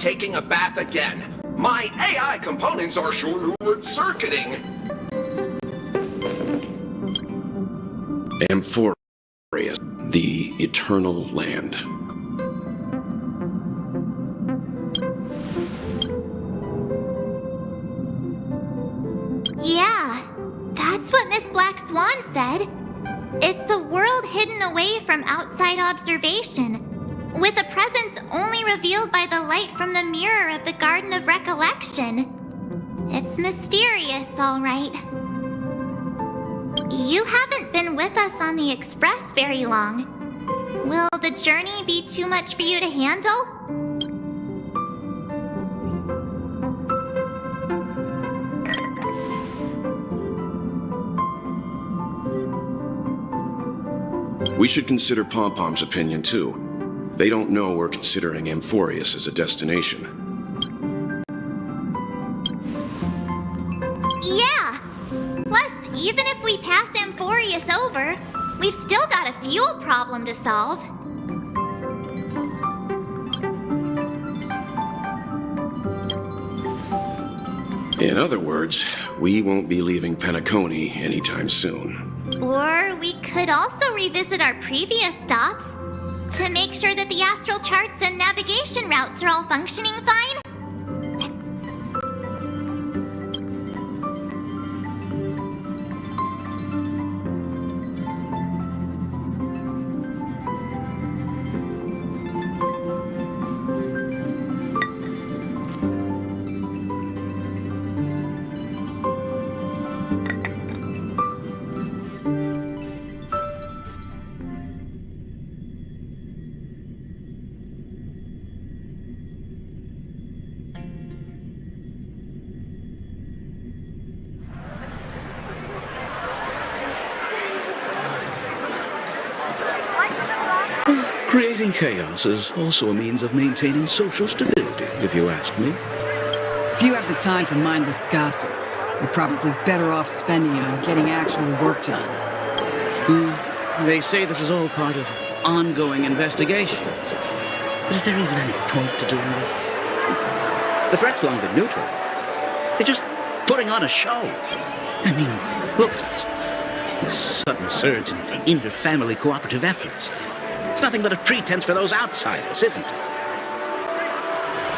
taking a bath again. My AI components are short-circuiting. Amphoreus, the eternal land. Yeah, that's what Miss Black Swan said. It's a world hidden away from outside observation, with a presence only revealed by the light from the mirror of the Garden of Recollection. It's mysterious, all right. You haven't been with us on the Express very long. Will the journey be too much for you to handle? We should consider Pom-Pom's opinion, too. They don't know we're considering Amphoreus as a destination. Yeah! Plus, even if we pass Amphoreus over, we've still got a fuel problem to solve. In other words, we won't be leaving Penacony anytime soon. Or we could also revisit our previous stops to make sure that the astral charts and navigation routes are all functioning fine. Creating chaos is also a means of maintaining social stability, if you ask me. If you have the time for mindless gossip, you're probably better off spending it on getting actual work done. They say this is all part of ongoing investigations. But is there even any point to doing this? The threat's long been neutralized. They're just putting on a show. I mean, look at us. This sudden surge in inter-family cooperative efforts. It's nothing but a pretense for those outsiders, isn't it?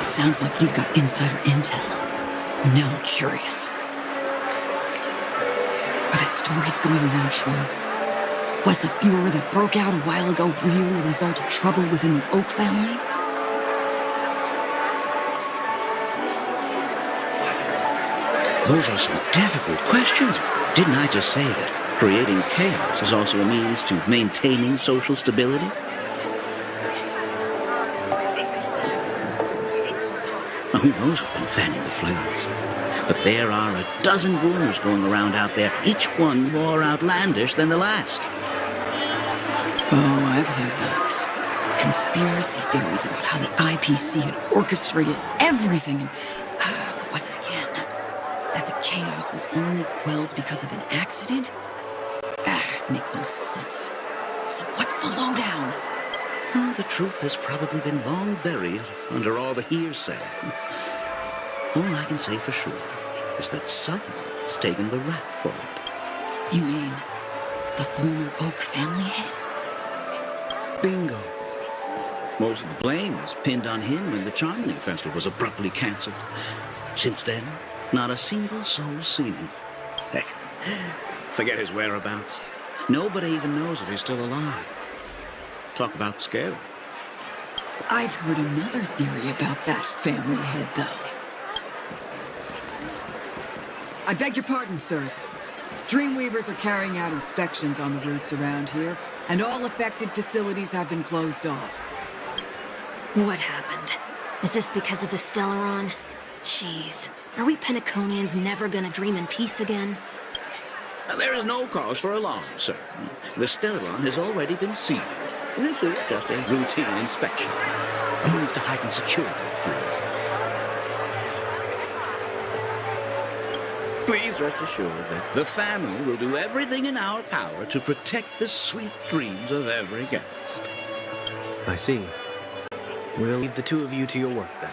Sounds like you've got insider intel. Now I'm curious. Are the stories going around true? Was the furor that broke out a while ago really a result of trouble within the Oak family? Those are some difficult questions. Didn't I just say that creating chaos is also a means to maintaining social stability? Now, who knows who's been fanning the flames? But there are a dozen rumors going around out there, each one more outlandish than the last. Oh, I've heard those. Conspiracy theories about how the IPC had orchestrated everything and... what was it again? That the chaos was only quelled because of an accident? Makes no sense. So what's the lowdown? Oh, the truth has probably been long buried under all the hearsay. All I can say for sure is that someone's taken the rap for it. You mean the former Oak family head? Bingo. Most of the blame was pinned on him when the Charming Festival was abruptly cancelled. Since then, not a single soul's seen him. Heck, forget his whereabouts. Nobody even knows if he's still alive. Talk about scary. I've heard another theory about that family head, though. I beg your pardon, sirs. Dreamweavers are carrying out inspections on the routes around here, and all affected facilities have been closed off. What happened? Is this because of the Stellaron? Jeez, are we Penaconians never gonna dream in peace again? There is no cause for alarm, sir. The Stellaron has already been sealed. This is just a routine inspection. A move to heighten security for you. Please rest assured that the family will do everything in our power to protect the sweet dreams of every guest. I see. We'll leave the two of you to your work then.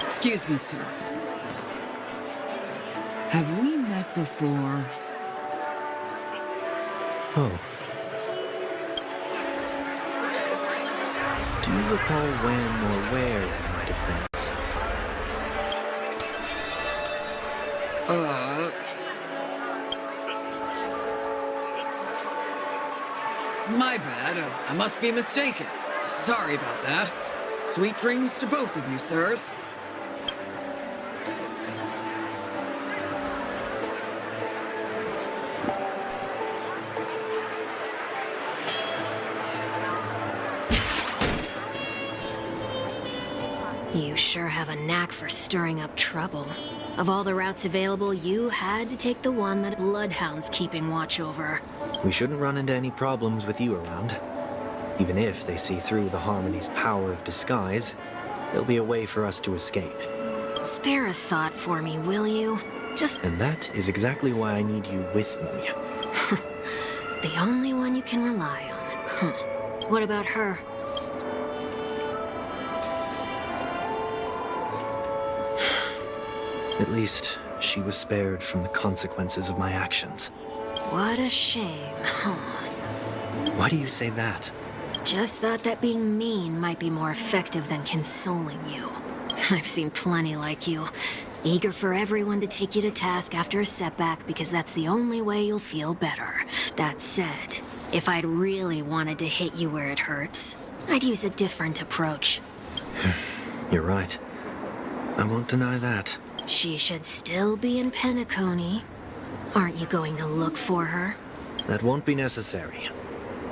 Excuse me, sir. Have we met before? Oh. Do you recall when or where we might have met? My bad. I must be mistaken. Sorry about that. Sweet dreams to both of you, sirs. You sure have a knack for stirring up trouble. Of all the routes available, you had to take the one that Bloodhound's keeping watch over. We shouldn't run into any problems with you around. Even if they see through the Harmony's power of disguise, there'll be a way for us to escape. Spare a thought for me, will you? Just And that is exactly why I need you with me. the only one you can rely on. Huh. What about her? At least, she was spared from the consequences of my actions. What a shame, huh? Why do you say that? Just thought that being mean might be more effective than consoling you. I've seen plenty like you. Eager for everyone to take you to task after a setback because that's the only way you'll feel better. That said, if I'd really wanted to hit you where it hurts, I'd use a different approach. You're right. I won't deny that. She should still be in Penacony. Aren't you going to look for her? That won't be necessary.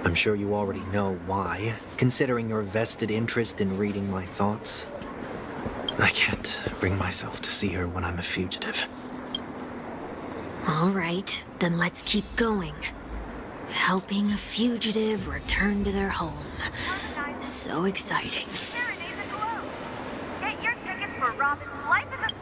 I'm sure you already know why, considering your vested interest in reading my thoughts. I can't bring myself to see her when I'm a fugitive. All right, then let's keep going. Helping a fugitive return to their home. So exciting. Get your tickets for Robin's Life is a...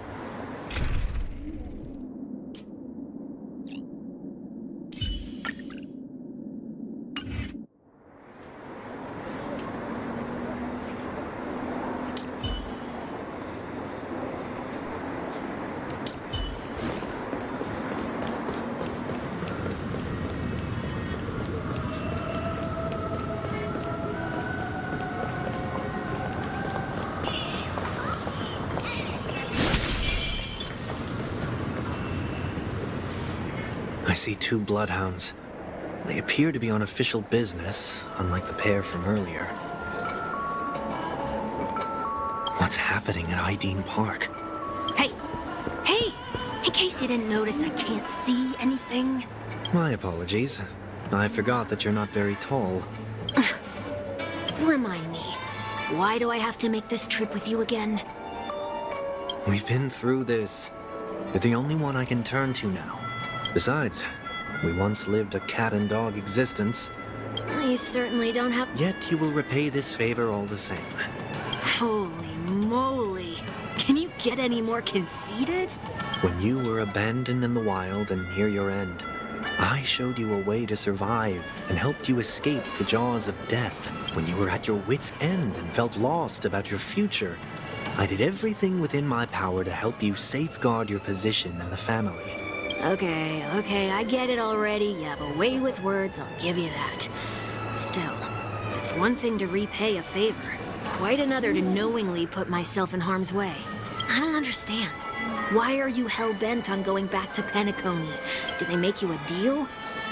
I see 2 bloodhounds. They appear to be on official business, unlike the pair from earlier. What's happening at Ideen Park? Hey! Hey! In case you didn't notice, I can't see anything. My apologies. I forgot that you're not very tall. Remind me, why do I have to make this trip with you again? We've been through this. You're the only one I can turn to now. Besides, we once lived a cat-and-dog existence. Well, you certainly don't have... Yet you will repay this favor all the same. Holy moly! Can you get any more conceited? When you were abandoned in the wild and near your end, I showed you a way to survive and helped you escape the jaws of death. When you were at your wit's end and felt lost about your future, I did everything within my power to help you safeguard your position in the family. Okay, I get it already. You have a way with words, I'll give you that. Still, it's one thing to repay a favor, quite another to knowingly put myself in harm's way. I don't understand. Why are you hell-bent on going back to Penacony? Did they make you a deal?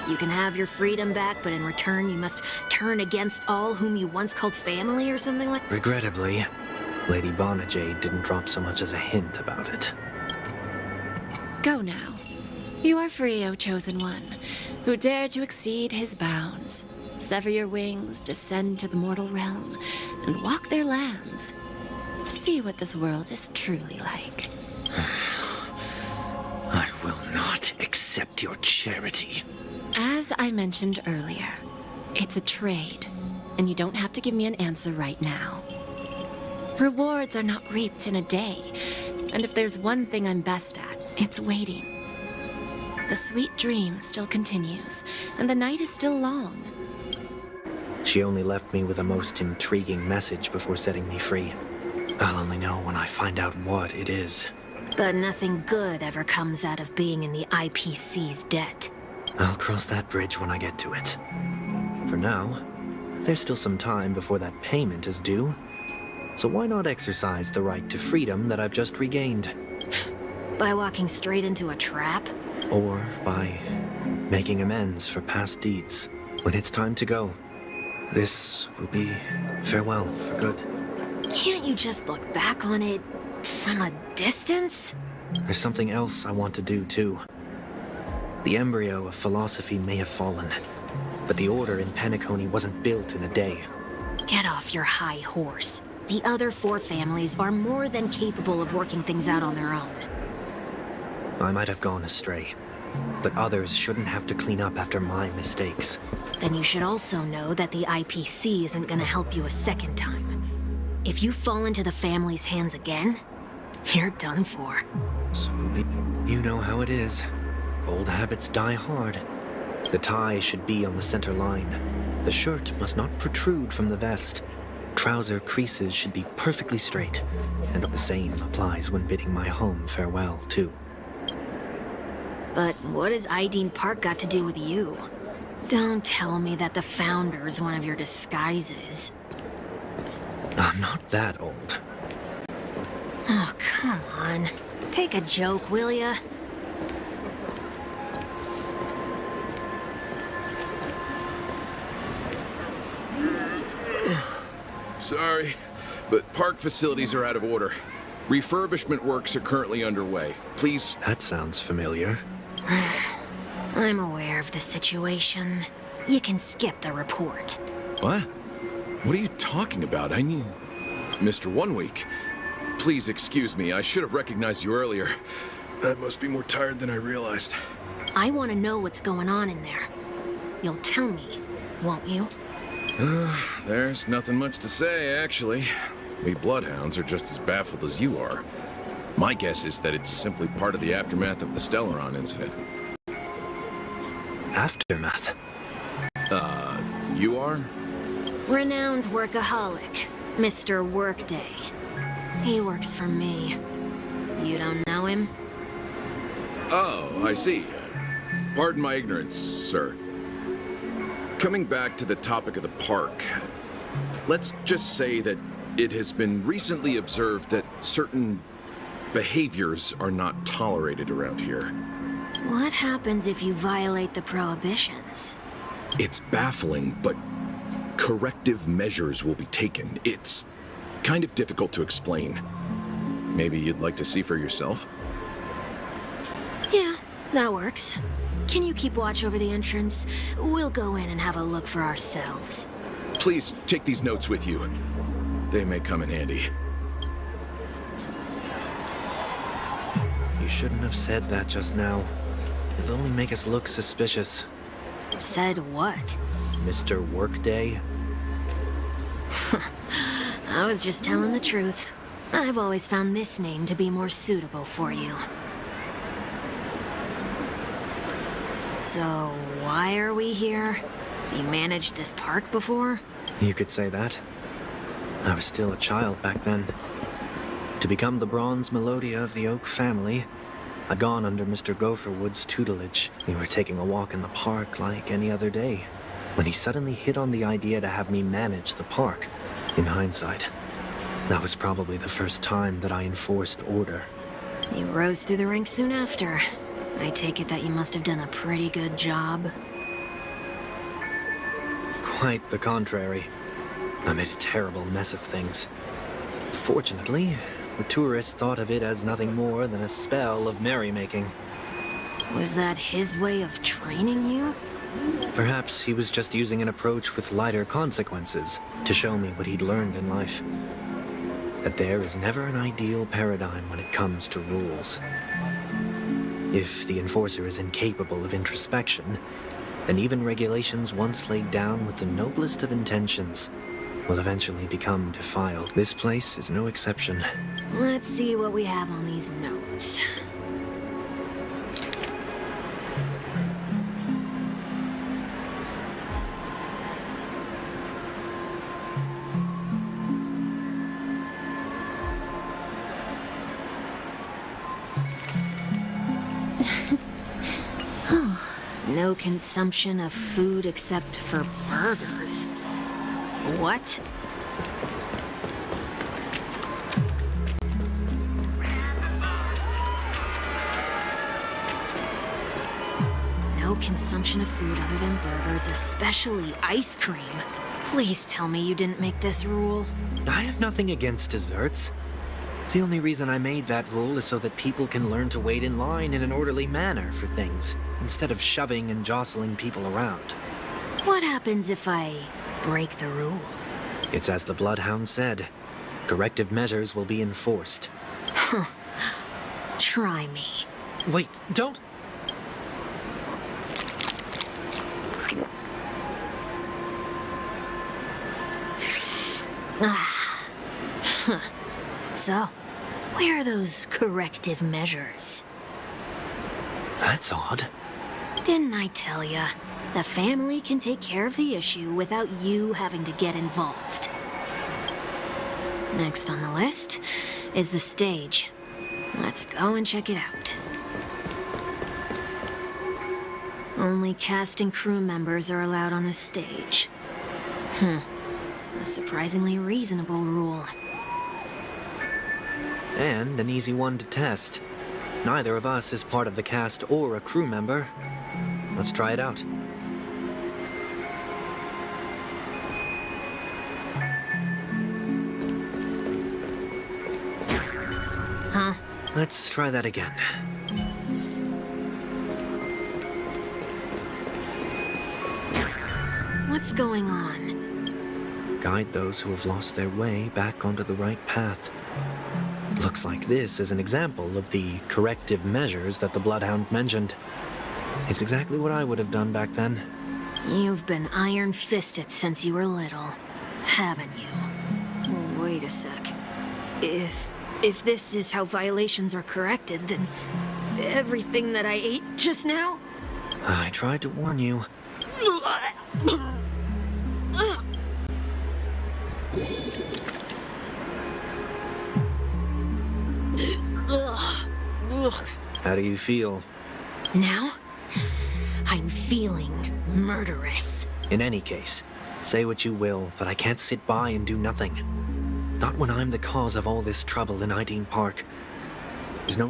You can have your freedom back, but in return you must turn against all whom you once called family or something like... Regrettably, Lady Bonajade didn't drop so much as a hint about it. Go now. You are free, O Chosen One, who dare to exceed his bounds. Sever your wings, descend to the mortal realm, and walk their lands. See what this world is truly like. I will not accept your charity. As I mentioned earlier, it's a trade, and you don't have to give me an answer right now. Rewards are not reaped in a day, and if there's one thing I'm best at, it's waiting. The sweet dream still continues, and the night is still long. She only left me with a most intriguing message before setting me free. I'll only know when I find out what it is. But nothing good ever comes out of being in the IPC's debt. I'll cross that bridge when I get to it. For now, there's still some time before that payment is due. So why not exercise the right to freedom that I've just regained? By walking straight into a trap? Or by making amends for past deeds. When it's time to go, this will be farewell for good. Can't you just look back on it from a distance? There's something else I want to do, too. The embryo of philosophy may have fallen, but the order in Penacony wasn't built in a day. Get off your high horse. The other 4 families are more than capable of working things out on their own. I might have gone astray, but others shouldn't have to clean up after my mistakes. Then you should also know that the IPC isn't gonna help you a second time. If you fall into the family's hands again, you're done for. You know how it is. Old habits die hard. The tie should be on the center line. The shirt must not protrude from the vest. Trouser creases should be perfectly straight. And the same applies when bidding my home farewell, too. But what has Ideen Park got to do with you? Don't tell me that the Founder's one of your disguises. I'm not that old. Oh, come on. Take a joke, will ya? Sorry, but park facilities are out of order. Refurbishment works are currently underway. Please... That sounds familiar. I'm aware of the situation. You can skip the report. What? What are you talking about? I mean... Mr. 1 Week. Please excuse me, I should have recognized you earlier. I must be more tired than I realized. I want to know what's going on in there. You'll tell me, won't you? There's nothing much to say, actually. We Bloodhounds are just as baffled as you are. My guess is that it's simply part of the aftermath of the Stellaron incident. Aftermath? You are? Renowned workaholic, Mr. Workday. He works for me. You don't know him? Oh, I see. Pardon my ignorance, sir. Coming back to the topic of the park, let's just say that it has been recently observed that certain behaviors are not tolerated around here. What happens if you violate the prohibitions? It's baffling, but corrective measures will be taken. It's kind of difficult to explain. Maybe you'd like to see for yourself? Yeah, that works. Can you keep watch over the entrance? We'll go in and have a look for ourselves. Please take these notes with you. They may come in handy. You shouldn't have said that just now. It'll only make us look suspicious. Said what? Mr. Workday? I was just telling the truth. I've always found this name to be more suitable for you. So, why are we here? You managed this park before? You could say that. I was still a child back then. To become the bronze Melodia of the Oak family, I'd gone under Mr. Gopherwood's tutelage. We were taking a walk in the park like any other day, when he suddenly hit on the idea to have me manage the park. In hindsight, that was probably the first time that I enforced order. You rose through the ranks soon after. I take it that you must have done a pretty good job. Quite the contrary. I made a terrible mess of things. Fortunately, the tourists thought of it as nothing more than a spell of merrymaking. Was that his way of training you? Perhaps he was just using an approach with lighter consequences to show me what he'd learned in life. That there is never an ideal paradigm when it comes to rules. If the enforcer is incapable of introspection, then even regulations once laid down with the noblest of intentions will eventually become defiled. This place is no exception. Let's see what we have on these notes. No consumption of food except for burgers. What? No consumption of food other than burgers, especially ice cream. Please tell me you didn't make this rule. I have nothing against desserts. The only reason I made that rule is so that people can learn to wait in line in an orderly manner for things, instead of shoving and jostling people around. What happens if I break the rule? It's as the Bloodhound said. Corrective measures will be enforced. Try me. Wait, don't... So, where are those corrective measures? That's odd. Didn't I tell ya? The family can take care of the issue without you having to get involved. Next on the list is the stage. Let's go and check it out. Only cast and crew members are allowed on the stage. A surprisingly reasonable rule. And an easy one to test. Neither of us is part of the cast or a crew member. Let's try it out. Huh? Let's try that again. What's going on? Guide those who have lost their way back onto the right path. Looks like this is an example of the corrective measures that the Bloodhound mentioned. It's exactly what I would have done back then. You've been iron-fisted since you were little, haven't you? Wait a sec. If this is how violations are corrected, then everything that I ate just now? I tried to warn you. How do you feel? Now, I'm feeling murderous. In any case, say what you will, but I can't sit by and do nothing. Not when I'm the cause of all this trouble in Ideen Park. There's no...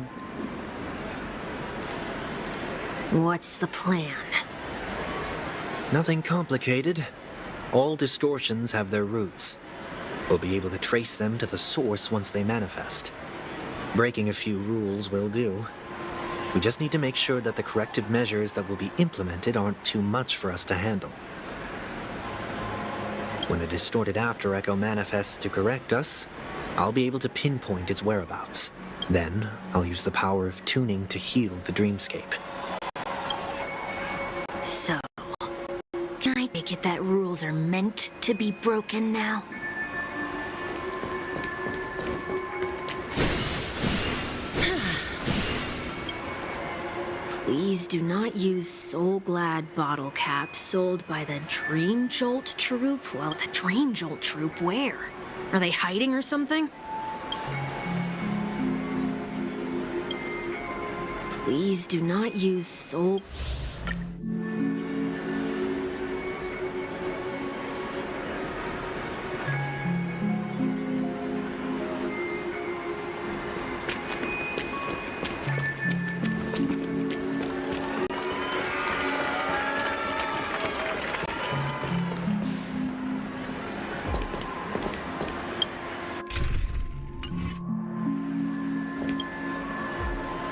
What's the plan? Nothing complicated. All distortions have their roots. We'll be able to trace them to the source once they manifest. Breaking a few rules will do. We just need to make sure that the corrective measures that will be implemented aren't too much for us to handle. When a distorted after echo manifests to correct us, I'll be able to pinpoint its whereabouts. Then, I'll use the power of tuning to heal the dreamscape. So, can I take it that rules are meant to be broken now? Please do not use Soul Glad bottle caps sold by the Dream Jolt Troupe. Well, the Dream Jolt Troupe, where? Are they hiding or something? Please do not use Soul...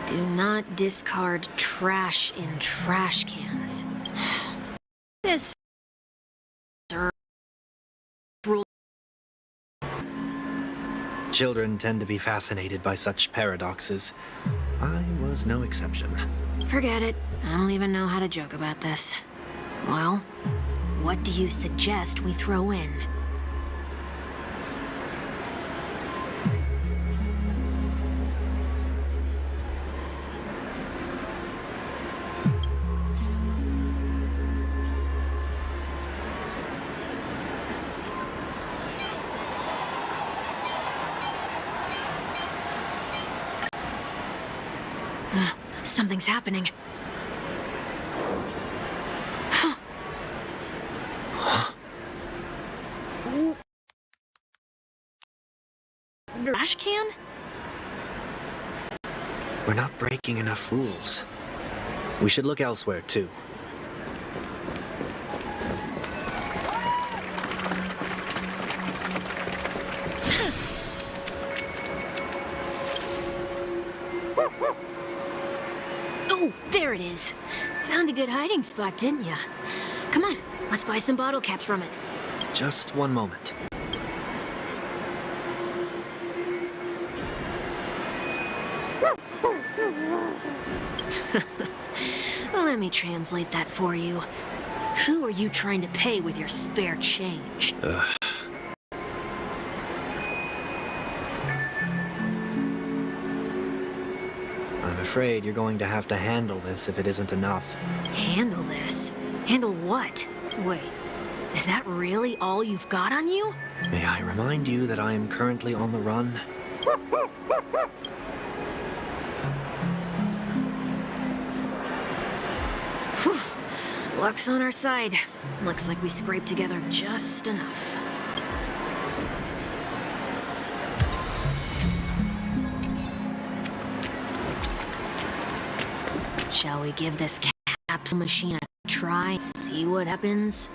Do not discard trash in trash cans. This rule. Children tend to be fascinated by such paradoxes. I was no exception. Forget it. I don't even know how to joke about this. Well, what do you suggest we throw in? Something's happening. trash can? We're not breaking enough rules. We should look elsewhere, too. Oh, there it is. Found a good hiding spot, didn't ya? Come on, let's buy some bottle caps from it. Just one moment. Let me translate that for you. Who are you trying to pay with your spare change? I'm afraid you're going to have to handle this if it isn't enough. Handle this? Handle what? Wait, is that really all you've got on you? May I remind you that I am currently on the run? Whew. Luck's on our side. Looks like we scraped together just enough. Shall we give this capsule machine a try? See what happens?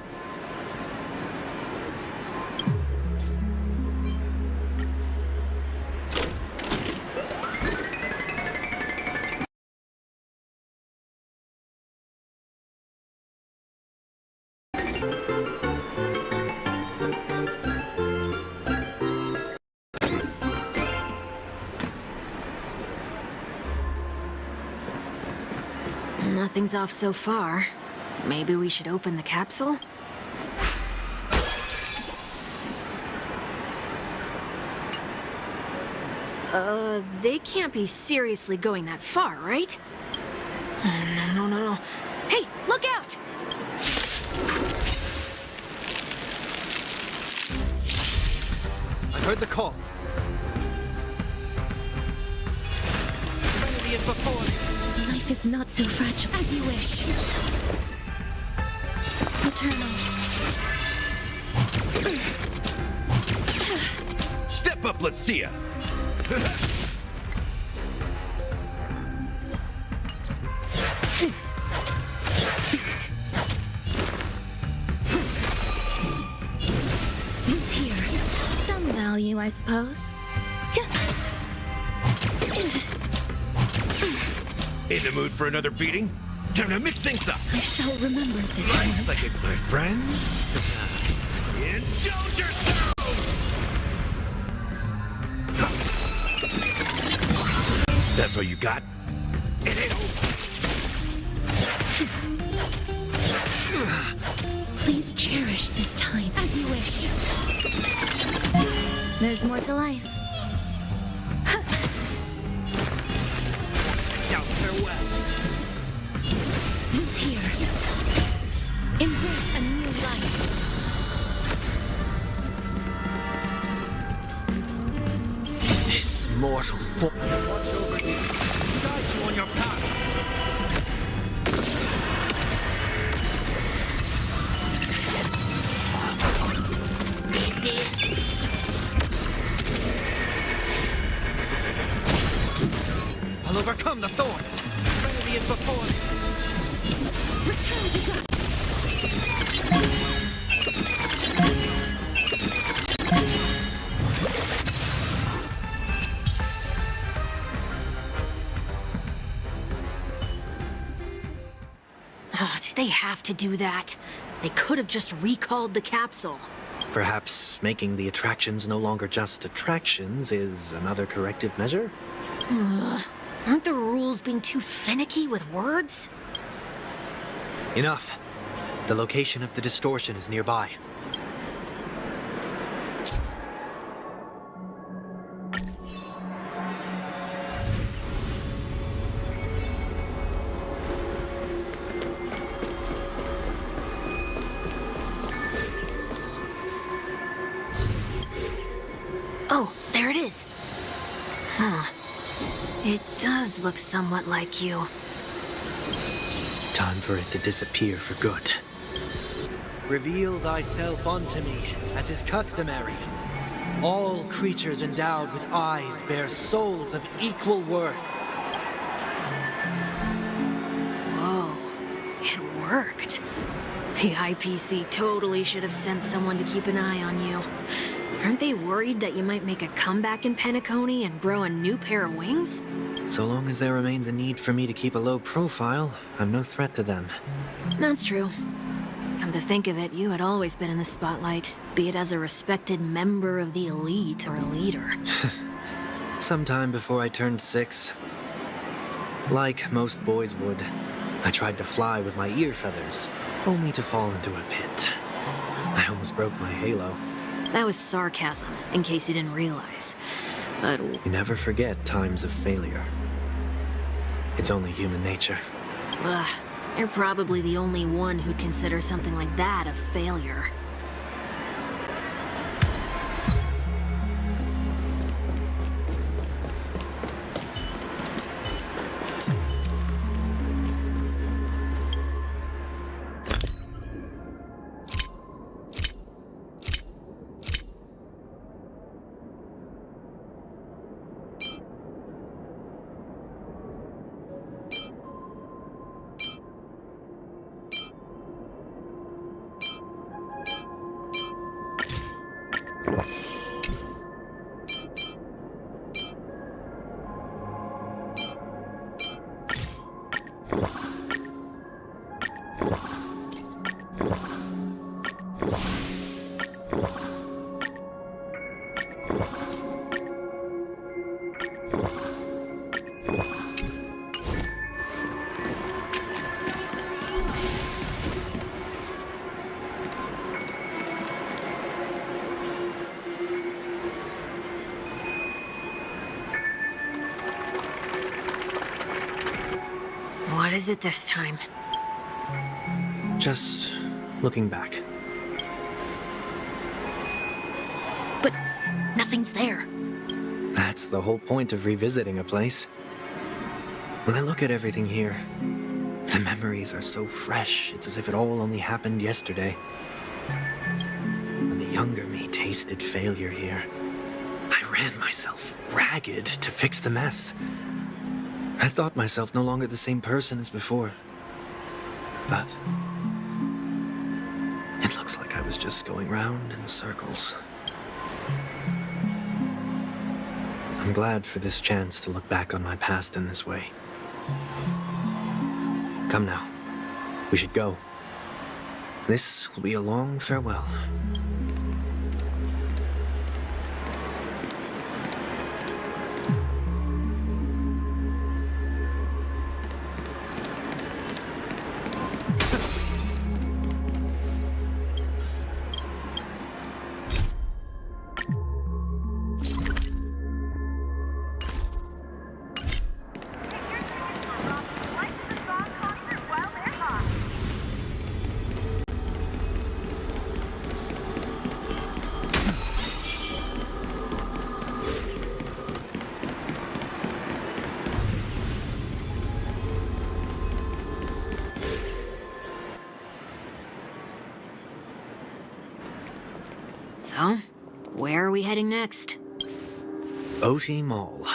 Nothing's off so far. Maybe we should open the capsule? They can't be seriously going that far, right? No. Hey, look out! I heard the call. Trinity is before me. Life is not so fragile as you wish. Eternal. Step up, let's see ya. Who's here? Some value, I suppose. In the mood for another beating? Time to mix things up. I shall remember this one. Life's like it, my friends. Indulge yourself! That's all you got? It ain't over. Please cherish this time as you wish. There's more to life. Who's here? Embrace a new life. This mortal form. Watch over you. Guide you on your path. I'll overcome the thorns. Trinity is before me. Return to dust. Oh, did they have to do that? They could have just recalled the capsule. Perhaps making the attractions no longer just attractions is another corrective measure? Aren't the rules being too finicky with words? Enough. The location of the distortion is nearby. Oh, there it is. Huh. It does look somewhat like you. Time for it to disappear for good. Reveal thyself unto me, as is customary. All creatures endowed with eyes bear souls of equal worth. Whoa, it worked. The IPC totally should have sent someone to keep an eye on you. Aren't they worried that you might make a comeback in Penacony and grow a new pair of wings? So long as there remains a need for me to keep a low profile, I'm no threat to them. That's true. Come to think of it, you had always been in the spotlight, be it as a respected member of the elite or a leader. Sometime before I turned 6, like most boys would, I tried to fly with my ear feathers, only to fall into a pit. I almost broke my halo. That was sarcasm, in case you didn't realize. But You never forget times of failure. It's only human nature. ugh, you're probably the only one who'd consider something like that a failure. What is it this time? Just looking back. But nothing's there. That's the whole point of revisiting a place. When I look at everything here, the memories are so fresh, it's as if it all only happened yesterday. When the younger me tasted failure here, I ran myself ragged to fix the mess. I thought myself no longer the same person as before. But it looks like I was just going round in circles. I'm glad for this chance to look back on my past in this way. Come now, we should go. This will be a long farewell. So, where are we heading next? OT Mall.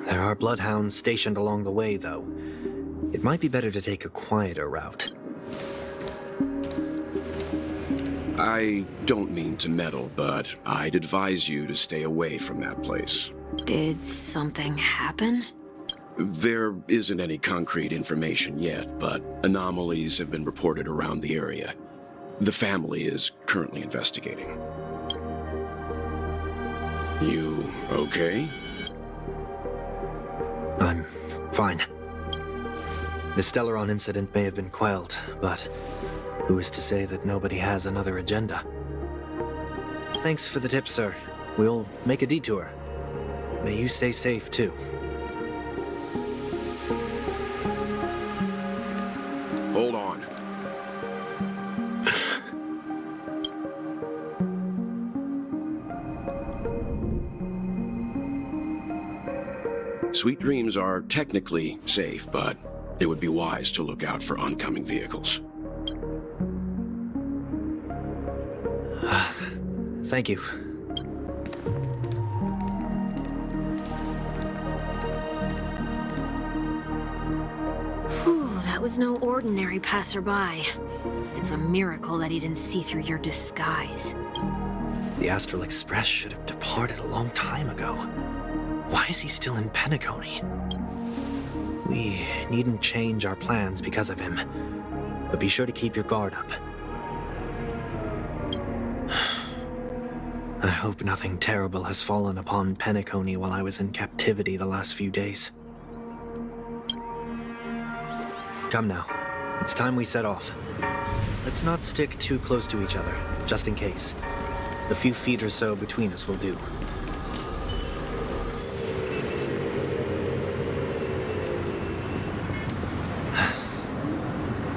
There are bloodhounds stationed along the way, though. It might be better to take a quieter route. I don't mean to meddle, but I'd advise you to stay away from that place. Did something happen? There isn't any concrete information yet, but anomalies have been reported around the area. The family is currently investigating. You okay? I'm fine. The Stellaron incident may have been quelled, but who is to say that nobody has another agenda? Thanks for the tip, sir. We'll make a detour. May you stay safe, too. Hold on. Sweet Dreams are technically safe, but it would be wise to look out for oncoming vehicles. Thank you. that was no ordinary passerby. It's a miracle that he didn't see through your disguise. The Astral Express should have departed a long time ago. Why is he still in Penacony? We needn't change our plans because of him, but be sure to keep your guard up. I hope nothing terrible has fallen upon Penacony while I was in captivity the last few days. Come now. It's time we set off. Let's not stick too close to each other, just in case. A few feet or so between us will do.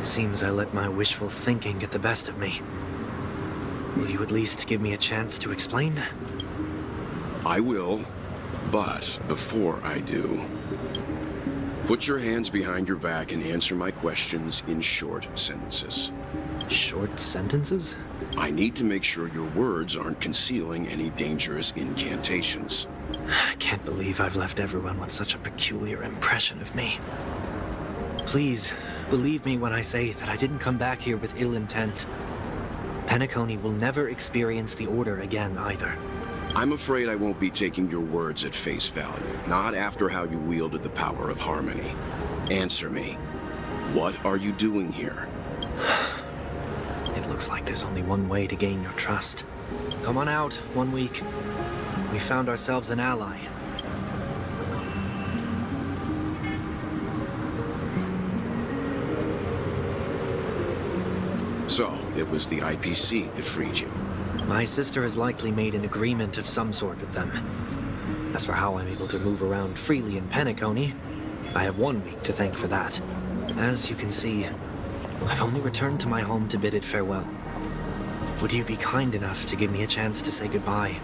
Seems I let my wishful thinking get the best of me. Will you at least give me a chance to explain? I will, but before I do, put your hands behind your back and answer my questions in short sentences. Short sentences? I need to make sure your words aren't concealing any dangerous incantations. I can't believe I've left everyone with such a peculiar impression of me. Please, believe me when I say that I didn't come back here with ill intent. Penacony will never experience the Order again, either. I'm afraid I won't be taking your words at face value, not after how you wielded the power of harmony. Answer me. What are you doing here? It looks like there's only one way to gain your trust. Come on out, 1 week. We found ourselves an ally. So, it was the IPC that freed you. My sister has likely made an agreement of some sort with them. As for how I'm able to move around freely in Penacony, I have 1 week to thank for that. As you can see, I've only returned to my home to bid it farewell. Would you be kind enough to give me a chance to say goodbye,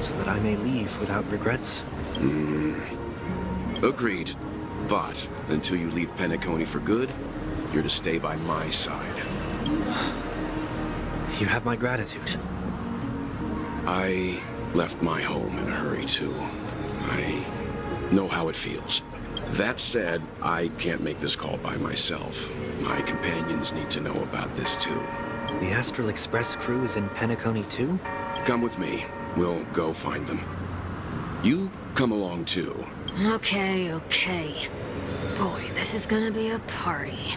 so that I may leave without regrets? Agreed. But, until you leave Penacony for good, you're to stay by my side. You have my gratitude. I left my home in a hurry, too. I know how it feels. That said, I can't make this call by myself. My companions need to know about this, too. The Astral Express crew is in Penacony, too? Come with me. We'll go find them. You come along, too. Okay. Boy, this is gonna be a party.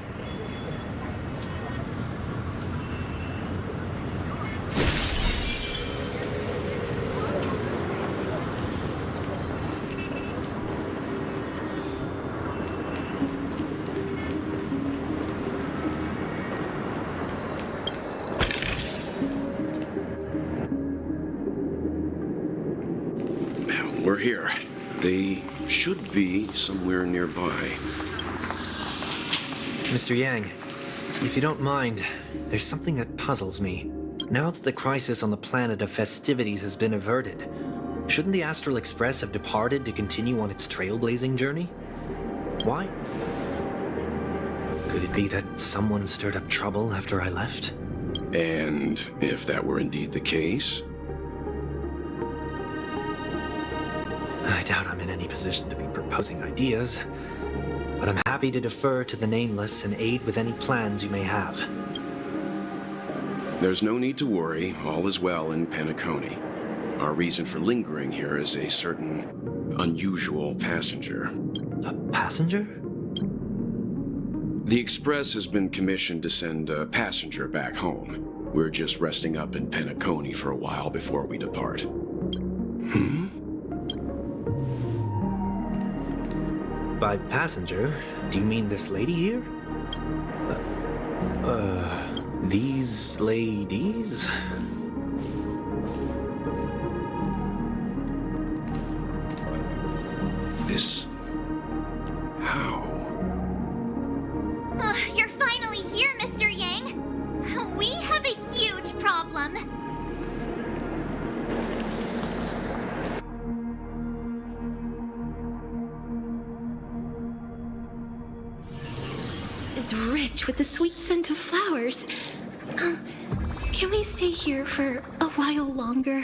We're here. They should be somewhere nearby. Mr. Yang, if you don't mind, there's something that puzzles me. Now that the crisis on the planet of festivities has been averted, shouldn't the Astral Express have departed to continue on its trailblazing journey? Why? Could it be that someone stirred up trouble after I left? And if that were indeed the case? I doubt I'm in any position to be proposing ideas, but I'm happy to defer to the Nameless and aid with any plans you may have. There's no need to worry. All is well in Penacony. Our reason for lingering here is a certain unusual passenger. A passenger? The Express has been commissioned to send a passenger back home. We're just resting up in Penacony for a while before we depart. By passenger, do you mean this lady here? These ladies? This... how? You're finally here, Mr. Yang. We have a huge problem. Is rich with the sweet scent of flowers. Can we stay here for a while longer?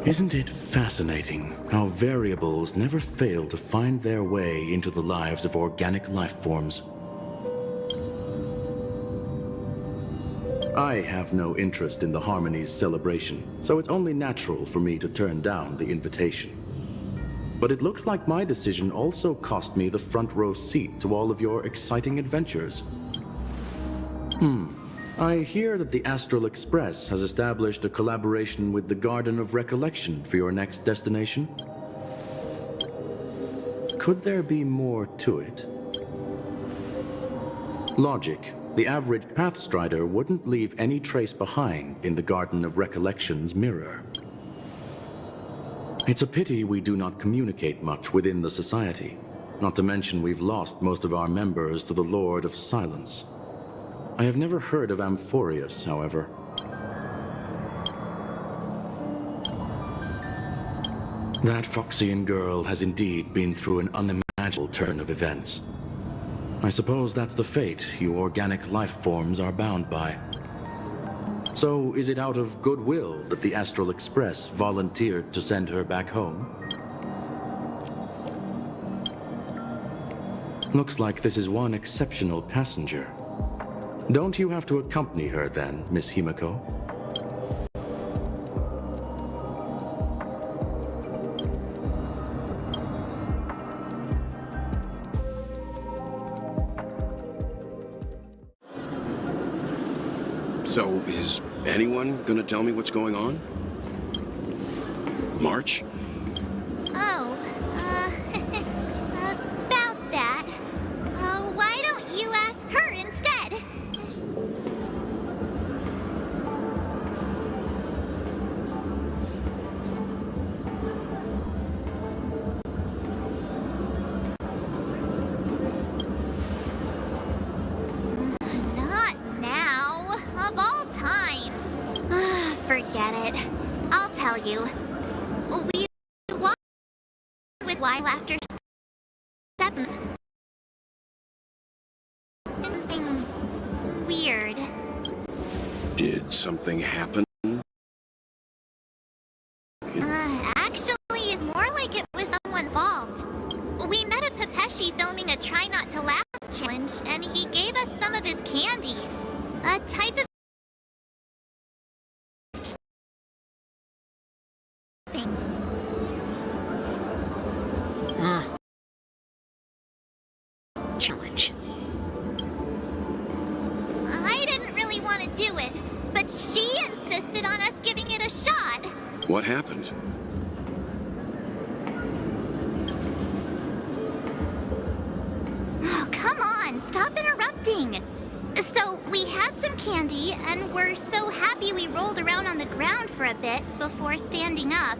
Isn't it fascinating how variables never fail to find their way into the lives of organic life forms? I have no interest in the Harmony's celebration, so it's only natural for me to turn down the invitation. But it looks like my decision also cost me the front row seat to all of your exciting adventures. I hear that the Astral Express has established a collaboration with the Garden of Recollection for your next destination. Could there be more to it? Logic. The average Pathstrider wouldn't leave any trace behind in the Garden of Recollection's mirror. It's a pity we do not communicate much within the society. Not to mention we've lost most of our members to the Lord of Silence. I have never heard of Amphoreus, however. That Foxian girl has indeed been through an unimaginable turn of events. I suppose that's the fate you organic life forms are bound by. So, is it out of goodwill that the Astral Express volunteered to send her back home? Looks like this is one exceptional passenger. Don't you have to accompany her then, Miss Himiko? So, is anyone gonna tell me what's going on? March? Oh, about that. Why don't you ask her instead? Not now. Of all times. Forget it. I'll tell you. We walked with while after seconds. Something weird. Did something happen? Actually, it's more like it was someone's fault. We met a Pepeshi filming a Try Not to Laugh challenge, and he gave us some of his candy. A type of thing. Challenge. I didn't really want to do it, but she insisted on us giving it a shot. What happened? Oh, come on, stop interrupting. So, we had some candy, and we're so happy we rolled around on the ground for a bit before standing up.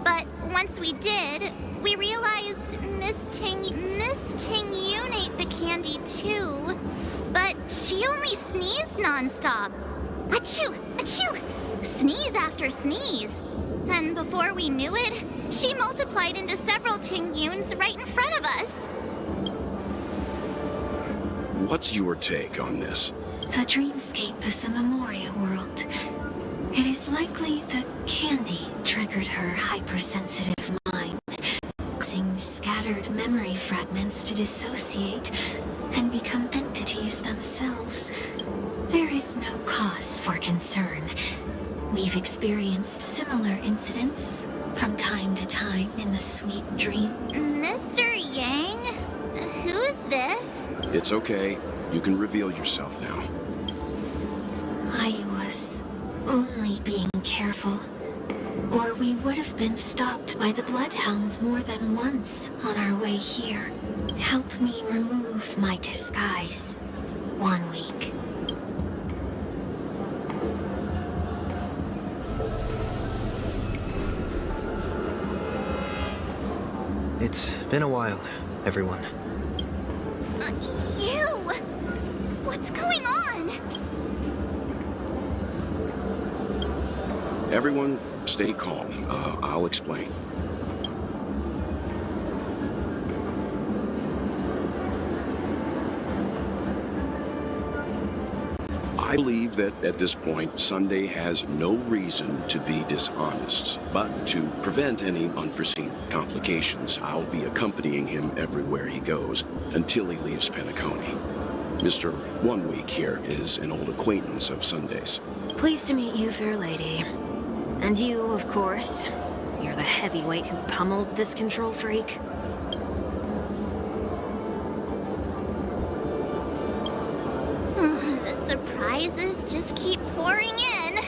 But once we did, we realized Miss Ting-Yun ate the candy too. But she only sneezed nonstop. Achoo! Achoo! Sneeze after sneeze. And before we knew it, she multiplied into several Ting-Yuns right in front of us. What's your take on this? The dreamscape is a Memoria world. It is likely that candy triggered her hypersensitive mind, causing scattered memory fragments to dissociate and become entities themselves. There is no cause for concern. We've experienced similar incidents from time to time in the sweet dream. Mr. Yang? Who's this? It's okay. You can reveal yourself now. I was only being careful, or we would have been stopped by the Bloodhounds more than once on our way here. Help me remove my disguise. 1 week. It's been a while, everyone. You! What's going on? Everyone, stay calm. I'll explain. I believe that at this point, Sunday has no reason to be dishonest. But to prevent any unforeseen complications, I'll be accompanying him everywhere he goes until he leaves Penacony. Mr. 1 Week here is an old acquaintance of Sunday's. Pleased to meet you, fair lady. And you, of course. You're the heavyweight who pummeled this control freak. The surprises just keep pouring in.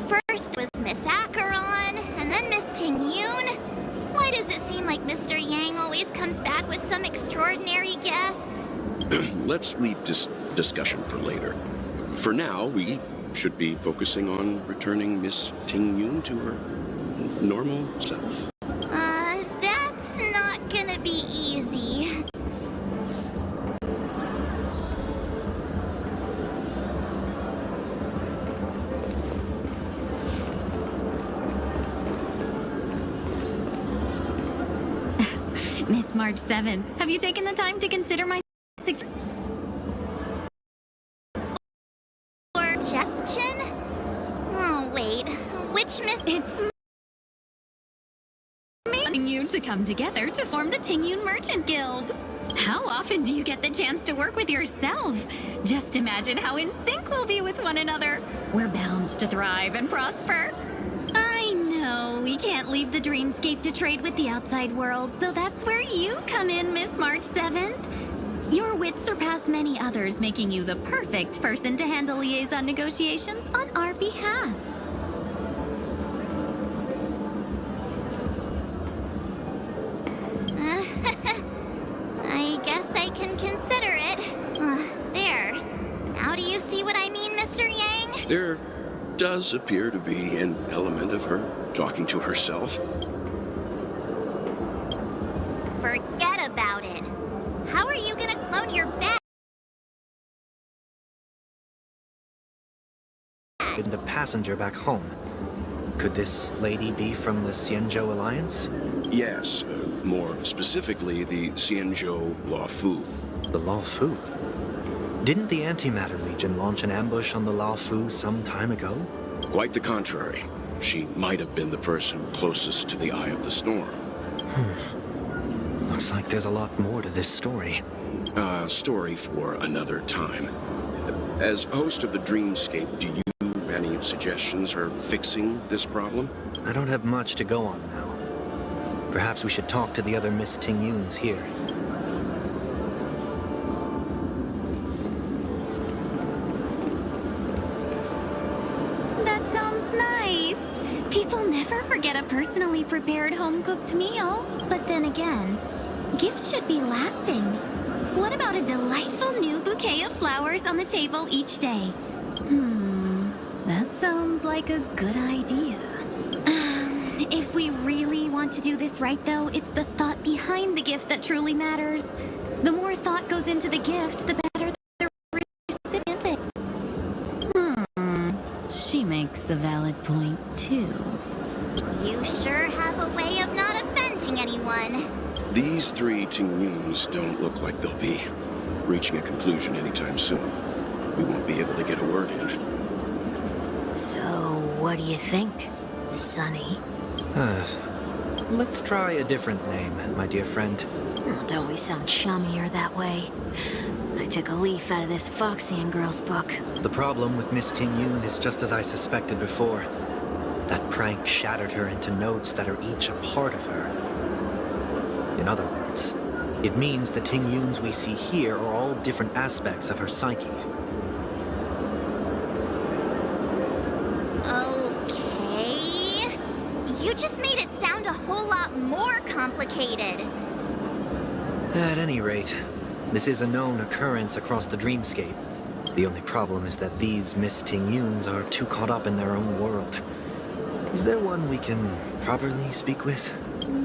First was Miss Acheron, and then Miss Ting-Yoon. Why does it seem like Mr. Yang always comes back with some extraordinary guests? Let's leave this discussion for later. For now, we should be focusing on returning Miss Ting-Yoon to her normal self. That's not gonna be easy. Miss March 7th, have you taken the time to consider my suggestion? Oh, wait. Which Miss... It's wanting you to come together to form the Ting-Yoon Merchant Guild. How often do you get the chance to work with yourself? Just imagine how in sync we'll be with one another. We're bound to thrive and prosper. I know we can't leave the dreamscape to trade with the outside world, so that's where you come in, Miss March 7th. Your wits surpass many others, making you the perfect person to handle liaison negotiations on our behalf. I guess I can consider it. There. Now do you see what I mean, Mr. Yang? There does appear to be an element of her talking to herself. Forget about it. How are you gonna clone your bag? And a passenger back home. Could this lady be from the Xianzhou Alliance? Yes, more specifically, the Xianzhou Luofu. The Luofu? Didn't the Antimatter Legion launch an ambush on the Luofu some time ago? Quite the contrary. She might have been the person closest to the eye of the storm. Looks like there's a lot more to this story. Story for another time. As host of the Dreamscape, do you have any suggestions for fixing this problem? I don't have much to go on now. Perhaps we should talk to the other Miss Ting-Yoons here. That sounds nice. People never forget a personally prepared home-cooked meal. But then again, gifts should be lasting. What about a delightful new bouquet of flowers on the table each day? That sounds like a good idea. If we really want to do this right, though, it's the thought behind the gift that truly matters. The more thought goes into the gift, the better the recipient. She makes a valid point, too. You sure have a way of not offending anyone. These three Ting-Yoons don't look like they'll be reaching a conclusion anytime soon. We won't be able to get a word in. So, what do you think, Sonny? Let's try a different name, my dear friend. Oh, don't we sound chummier that way? I took a leaf out of this Foxian girl's book. The problem with Miss Ting-Yoon is just as I suspected before. That prank shattered her into notes that are each a part of her. In other words, it means the Ting-Yoons we see here are all different aspects of her psyche. Okay. You just made it sound a whole lot more complicated. At any rate, this is a known occurrence across the dreamscape. The only problem is that these Miss Ting-Yoons are too caught up in their own world. Is there one we can properly speak with?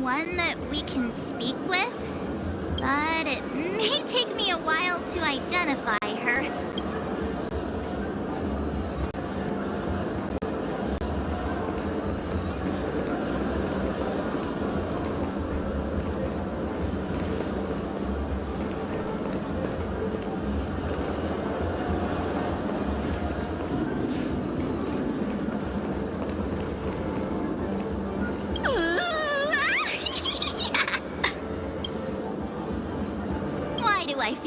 One that we can speak with? But it may take me a while to identify her.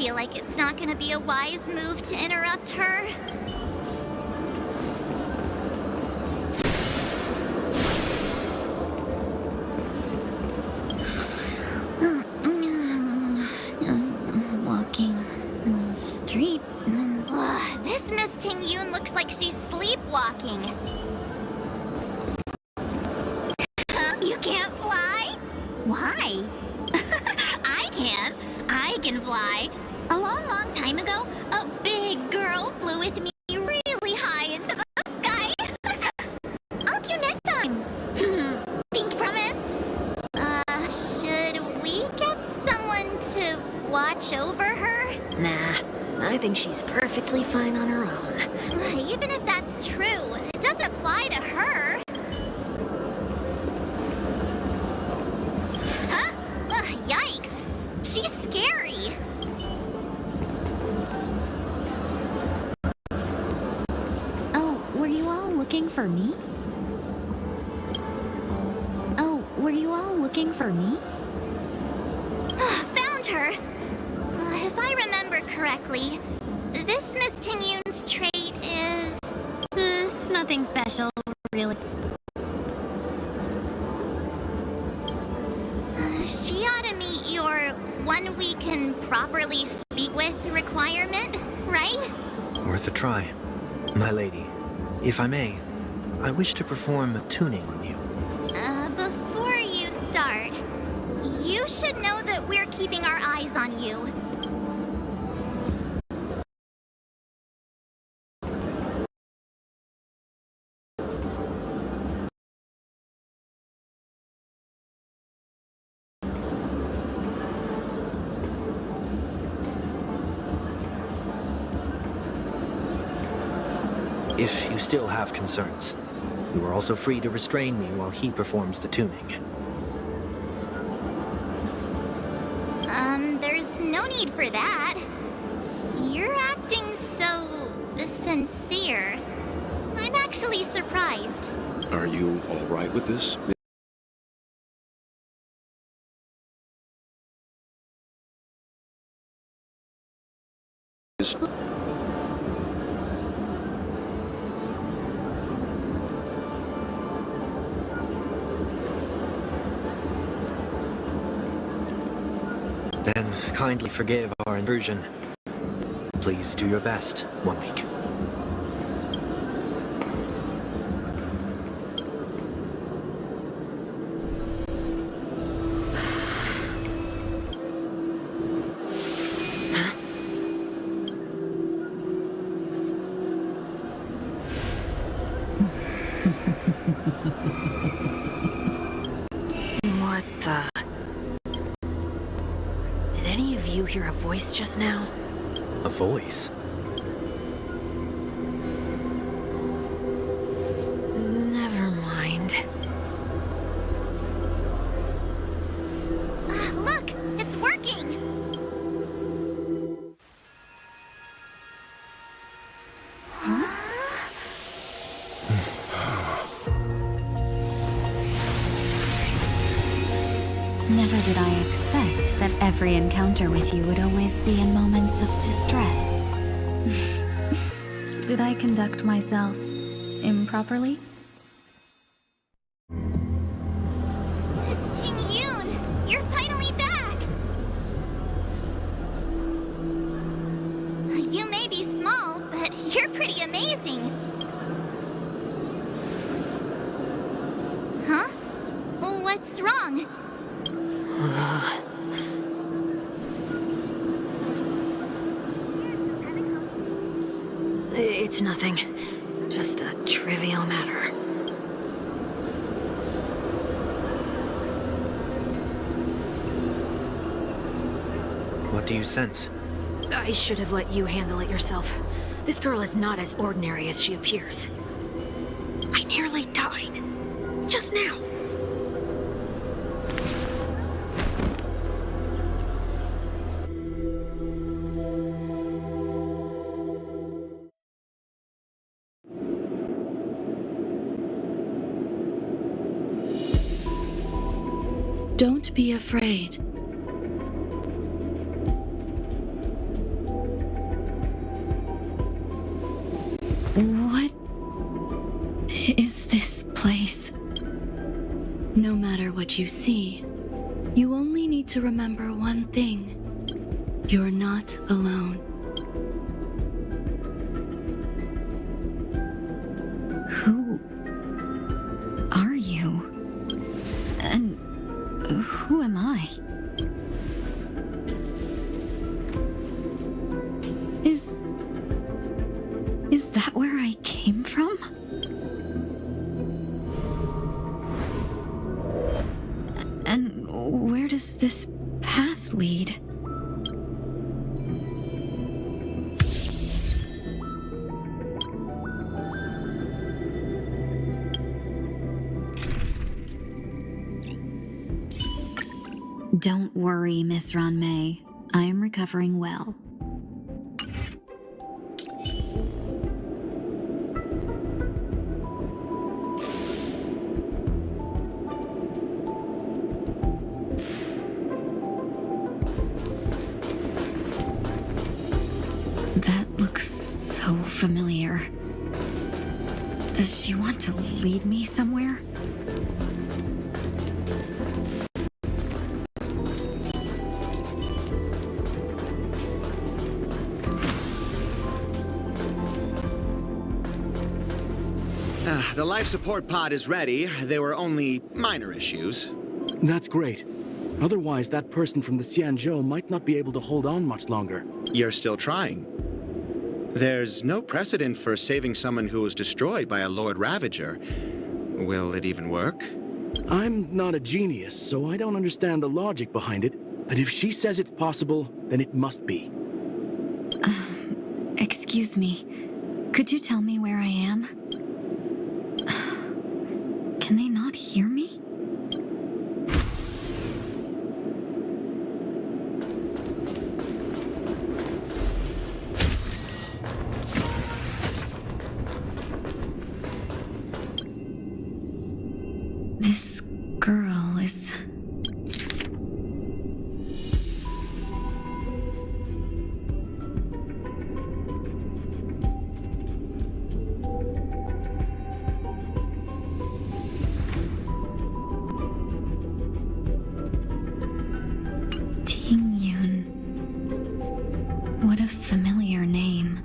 feel like it's not gonna be a wise move to interrupt her. Walking in the street. This Miss Ting Yun looks like she's sleepwalking. You can't fly? Why? I can. I can fly. A long, long time ago, a big girl flew with me really high into the sky. I'll cue next time. Pink promise. Should we get someone to watch over her? Nah, I think she's perfectly fine on her own. Even if that's true, it doesn't apply to her. Huh? Yikes! She's scary. Oh, were you all looking for me? Oh, were you all looking for me? Found her! If I remember correctly, this Miss Ting Yun's trait is... It's nothing special, really. She ought to meet your one we can properly speak with requirement, right? Worth a try. My lady, if I may, I wish to perform a tuning on you. Before you start, you should know that we're keeping our eyes on you. If you still have concerns, you are also free to restrain me while he performs the tuning. There's no need for that. You're acting so... sincere. I'm actually surprised. Are you all right with this? Then kindly forgive our intrusion. Please do your best, 1 week. What the... Did any of you hear a voice just now? A voice? Never mind. Look! It's working! Never did I expect that every encounter with you would always be in moments of distress. Did I conduct myself improperly? Miss Ting Yun! You're finally back! You may be small, but you're pretty amazing. Huh? What's wrong? It's nothing. Just a trivial matter. What do you sense? I should have let you handle it yourself. This girl is not as ordinary as she appears. I nearly died. Just now. Don't be afraid. is this place? No matter what you see, you only need to remember one thing. You're not alone. Who are you? And who am I? Is that where I came from? And where does this path lead? Don't worry, Miss Ranmei. I am recovering well. That looks so familiar. Does she want to lead me somewhere? The life support pod is ready. There were only minor issues. That's great. Otherwise, that person from the Xianzhou might not be able to hold on much longer. You're still trying. There's no precedent for saving someone who was destroyed by a Lord Ravager. Will it even work? I'm not a genius, so I don't understand the logic behind it. But if she says it's possible, then it must be. Excuse me. Could you tell me where I am? Can they not hear me? This girl is... What a familiar name.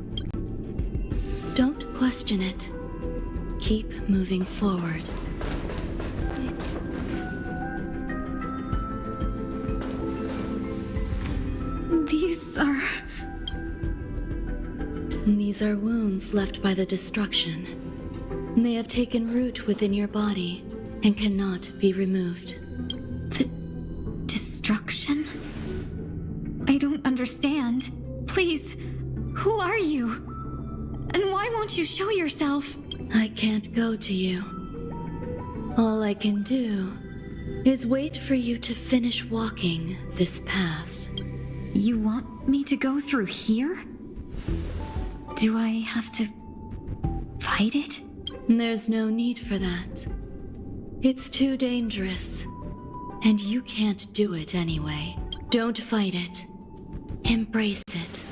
Don't question it. Keep moving forward. These are wounds left by the destruction. They have taken root within your body and cannot be removed. The destruction? I don't understand. Please, who are you? And why won't you show yourself? I can't go to you. All I can do is wait for you to finish walking this path. You want me to go through here? Do I have to fight it? There's no need for that. It's too dangerous, and you can't do it anyway. Don't fight it. Embrace it.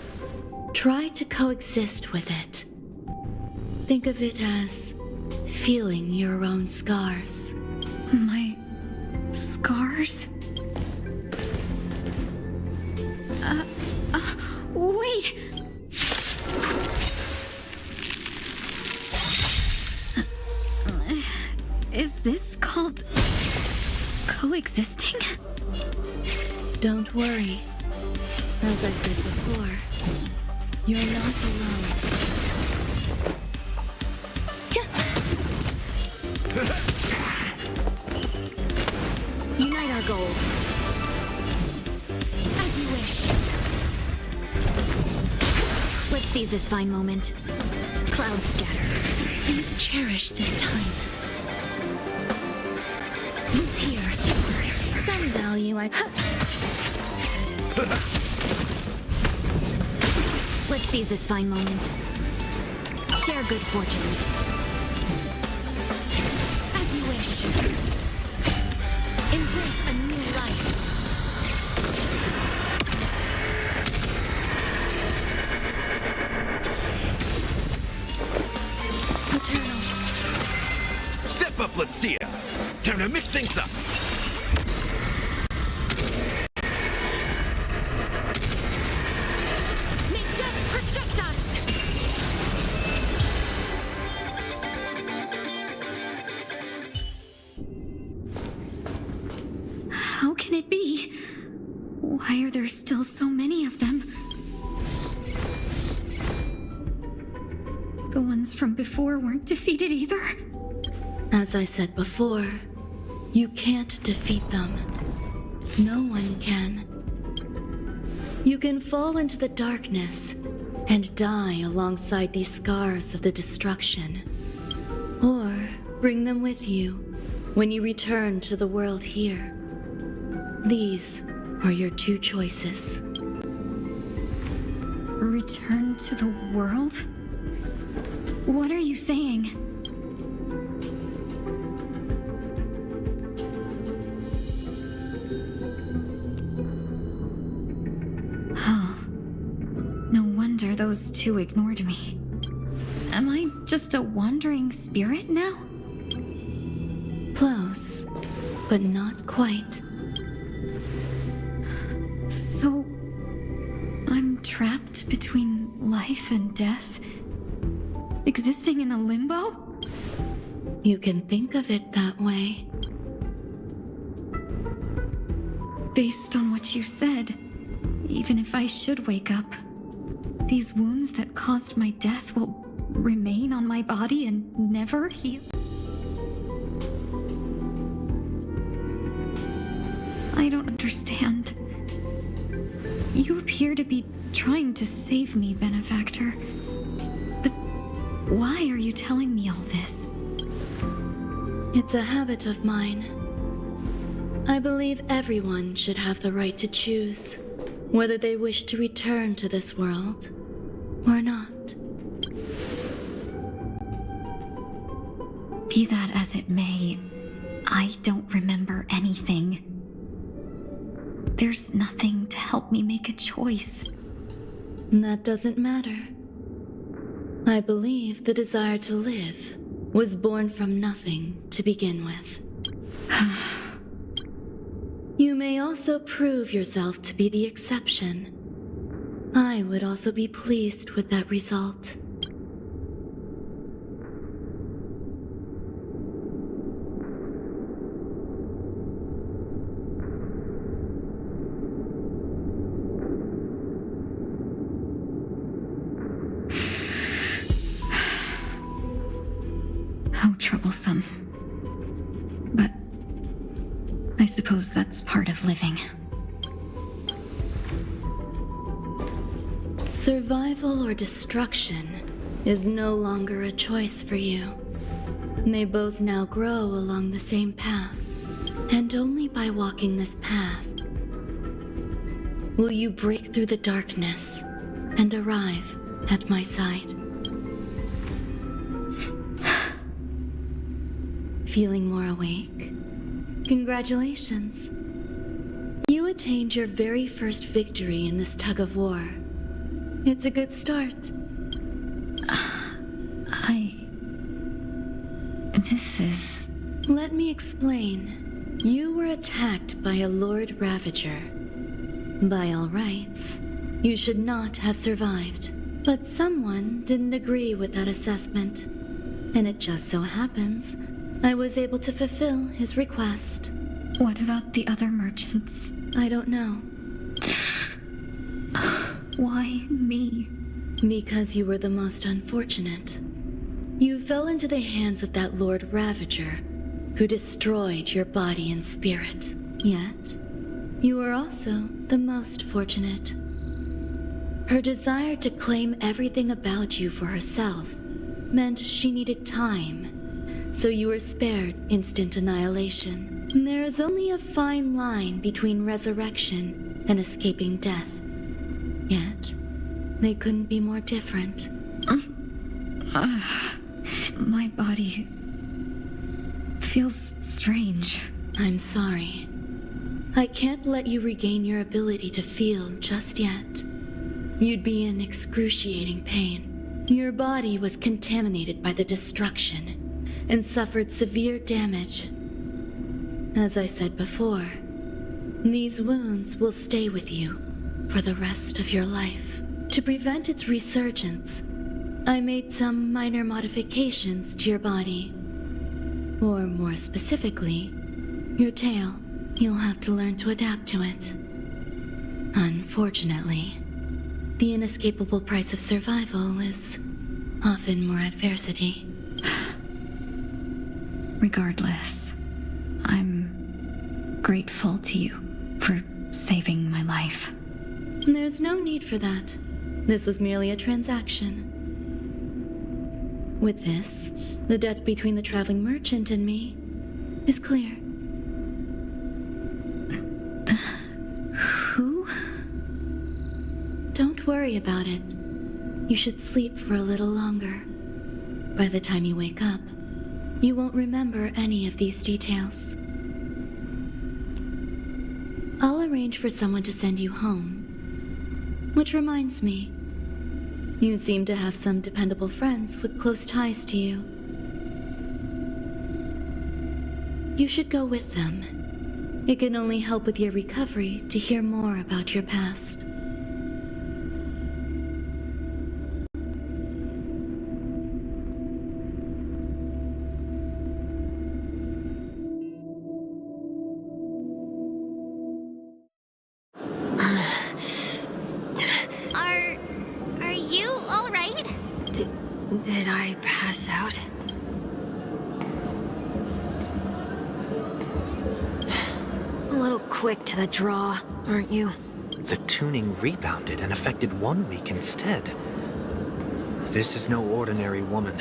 Try to coexist with it. Think of it as feeling your own scars. My scars? Wait! Is this called coexisting? Don't worry. As I said before, you're not alone. Unite our goals. As you wish. Let's seize this fine moment. Cloud scatter. Please cherish this time. Who's here? Some value I... Let's seize this fine moment. Share good fortunes. As you wish. Embrace a new life. Eternal. let's see it. Time to mix things up. May death protect us! How can it be? Why are there still so many of them? The ones from before weren't defeated either. As I said before, you can't defeat them. No one can. You can fall into the darkness and die alongside these scars of the destruction. Or bring them with you when you return to the world here. These are your two choices. Return to the world? What are you saying? Oh. No wonder those two ignored me. Am I just a wandering spirit now? Close, but not quite. So, I'm trapped between life and death? Existing in a limbo? You can think of it that way. Based on what you said, even if I should wake up, these wounds that caused my death will remain on my body and never heal. I don't understand. You appear to be trying to save me, Benefactor. But why are you telling me all this? It's a habit of mine. I believe everyone should have the right to choose whether they wish to return to this world or not. Be that as it may, I don't remember anything. There's nothing to help me make a choice. That doesn't matter. I believe the desire to live was born from nothing to begin with. You may also prove yourself to be the exception. I would also be pleased with that result. How troublesome. But I suppose that's part of living. Survival or destruction is no longer a choice for you. They both now grow along the same path, and only by walking this path will you break through the darkness and arrive at my side. Feeling more awake? Congratulations. You attained your very first victory in this tug of war. It's a good start. This is... Let me explain. You were attacked by a Lord Ravager. By all rights, you should not have survived. But someone didn't agree with that assessment. And it just so happens I was able to fulfill his request. What about the other merchants? I don't know. Why me? Because you were the most unfortunate. You fell into the hands of that Lord Ravager, who destroyed your body and spirit. Yet, you were also the most fortunate. Her desire to claim everything about you for herself meant she needed time, so you were spared instant annihilation. There is only a fine line between resurrection and escaping death. Yet, they couldn't be more different. My body feels strange. I'm sorry. I can't let you regain your ability to feel just yet. You'd be in excruciating pain. Your body was contaminated by the destruction, and suffered severe damage. As I said before, these wounds will stay with you for the rest of your life. To prevent its resurgence, I made some minor modifications to your body. Or more specifically, your tail. You'll have to learn to adapt to it. Unfortunately, the inescapable price of survival is often more adversity. Regardless, I'm grateful to you for saving my life. There's no need for that. This was merely a transaction. With this, the debt between the traveling merchant and me is clear. Who? Don't worry about it. You should sleep for a little longer. By the time you wake up, you won't remember any of these details. I'll arrange for someone to send you home. Which reminds me, you seem to have some dependable friends with close ties to you. You should go with them. It can only help with your recovery to hear more about your past. Are you all right? Did I pass out? A little quick to the draw, aren't you? The tuning rebounded and affected 1 week instead. This is no ordinary woman.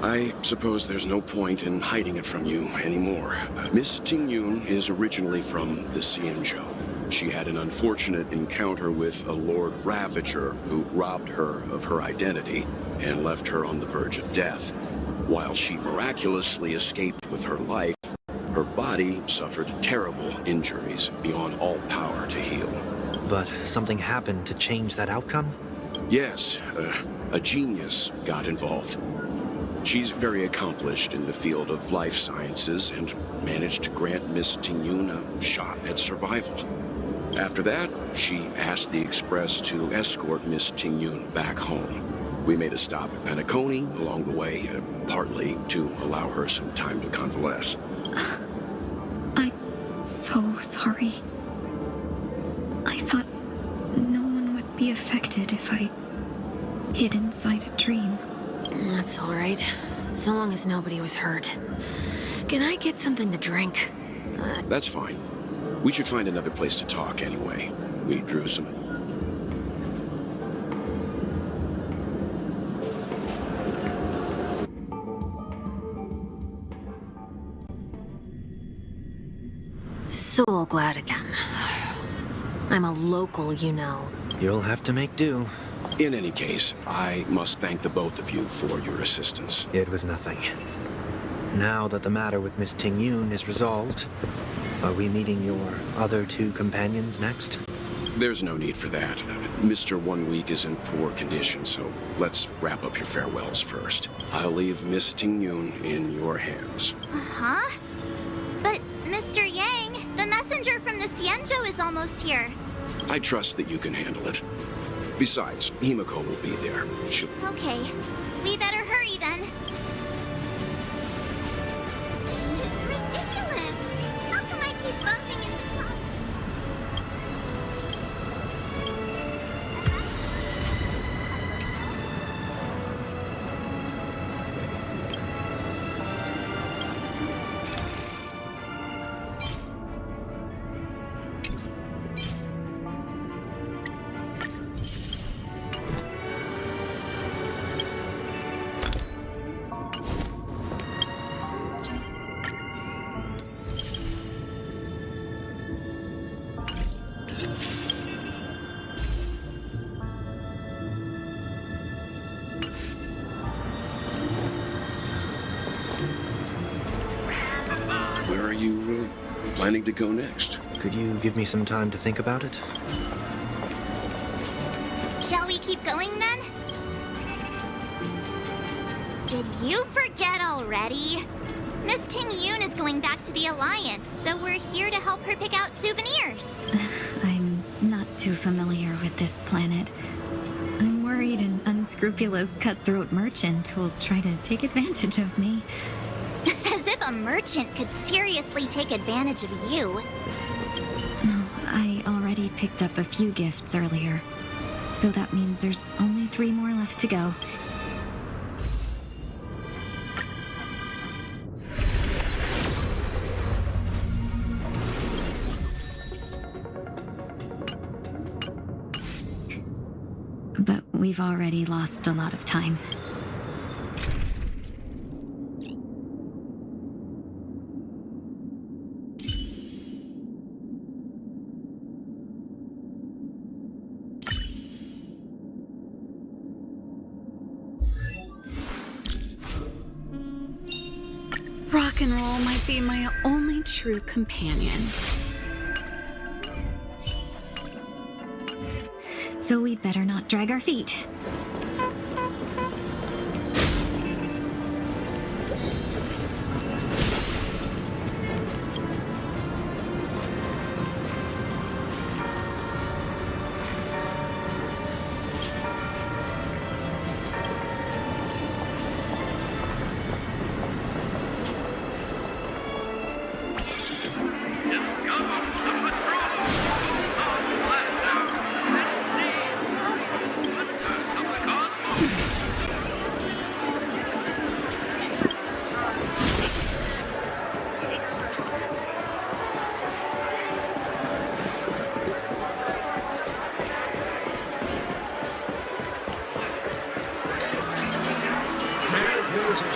I suppose there's no point in hiding it from you anymore. Miss Tingyun is originally from the Xianzhou. She had an unfortunate encounter with a Lord Ravager who robbed her of her identity and left her on the verge of death. While she miraculously escaped with her life, her body suffered terrible injuries beyond all power to heal. But something happened to change that outcome? Yes, a genius got involved. She's very accomplished in the field of life sciences and managed to grant Miss Tingyun a shot at survival. After that, she asked the Express to escort Miss Tingyun back home. We made a stop at Penacony along the way, partly to allow her some time to convalesce. I'm so sorry. I thought no one would be affected if I hid inside a dream. That's all right. So long as nobody was hurt. Can I get something to drink? That's fine. We should find another place to talk anyway. We drew some... So glad again. I'm a local, you know. You'll have to make do. In any case, I must thank the both of you for your assistance. It was nothing. Now that the matter with Miss Tingyun is resolved, are we meeting your other two companions next? There's no need for that. Mr. 1 Week is in poor condition, so let's wrap up your farewells first. I'll leave Miss Tingyun in your hands. Uh-huh. But, Mr. Yang, the messenger from the Xianzhou is almost here. I trust that you can handle it. Besides, Himiko will be there. She'll... Okay. We better hurry then. It's ridiculous. How come I keep bumping into clouds? Where are you planning to go next? Could you give me some time to think about it? Shall we keep going then? Did you forget already? Miss Ting Yoon is going back to the Alliance, so we're here to help her pick out souvenirs. I'm not too familiar with this planet. I'm worried an unscrupulous cutthroat merchant will try to take advantage of me. As if a merchant could seriously take advantage of you. No, I already picked up a few gifts earlier. So that means there's only 3 more left to go. But we've already lost a lot of time. Rock and roll might be my only true companion. So we'd better not drag our feet.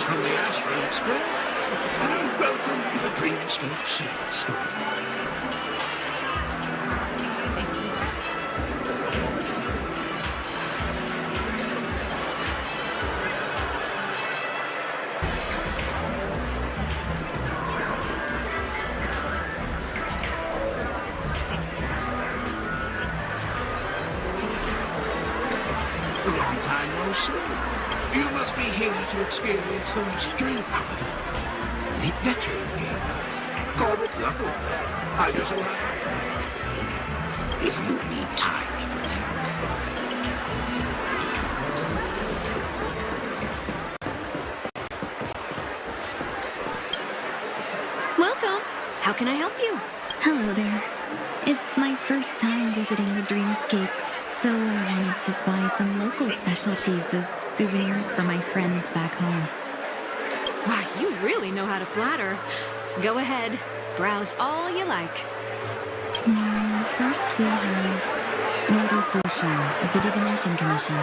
From the Astral Express, and welcome to the Dreamscape Sand Storm. Long time no see. You must be here to experience those dream however. The veteran gamer. Call it luckily. I just want. If you need time to prepare. Welcome. How can I help you? Hello there. It's my first time visiting the Dreamscape, so I wanted to buy some local specialties as souvenirs for my friends back home. Wow, you really know how to flatter. Go ahead. Browse all you like. First we have Lady Fushan of the Divination Commission.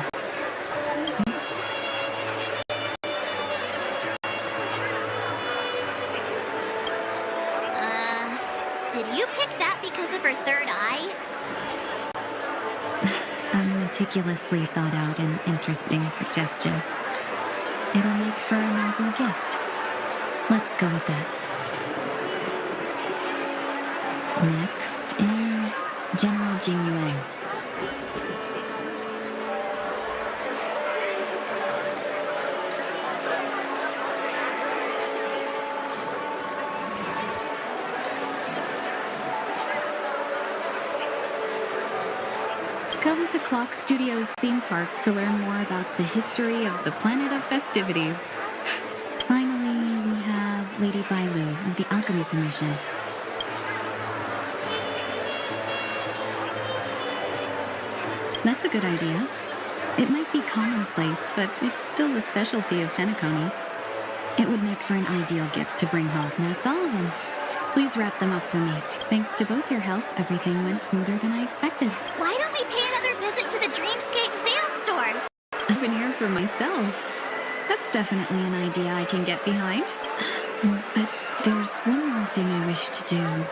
Did you pick that because of her third eye? A meticulously thought out and interesting suggestion. It'll make for a novel gift. Let's go with that. Next is General Jing Yuan. Come to Clock Studios theme park to learn more about the history of the Planet of Festivities. Finally, we have Lady Bailu of the Alchemy Commission. That's a good idea. It might be commonplace, but it's still the specialty of Penacony. It would make for an ideal gift to bring home. That's all of them. Please wrap them up for me. Thanks to both your help, everything went smoother than I expected. Why don't we pay another visit to the Dreamscape sales store? I've been here for myself. That's definitely an idea I can get behind. But there's one more thing I wish to do.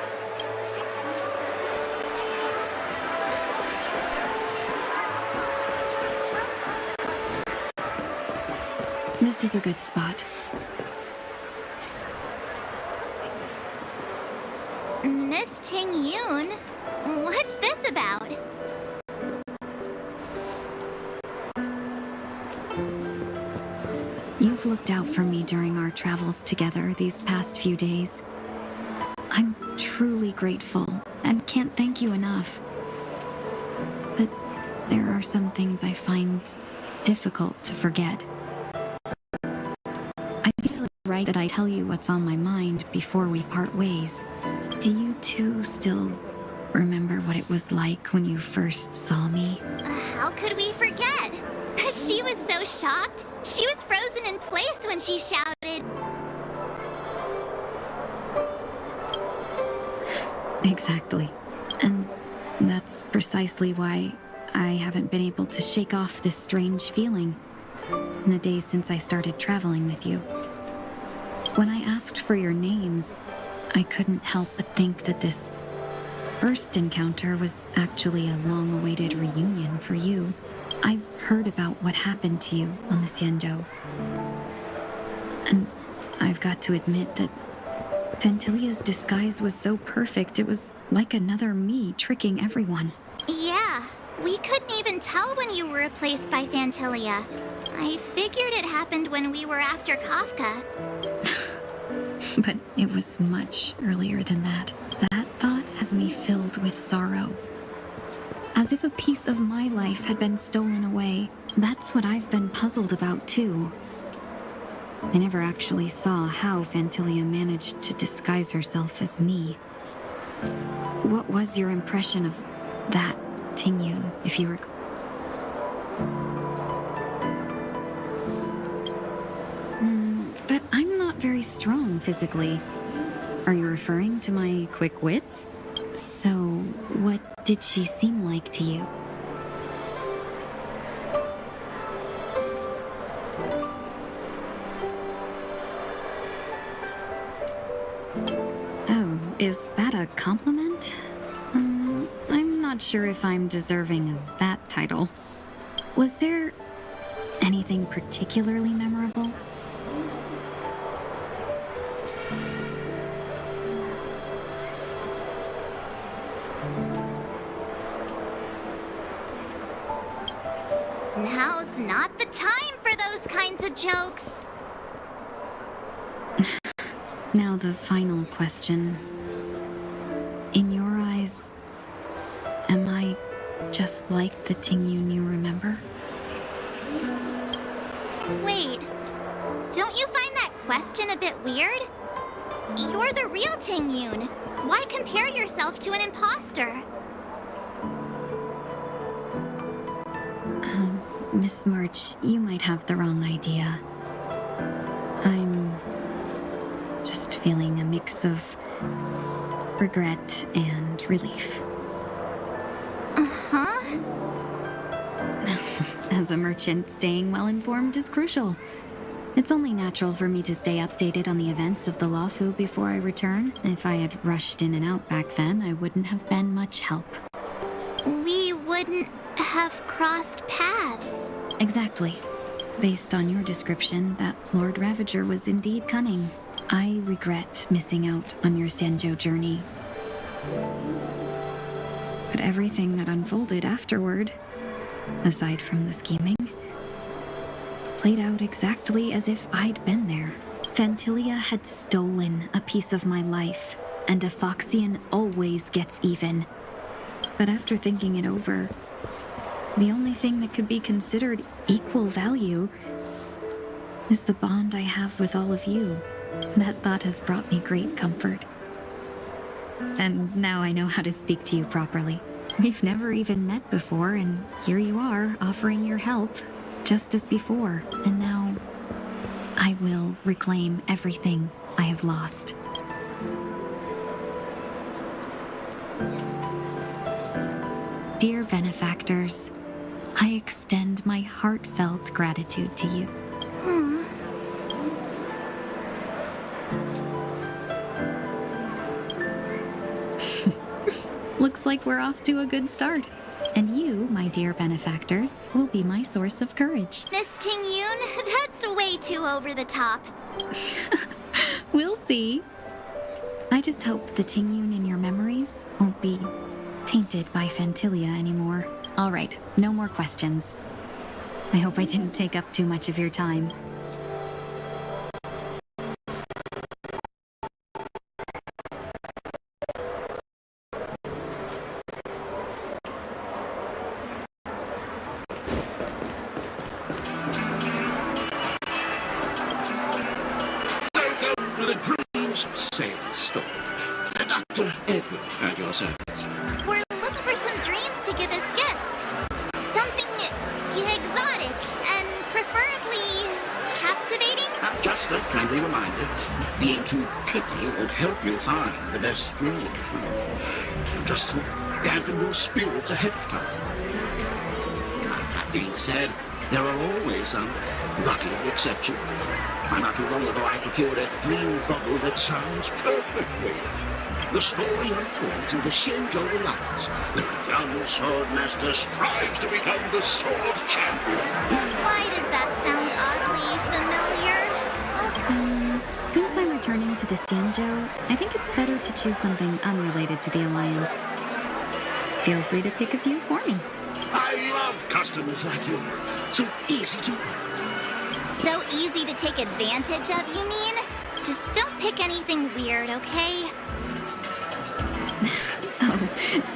This is a good spot. Miss Ting Yoon? What's this about? You've looked out for me during our travels together these past few days. I'm truly grateful and can't thank you enough. But there are some things I find difficult to forget. I feel it's right that I tell you what's on my mind before we part ways. Do you two still remember what it was like when you first saw me? How could we forget? She was so shocked. She was frozen in place when she shouted. Exactly. And that's precisely why I haven't been able to shake off this strange feeling in the days since I started traveling with you. When I asked for your names, I couldn't help but think that this first encounter was actually a long-awaited reunion for you. I've heard about what happened to you on the Xianzhou. And I've got to admit that Fantilia's disguise was so perfect, it was like another me tricking everyone. Yeah, we couldn't even tell when you were replaced by Fantilia. I figured it happened when we were after Kafka. But it was much earlier than that. That thought has me filled with sorrow. As if a piece of my life had been stolen away. That's what I've been puzzled about, too. I never actually saw how Fantilia managed to disguise herself as me. What was your impression of that Tingyun, if you recall? But I'm not very strong physically. Are you referring to my quick wits? So, what did she seem like to you? Oh, is that a compliment? I'm not sure if I'm deserving of that title. Was there anything particularly memorable? Now's not the time for those kinds of jokes. Now the final question. In your eyes, am I just like the Tingyun you remember? Wait, don't you find that question a bit weird? You're the real Tingyun. Why compare yourself to an imposter? Miss March, you might have the wrong idea. I'm just feeling a mix of regret and relief. Uh-huh. As a merchant, staying well-informed is crucial. It's only natural for me to stay updated on the events of the Lawfu before I return. If I had rushed in and out back then, I wouldn't have been much help. We wouldn't have crossed paths. Exactly. Based on your description, that Lord Ravager was indeed cunning. I regret missing out on your Xianzhou journey. But everything that unfolded afterward, aside from the scheming, played out exactly as if I'd been there. Fantilia had stolen a piece of my life, and a Foxian always gets even. But after thinking it over, the only thing that could be considered equal value is the bond I have with all of you. That thought has brought me great comfort. And now I know how to speak to you properly. We've never even met before, and here you are, offering your help, just as before. And now, I will reclaim everything I have lost. Dear benefactors, I extend my heartfelt gratitude to you. Looks like we're off to a good start. And you, my dear benefactors, will be my source of courage. Miss Tingyun, that's way too over the top. We'll see. I just hope the Tingyun in your memories won't be tainted by Fantilia anymore. All right, no more questions. I hope I didn't take up too much of your time. to the Dreams Sales Store. Dr. Edward at your service. We're looking for some dreams to give as gifts. Something exotic and preferably captivating. Just a friendly reminder. Being too picky won't help you find the best dream. Just to dampen your spirits ahead of time. That being said, there are always some lucky exceptions. Not too long ago, I procured a dream bubble that sounds perfectly. The story unfolds in the Xianzhou Alliance, where a young swordmaster strives to become the sword champion. Why does that sound oddly familiar? Since I'm returning to the Xianzhou, I think it's better to choose something unrelated to the Alliance. Feel free to pick a few for me. I love customers like you. So easy to work. So easy to take advantage of, you mean? Just don't pick anything weird, okay? Oh,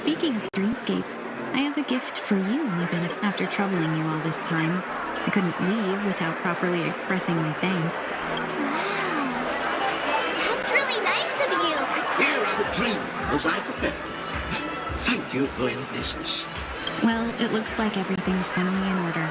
speaking of dreamscapes, I have a gift for you, my benefit. After troubling you all this time, I couldn't leave without properly expressing my thanks. Wow. That's really nice of you. Here are the dream models I prepared. Thank you for your business. Well, it looks like everything's finally in order.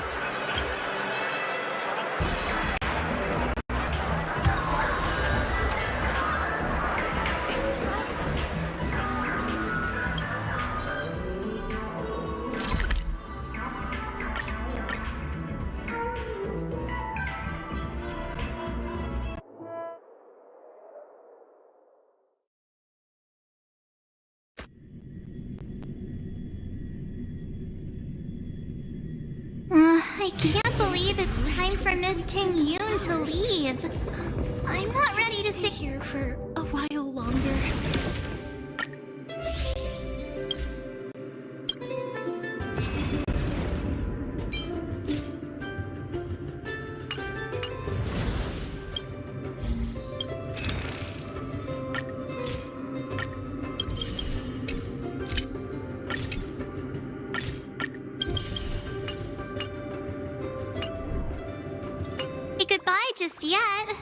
I can't believe it's time for Miss Ting Yoon to leave. I'm not ready to sit here for a while longer. Goodbye just yet.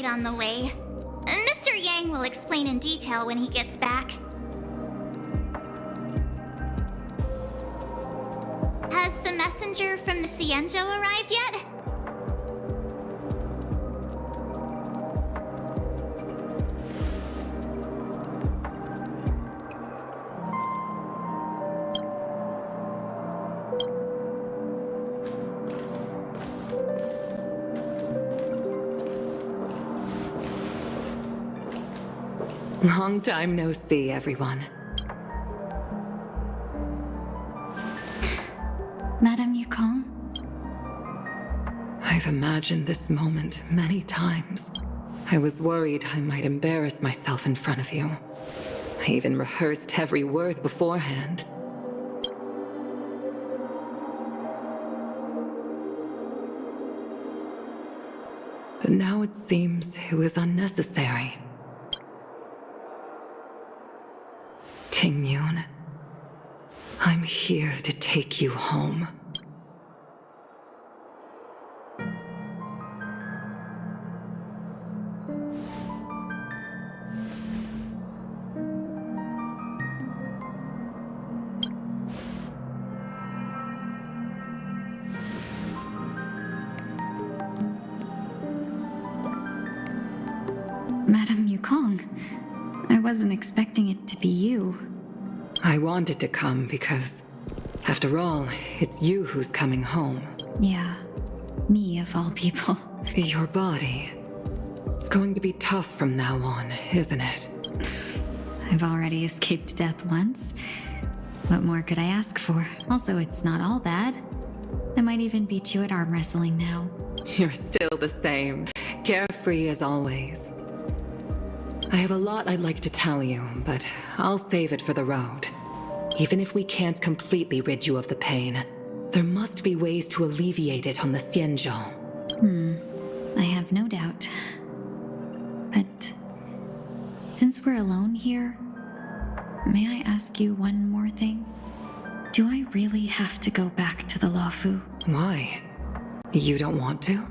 On the way. Mr. Yang will explain in detail when he gets back. Has the messenger from the Xianzhou arrived yet? Long time no see, everyone. Madame Yukong? I've imagined this moment many times. I was worried I might embarrass myself in front of you. I even rehearsed every word beforehand. But now it seems it was unnecessary. Ting Yoon, I'm here to take you home. Madame Yukong, I wasn't expecting it to be you. I wanted to come because, after all, it's you who's coming home. Yeah, me of all people. Your body. It's going to be tough from now on, isn't it? I've already escaped death once. What more could I ask for? Also, it's not all bad. I might even beat you at arm wrestling now. You're still the same, carefree as always. I have a lot I'd like to tell you, but I'll save it for the road. Even if we can't completely rid you of the pain, there must be ways to alleviate it on the Xianzhou. I have no doubt. But since we're alone here, may I ask you one more thing? Do I really have to go back to the Luofu? Why? You don't want to?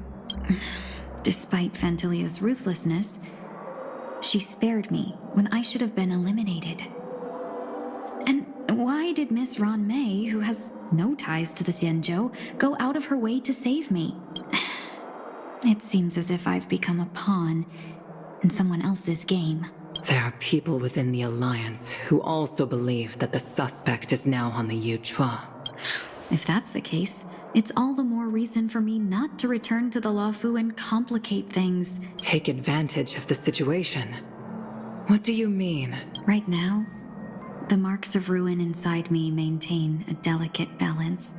Despite Phantilia's ruthlessness, she spared me when I should have been eliminated. And why did Miss Ron Mei, who has no ties to the Xianzhou, go out of her way to save me? It seems as if I've become a pawn in someone else's game. There are people within the Alliance who also believe that the suspect is now on the Yuchua. If that's the case, it's all the more reason for me not to return to the Luofu and complicate things. Take advantage of the situation? What do you mean? Right now, the marks of ruin inside me maintain a delicate balance.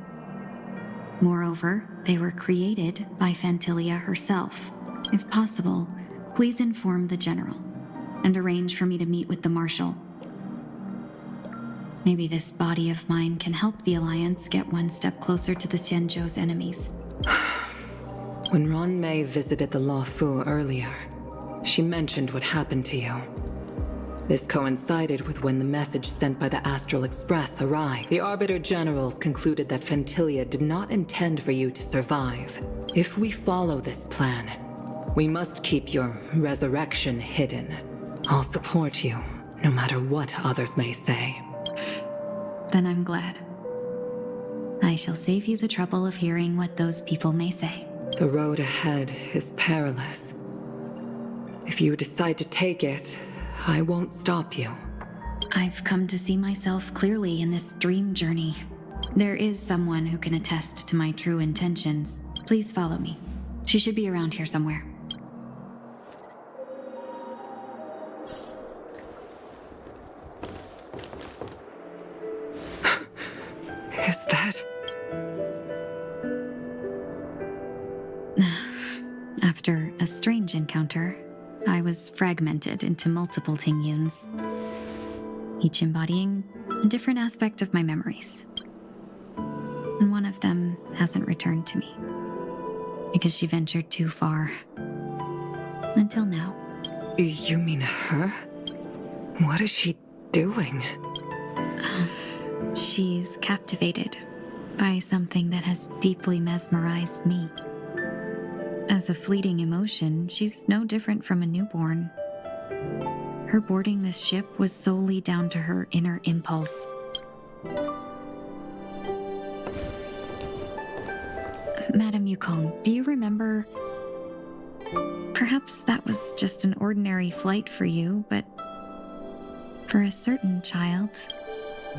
Moreover, they were created by Phantilia herself. If possible, please inform the General and arrange for me to meet with the Marshal. Maybe this body of mine can help the Alliance get one step closer to the Xianzhou's enemies. When Ron Mei visited the Luofu earlier, she mentioned what happened to you. This coincided with when the message sent by the Astral Express arrived. The Arbiter Generals concluded that Phantilia did not intend for you to survive. If we follow this plan, we must keep your resurrection hidden. I'll support you, no matter what others may say. Then I'm glad. I shall save you the trouble of hearing what those people may say. The road ahead is perilous. If you decide to take it, I won't stop you. I've come to see myself clearly in this dream journey. There is someone who can attest to my true intentions. Please follow me. She should be around here somewhere. Is that... After a strange encounter, I was fragmented into multiple Tingyuns, each embodying a different aspect of my memories. And one of them hasn't returned to me, because she ventured too far. Until now. You mean her? What is she doing? She's captivated by something that has deeply mesmerized me. As a fleeting emotion, she's no different from a newborn. Her boarding this ship was solely down to her inner impulse. Madame Yukong, do you remember? Perhaps that was just an ordinary flight for you, but for a certain child,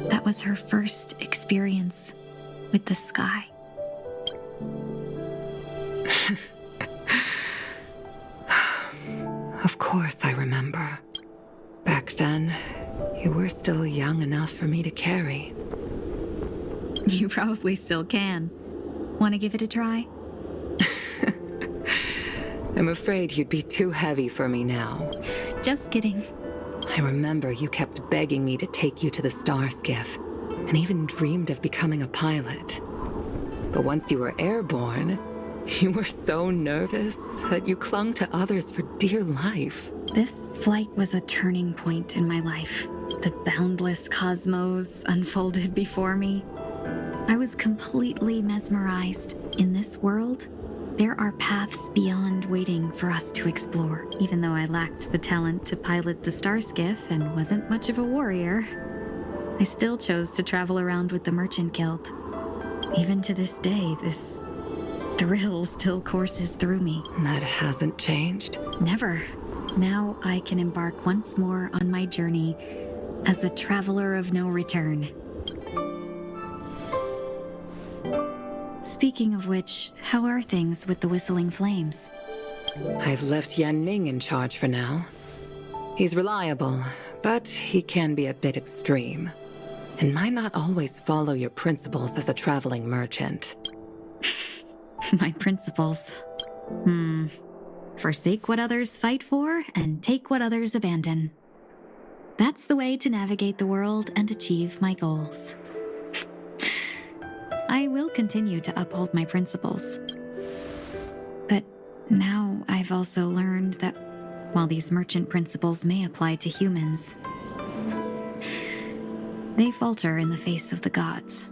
that was her first experience with the sky. Of course I remember. Back then, you were still young enough for me to carry. You probably still can. Want to give it a try? I'm afraid you'd be too heavy for me now. Just kidding. I remember you kept begging me to take you to the star skiff, and even dreamed of becoming a pilot. But once you were airborne, you were so nervous that you clung to others for dear life. This flight was a turning point in my life. The boundless cosmos unfolded before me. I was completely mesmerized. In this world, there are paths beyond waiting for us to explore. Even though I lacked the talent to pilot the star skiff and wasn't much of a warrior, I still chose to travel around with the Merchant Guild. Even to this day, this thrill still courses through me. That hasn't changed? Never. Now I can embark once more on my journey as a traveler of no return. Speaking of which, how are things with the Whistling Flames? I've left Yan Ming in charge for now. He's reliable, but he can be a bit extreme, and might not always follow your principles as a traveling merchant. My principles. Forsake what others fight for, and take what others abandon. That's the way to navigate the world and achieve my goals. I will continue to uphold my principles. But now I've also learned that while these merchant principles may apply to humans, they falter in the face of the gods.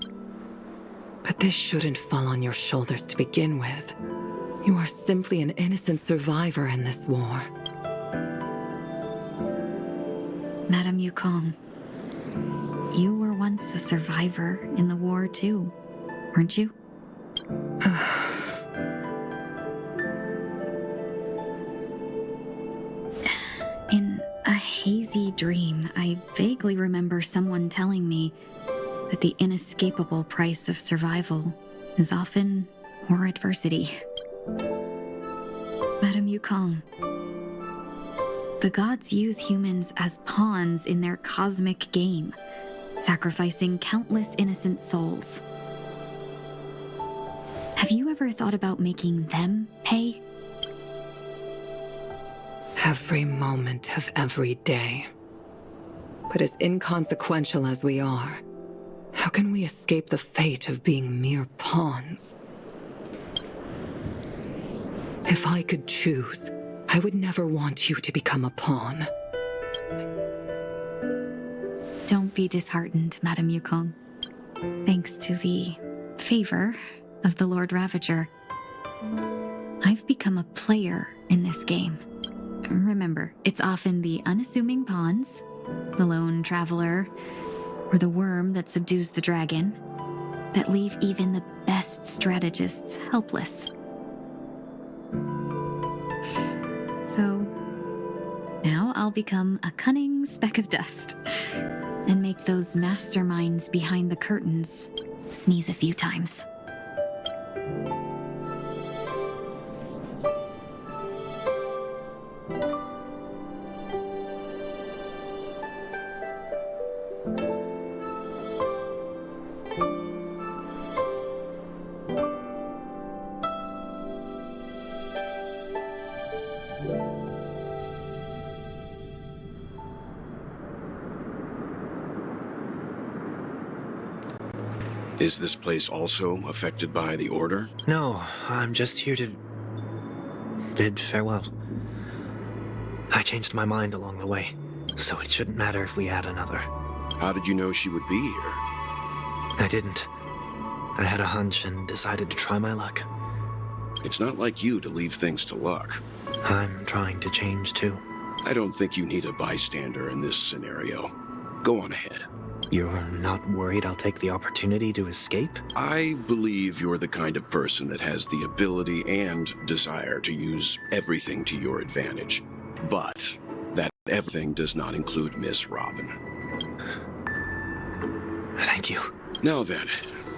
But this shouldn't fall on your shoulders to begin with. You are simply an innocent survivor in this war. Madame Yukong, you were once a survivor in the war too, weren't you? In a hazy dream, I vaguely remember someone telling me that the inescapable price of survival is often more adversity. Madame Yukong, the gods use humans as pawns in their cosmic game, sacrificing countless innocent souls. Have you ever thought about making them pay? Every moment of every day. But as inconsequential as we are, how can we escape the fate of being mere pawns? If I could choose, I would never want you to become a pawn. Don't be disheartened, Madame Yukong. Thanks to the favor of the Lord Ravager, I've become a player in this game. Remember, it's often the unassuming pawns, the lone traveler, or the worm that subdues the dragon, that leave even the best strategists helpless. So, now I'll become a cunning speck of dust, and make those masterminds behind the curtains sneeze a few times. Is this place also affected by the Order? No, I'm just here to bid farewell. I changed my mind along the way, so it shouldn't matter if we add another. How did you know she would be here? I didn't. I had a hunch and decided to try my luck. It's not like you to leave things to luck. I'm trying to change too. I don't think you need a bystander in this scenario. Go on ahead. You're not worried I'll take the opportunity to escape? I believe you're the kind of person that has the ability and desire to use everything to your advantage. But that everything does not include Miss Robin. Thank you. Now then,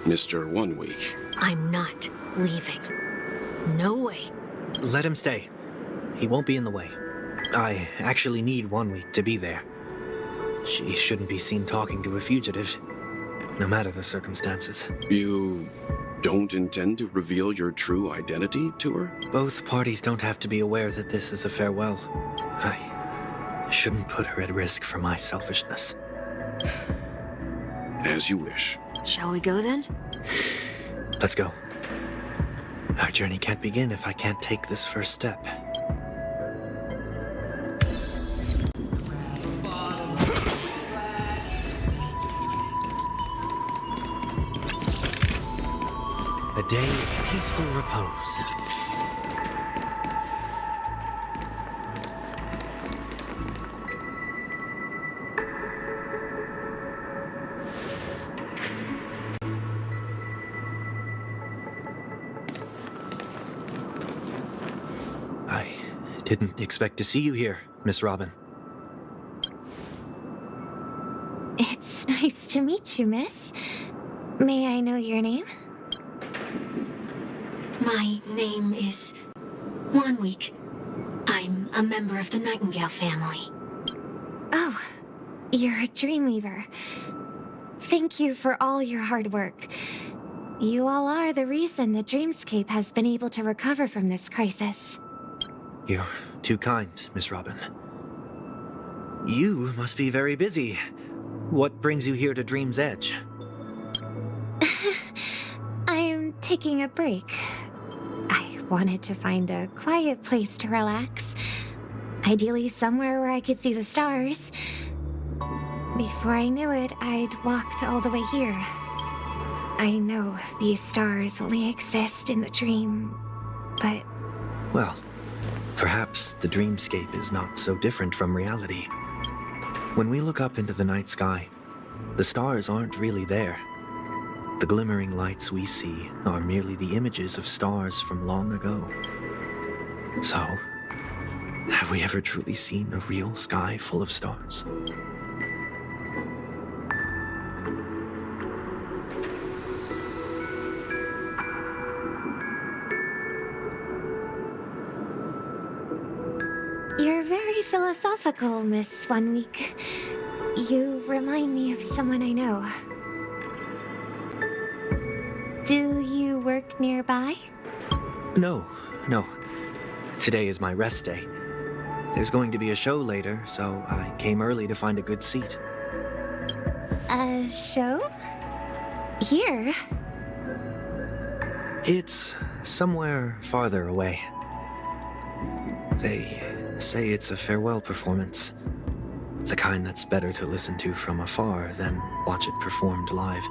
Mr. 1 Week. I'm not leaving. No way. Let him stay. He won't be in the way. I actually need 1 week to be there. She shouldn't be seen talking to a fugitive, no matter the circumstances. You don't intend to reveal your true identity to her? Both parties don't have to be aware that this is a farewell. I shouldn't put her at risk for my selfishness. As you wish. Shall we go then? Let's go. Our journey can't begin if I can't take this first step. A day of peaceful repose. I didn't expect to see you here, Miss Robin. It's nice to meet you, miss. May I know your name? My name is 1 Week. I'm a member of the Nightingale family. Oh, you're a Dreamweaver. Thank you for all your hard work. you all are the reason the dreamscape has been able to recover from this crisis. You're too kind, Miss Robin. You must be very busy. What brings you here to Dream's Edge? I'm taking a break. I wanted to find a quiet place to relax. Ideally somewhere where I could see the stars. Before I knew it, I'd walked all the way here. I know these stars only exist in the dream, but... Well, perhaps the dreamscape is not so different from reality. When we look up into the night sky, the stars aren't really there. The glimmering lights we see are merely the images of stars from long ago. So, have we ever truly seen a real sky full of stars? You're very philosophical, Miss 1 Week. You remind me of someone I know. Do you work nearby? No. Today is my rest day. There's going to be a show later, so I came early to find a good seat. A show? Here? It's somewhere farther away. They say it's a farewell performance. The kind that's better to listen to from afar than watch it performed live.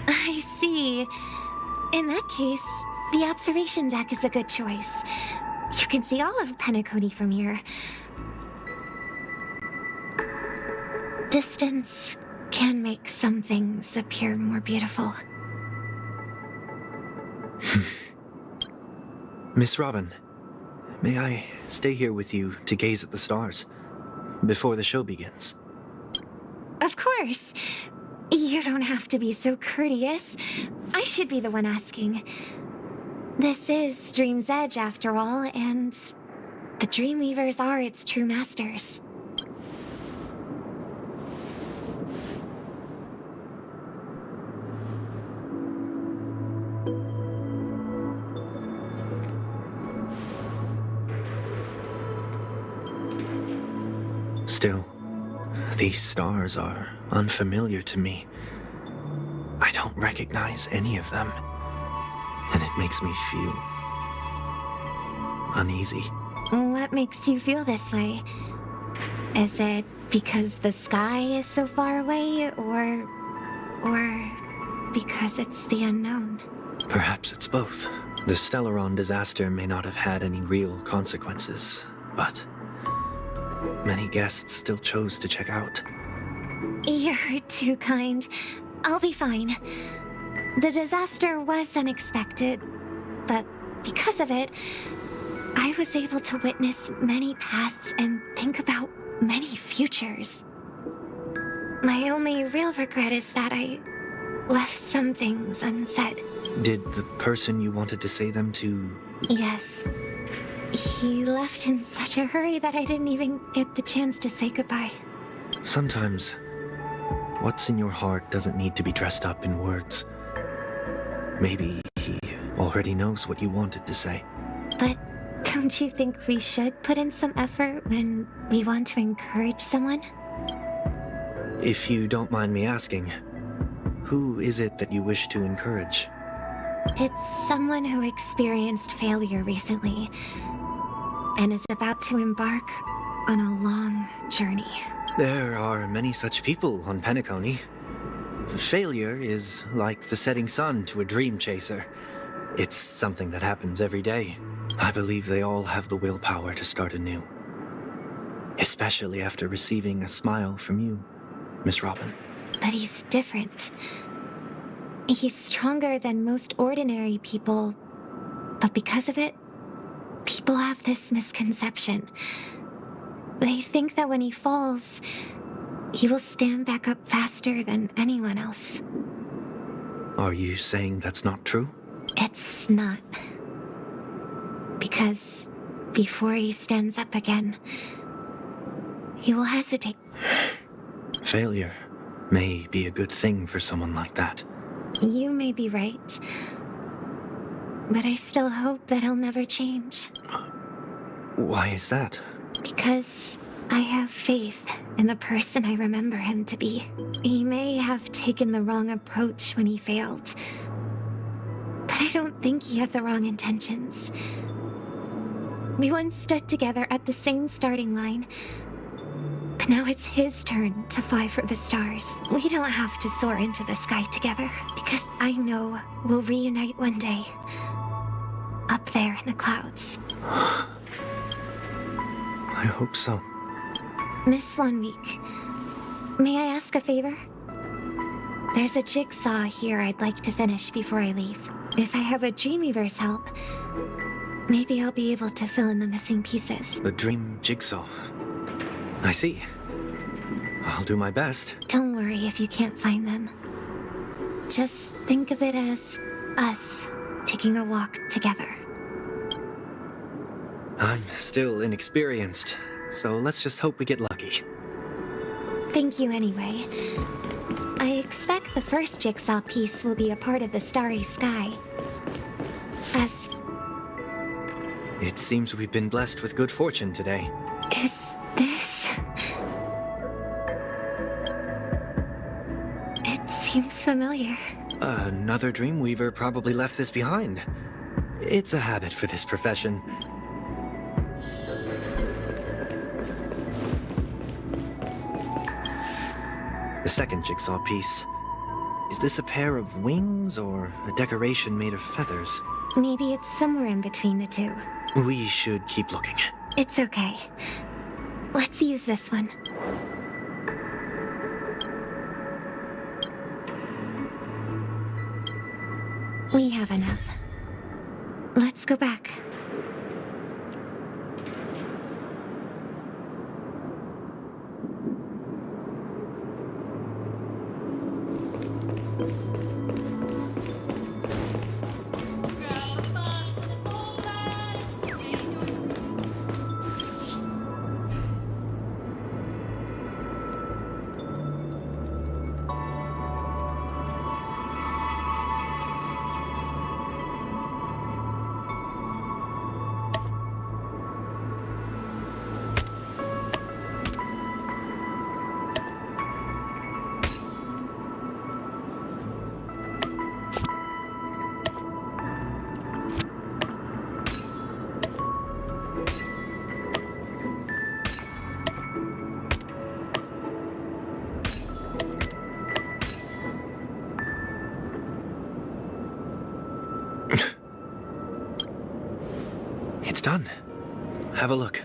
I see. In that case, the observation deck is a good choice. You can see all of Penacony from here. Distance can make some things appear more beautiful. Miss Robin, may I stay here with you to gaze at the stars before the show begins? Of course. You don't have to be so courteous. I should be the one asking. This is Dream's Edge, after all, and the Dreamweavers are its true masters. Still, these stars are unfamiliar to me. I don't recognize any of them, and it makes me feel uneasy. What makes you feel this way? Is it because the sky is so far away, or because it's the unknown? Perhaps it's both. The Stellaron disaster may not have had any real consequences, but many guests still chose to check out. You're too kind. I'll be fine. The disaster was unexpected, but because of it, I was able to witness many pasts and think about many futures. My only real regret is that I left some things unsaid. Did the person you wanted to say them to... Yes. He left in such a hurry that I didn't even get the chance to say goodbye. Sometimes, what's in your heart doesn't need to be dressed up in words. Maybe he already knows what you wanted to say. But don't you think we should put in some effort when we want to encourage someone? If you don't mind me asking, who is it that you wish to encourage? It's someone who experienced failure recently and is about to embark on a long journey. There are many such people on Penacony. Failure is like the setting sun to a dream chaser. It's something that happens every day. I believe they all have the willpower to start anew. Especially after receiving a smile from you, Miss Robin. But he's different. He's stronger than most ordinary people, but because of it, people have this misconception. They think that when he falls, he will stand back up faster than anyone else. Are you saying that's not true? It's not. Because before he stands up again, he will hesitate. Failure may be a good thing for someone like that. You may be right. But I still hope that he'll never change. Why is that? Because I have faith in the person I remember him to be. He may have taken the wrong approach when he failed. But I don't think he had the wrong intentions. We once stood together at the same starting line. But now it's his turn to fly for the stars. We don't have to soar into the sky together, because I know we'll reunite one day. Up there in the clouds. I hope so. Miss Swanweek, may I ask a favor? There's a jigsaw here I'd like to finish before I leave. If I have a Dreamweaver's help, maybe I'll be able to fill in the missing pieces. The dream jigsaw. I see. I'll do my best. Don't worry if you can't find them. Just think of it as us taking a walk together. I'm still inexperienced, so let's just hope we get lucky. Thank you anyway. I expect the first jigsaw piece will be a part of the starry sky. As... It seems we've been blessed with good fortune today. Is this... It seems familiar. Another Dreamweaver probably left this behind. It's a habit for this profession. The second jigsaw piece. Is this a pair of wings or a decoration made of feathers? Maybe it's somewhere in between the two. We should keep looking. It's okay. Let's use this one. We have enough. Let's go back. It's done. Have a look.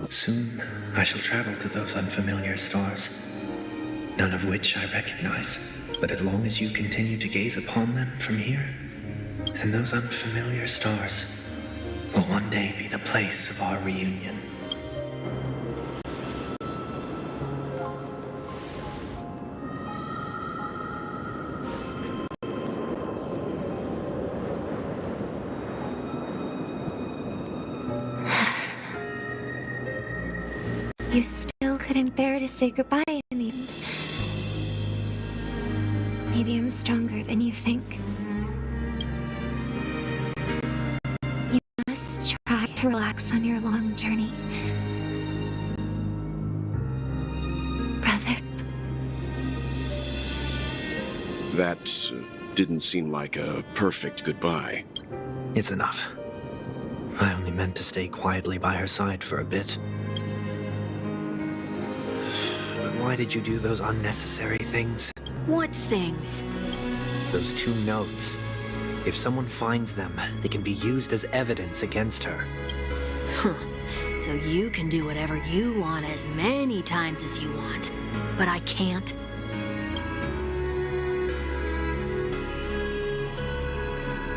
Soon, I shall travel to those unfamiliar stars, none of which I recognize. But as long as you continue to gaze upon them from here, then those unfamiliar stars will one day be the place of our reunion. You still couldn't bear to say goodbye in the end. Maybe I'm stronger than you think. You must try to relax on your long journey. Brother. That didn't seem like a perfect goodbye. It's enough. I only meant to stay quietly by her side for a bit. Why did you do those unnecessary things? What things? Those 2 notes. If someone finds them, they can be used as evidence against her. Huh. So you can do whatever you want as many times as you want. But I can't.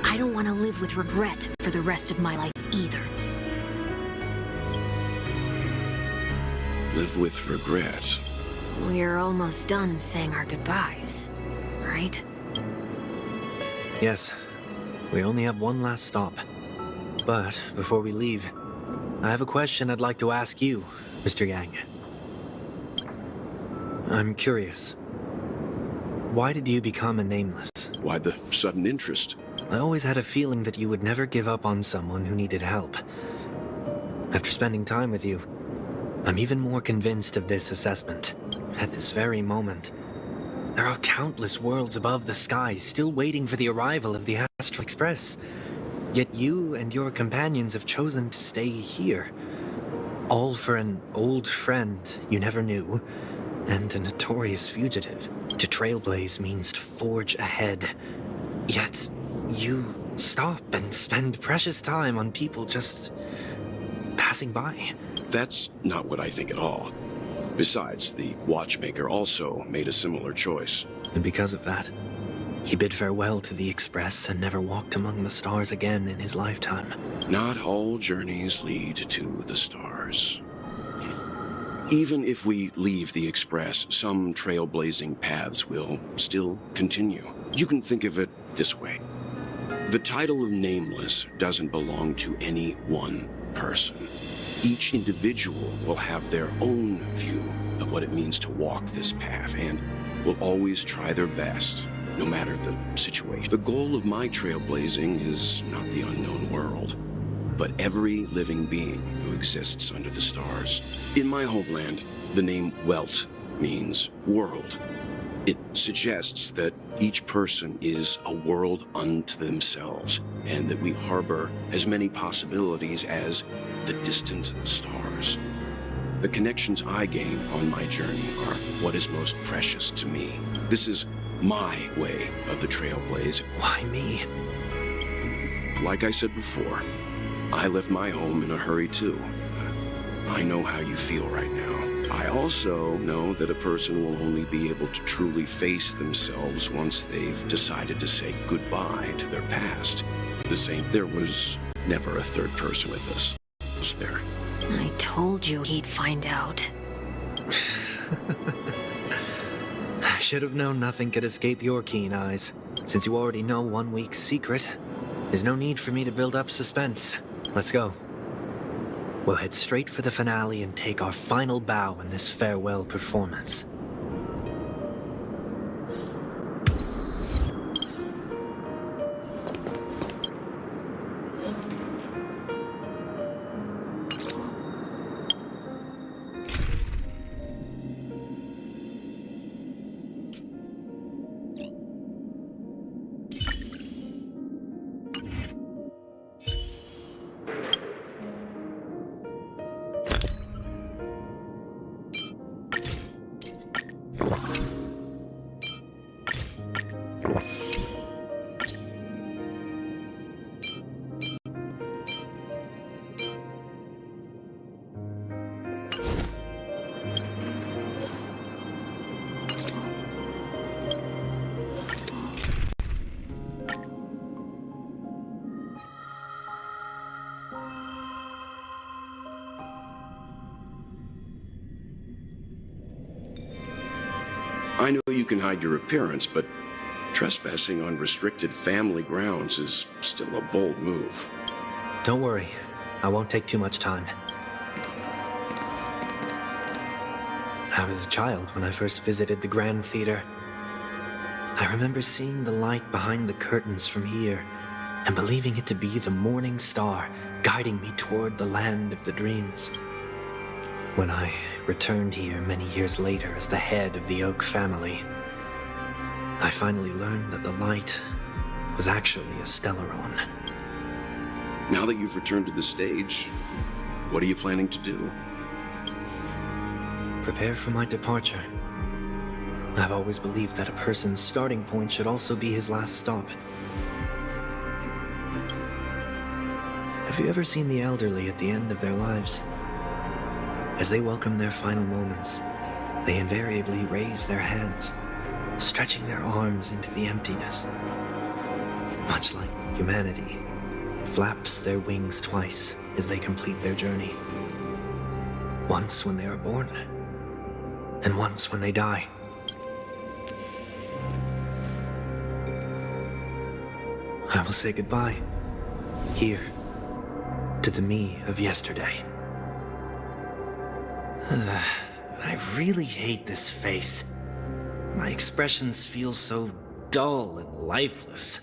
I don't want to live with regret for the rest of my life either. Live with regret? We're almost done saying our goodbyes, right? Yes. We only have one last stop. But before we leave, I have a question I'd like to ask you, Mr. Yang. I'm curious. Why did you become a Nameless? Why the sudden interest? I always had a feeling that you would never give up on someone who needed help. After spending time with you, I'm even more convinced of this assessment. At this very moment, there are countless worlds above the sky still waiting for the arrival of the Astral Express. Yet you and your companions have chosen to stay here. All for an old friend you never knew, and a notorious fugitive. To trailblaze means to forge ahead. Yet, you stop and spend precious time on people just passing by. That's not what I think at all. Besides, the watchmaker also made a similar choice. And because of that, he bid farewell to the Express and never walked among the stars again in his lifetime. Not all journeys lead to the stars. Even if we leave the Express, some trailblazing paths will still continue. You can think of it this way. The title of Nameless doesn't belong to any one person. Each individual will have their own view of what it means to walk this path and will always try their best, no matter the situation. The goal of my trailblazing is not the unknown world, but every living being who exists under the stars. In my homeland, the name Welt means world. It suggests that each person is a world unto themselves, and that we harbor as many possibilities as the distant stars. The connections I gain on my journey are what is most precious to me. This is my way of the trailblaze. Why me? Like I said before, I left my home in a hurry too. I know how you feel right now. I also know that a person will only be able to truly face themselves once they've decided to say goodbye to their past. There was never a third person with us, was there? I told you he'd find out. I should have known nothing could escape your keen eyes. Since you already know 1 week's secret, there's no need for me to build up suspense. Let's go. We'll head straight for the finale and take our final bow in this farewell performance. I know you can hide your appearance, but trespassing on restricted family grounds is still a bold move. Don't worry. I won't take too much time. I was a child when I first visited the Grand Theater. I remember seeing the light behind the curtains from here and believing it to be the morning star guiding me toward the land of the dreams. When I returned here many years later as the head of the Oak family, I finally learned that the light was actually a Stellaron. Now that you've returned to the stage, what are you planning to do? Prepare for my departure. I've always believed that a person's starting point should also be his last stop. Have you ever seen the elderly at the end of their lives? As they welcome their final moments, they invariably raise their hands, stretching their arms into the emptiness. much like humanity, flaps their wings twice as they complete their journey. Once when they are born, and once when they die. I will say goodbye, here, to the me of yesterday. I really hate this face. My expressions feel so dull and lifeless.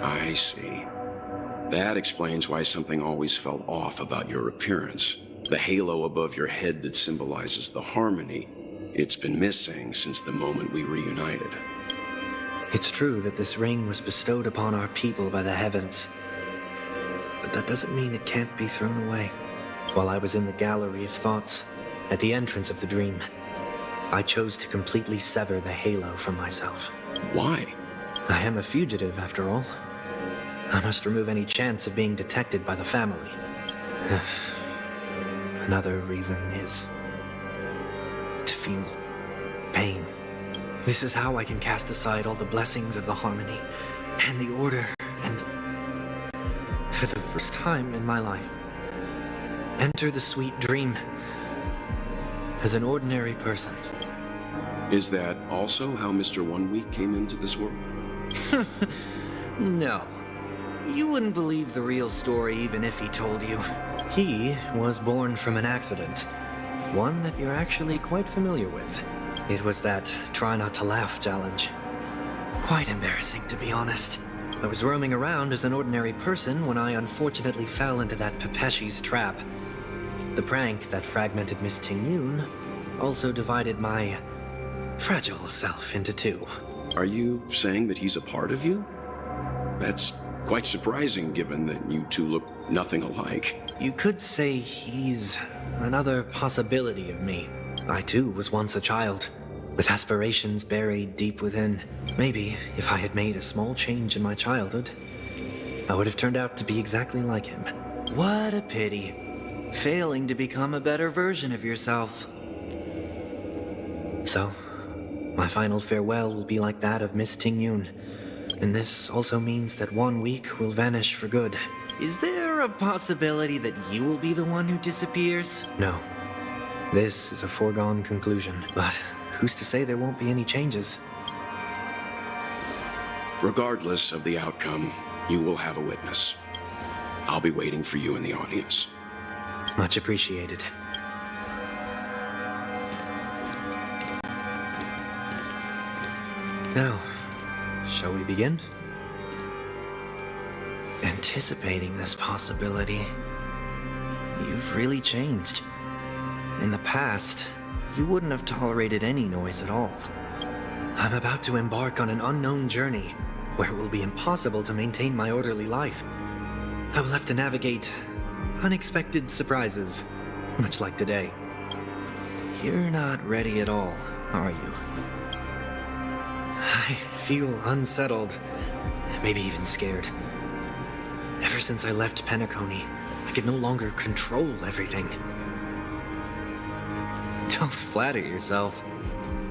I see. That explains why something always felt off about your appearance. The halo above your head that symbolizes the harmony. It's been missing since the moment we reunited. It's true that this ring was bestowed upon our people by the heavens. But that doesn't mean it can't be thrown away. While I was in the gallery of thoughts, at the entrance of the dream, I chose to completely sever the halo from myself. Why? I am a fugitive, after all. I must remove any chance of being detected by the family. Another reason is to feel pain. This is how I can cast aside all the blessings of the harmony and the order and, for the first time in my life, enter the sweet dream as an ordinary person. Is that also how Mr. 1 Week came into this world? No. You wouldn't believe the real story even if he told you. He was born from an accident. One that you're actually quite familiar with. It was that try not to laugh challenge. Quite embarrassing, to be honest. I was roaming around as an ordinary person when I unfortunately fell into that Pepeshi's trap. The prank that fragmented Miss Ting-Yun also divided my fragile self into two. Are you saying that he's a part of you? That's quite surprising given that you two look nothing alike. You could say he's another possibility of me. I too was once a child, with aspirations buried deep within. Maybe if I had made a small change in my childhood, I would have turned out to be exactly like him. What a pity. Failing to become a better version of yourself. So, my final farewell will be like that of Miss Ting-Yun. And this also means that 1 week will vanish for good. Is there a possibility that you will be the one who disappears? No. This is a foregone conclusion, but who's to say there won't be any changes? Regardless of the outcome, you will have a witness. I'll be waiting for you in the audience. Much appreciated. Now, shall we begin? Anticipating this possibility, you've really changed. In the past, you wouldn't have tolerated any noise at all. I'm about to embark on an unknown journey, where it will be impossible to maintain my orderly life. I will have to navigate unexpected surprises, much like today. You're not ready at all, are you? I feel unsettled, maybe even scared. Ever since I left Penacony, I could no longer control everything. Don't flatter yourself.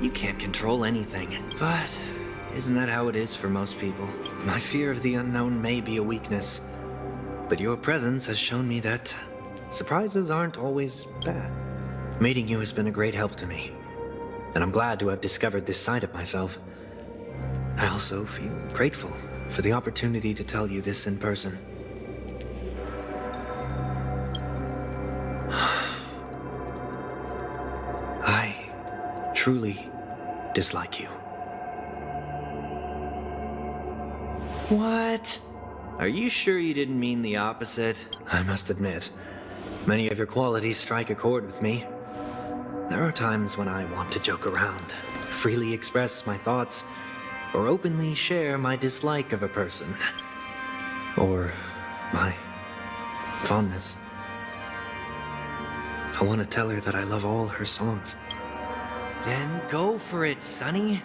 You can't control anything. But isn't that how it is for most people? My fear of the unknown may be a weakness, but your presence has shown me that surprises aren't always bad. Meeting you has been a great help to me, and I'm glad to have discovered this side of myself. I also feel grateful for the opportunity to tell you this in person. I truly dislike you. What? Are you sure you didn't mean the opposite? I must admit, many of your qualities strike a chord with me. There are times when I want to joke around, freely express my thoughts, or openly share my dislike of a person. Or my fondness. I want to tell her that I love all her songs. Then go for it, Sonny.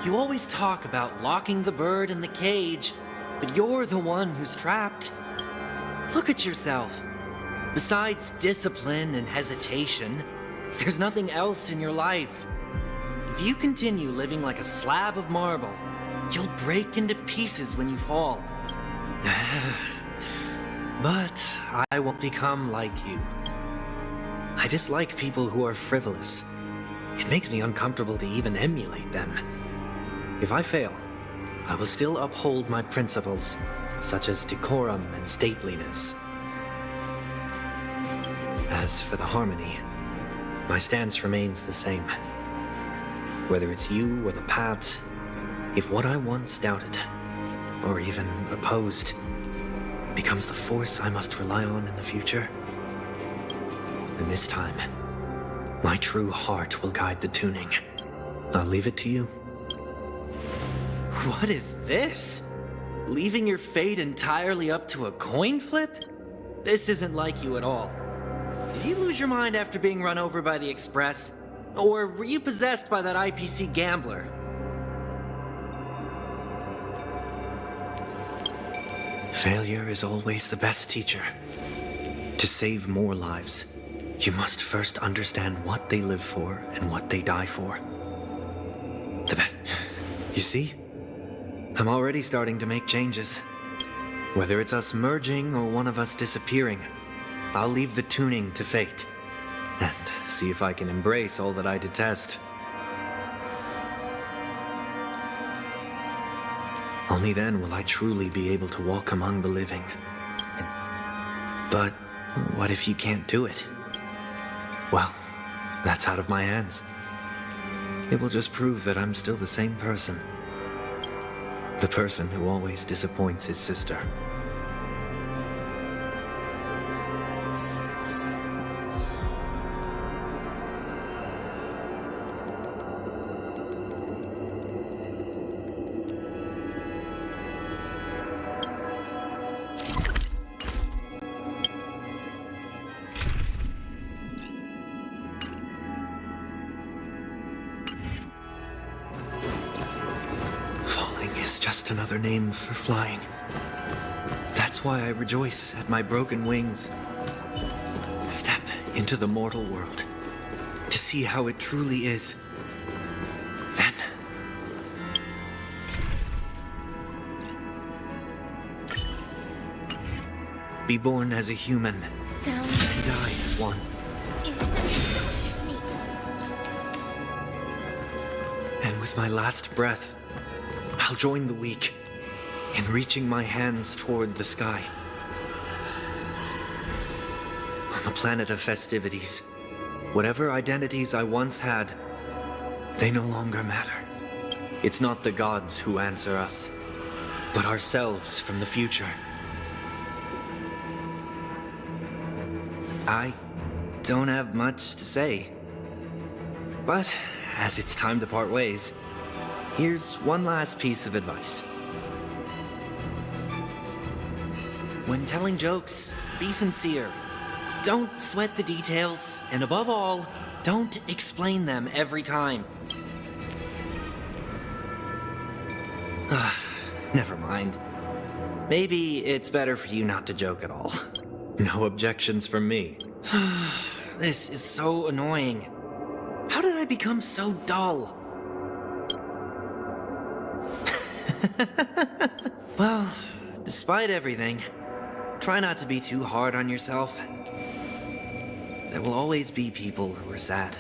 You always talk about locking the bird in the cage, but you're the one who's trapped. Look at yourself. Besides discipline and hesitation, there's nothing else in your life. If you continue living like a slab of marble, you'll break into pieces when you fall. But I won't become like you. I dislike people who are frivolous. It makes me uncomfortable to even emulate them. If I fail, I will still uphold my principles, such as decorum and stateliness. As for the harmony, my stance remains the same. Whether it's you or the paths, if what I once doubted, or even opposed, becomes the force I must rely on in the future, then this time, my true heart will guide the tuning. I'll leave it to you. What is this? Leaving your fate entirely up to a coin flip? This isn't like you at all. Did you lose your mind after being run over by the Express? Or were you possessed by that IPC gambler? Failure is always the best teacher. To save more lives, you must first understand what they live for and what they die for. The best. You see? I'm already starting to make changes. Whether it's us merging or one of us disappearing, I'll leave the tuning to fate, and see if I can embrace all that I detest. Only then will I truly be able to walk among the living. But what if you can't do it? Well, that's out of my hands. It will just prove that I'm still the same person. The person who always disappoints his sister. Another name for flying. That's why I rejoice at my broken wings. Step into the mortal world to see how it truly is. Then be born as a human, die as one. And with my last breath, I'll join the weak in reaching my hands toward the sky. On the planet of festivities, whatever identities I once had, they no longer matter. It's not the gods who answer us, but ourselves from the future. I don't have much to say, but as it's time to part ways, here's one last piece of advice. When telling jokes, be sincere. Don't sweat the details, and above all, don't explain them every time. Never mind. Maybe it's better for you not to joke at all. No objections from me. This is so annoying. How did I become so dull? Well, despite everything, try not to be too hard on yourself. There will always be people who are sad.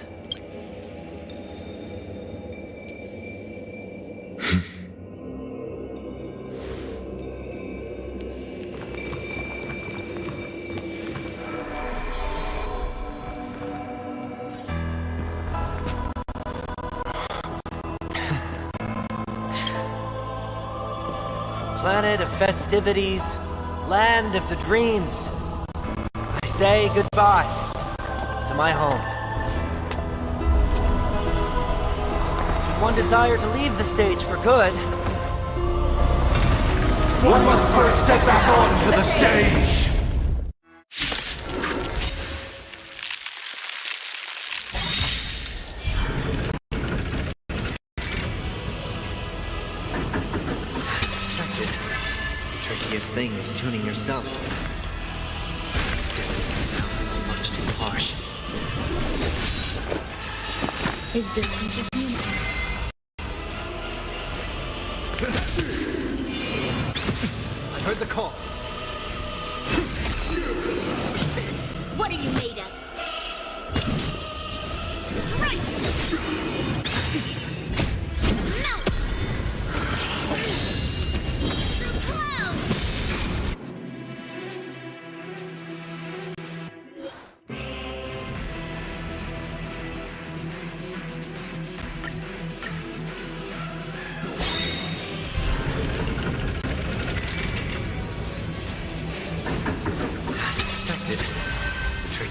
Planet of festivities, land of the dreams. I say goodbye to my home. Should one desire to leave the stage for good, one must first step back onto the stage. Thing is tuning yourself. This dissonant sounds are much too harsh. Existence is music.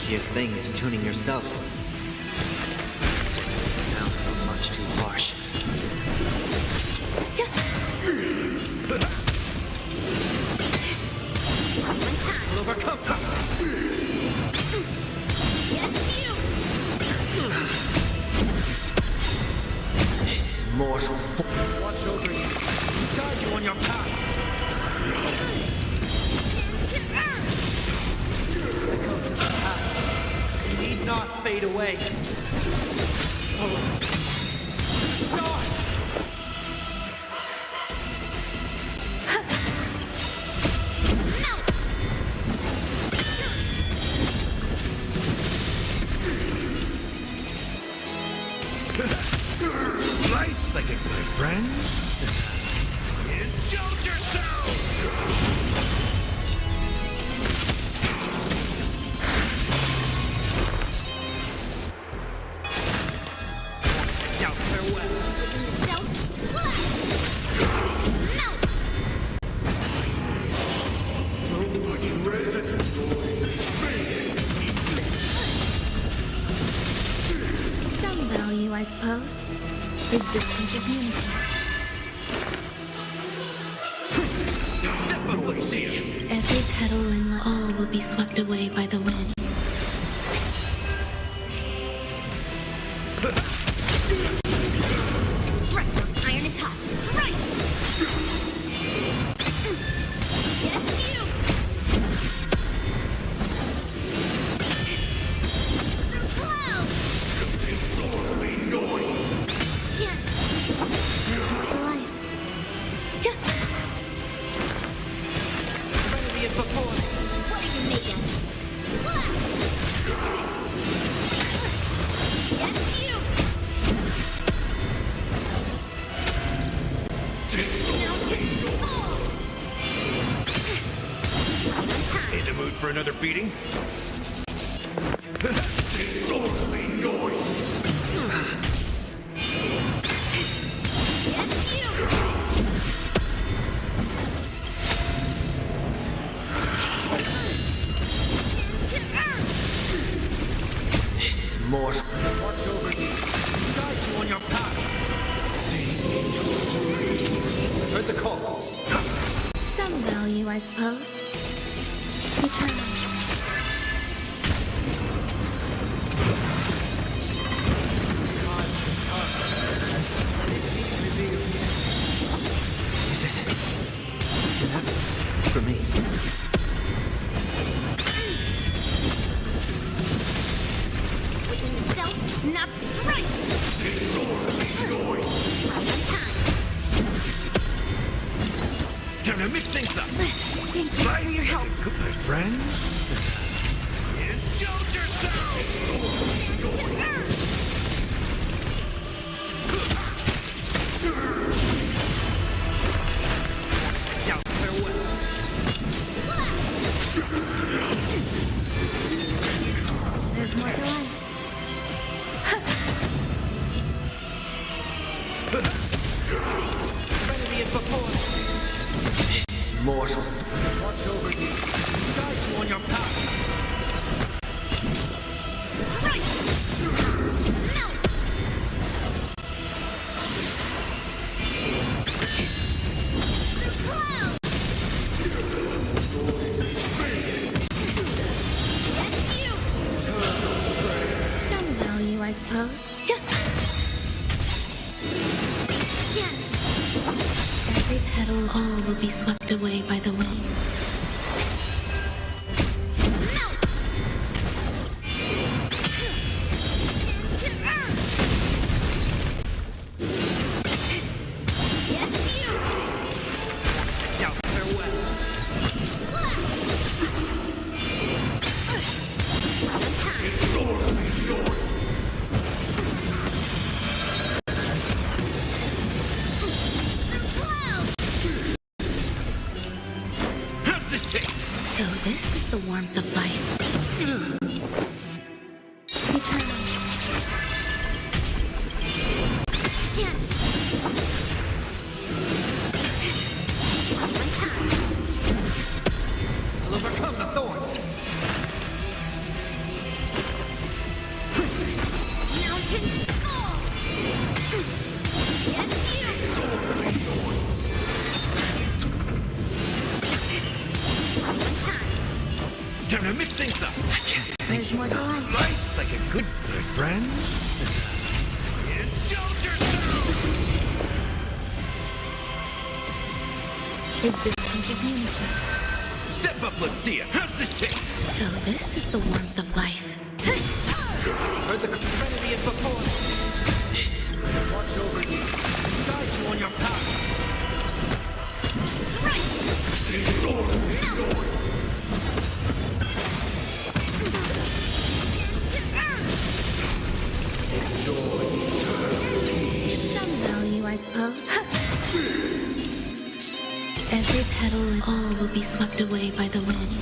trickiest thing is tuning yourself. This dissonant sounds are much too harsh. I'll overcome them. This mortal Watch over you. Guide you on your path. Echoes of the past. You need not fade away. Follow. Stars! Nice thinking, my friend. Indulge yourself! Now farewell. Nobody resident noise. Some value, I suppose. Existence of unity. Every petal and all will be swept away by the wind. Iron is hot. Right. Yes, you. Cloud. Disorderly noise. Yeah. There's more to life. Ready as before. What are you made of? Yes, you. In the mood for another beating? Disorderly noise. This mortal. Watch over you. Guide you on your path. Heard the call. Some value, I suppose. Eternal. Is it? Never. For me. Within the self, not strike. Time to mix things up. Thank you for your help. Good, my friend. Indulge yourself! Now farewell. There's more to life. Ready as before. This mortal. Watch over you. Guide you on your path. Some value, I suppose. Every petal, all will be swept away by the wind. Now farewell. How's this take? So this is the warmth of life. Eternal. I'll overcome the thorns. like a good bird, friend. Indulge yourself! Is this contagion? Step up, let's see it. How's this taste? So this is the warmth of life. Heard the profanity is before. This will watch over you. Guide you on your path. Some value, I suppose. Every petal and all will be swept away by the wind.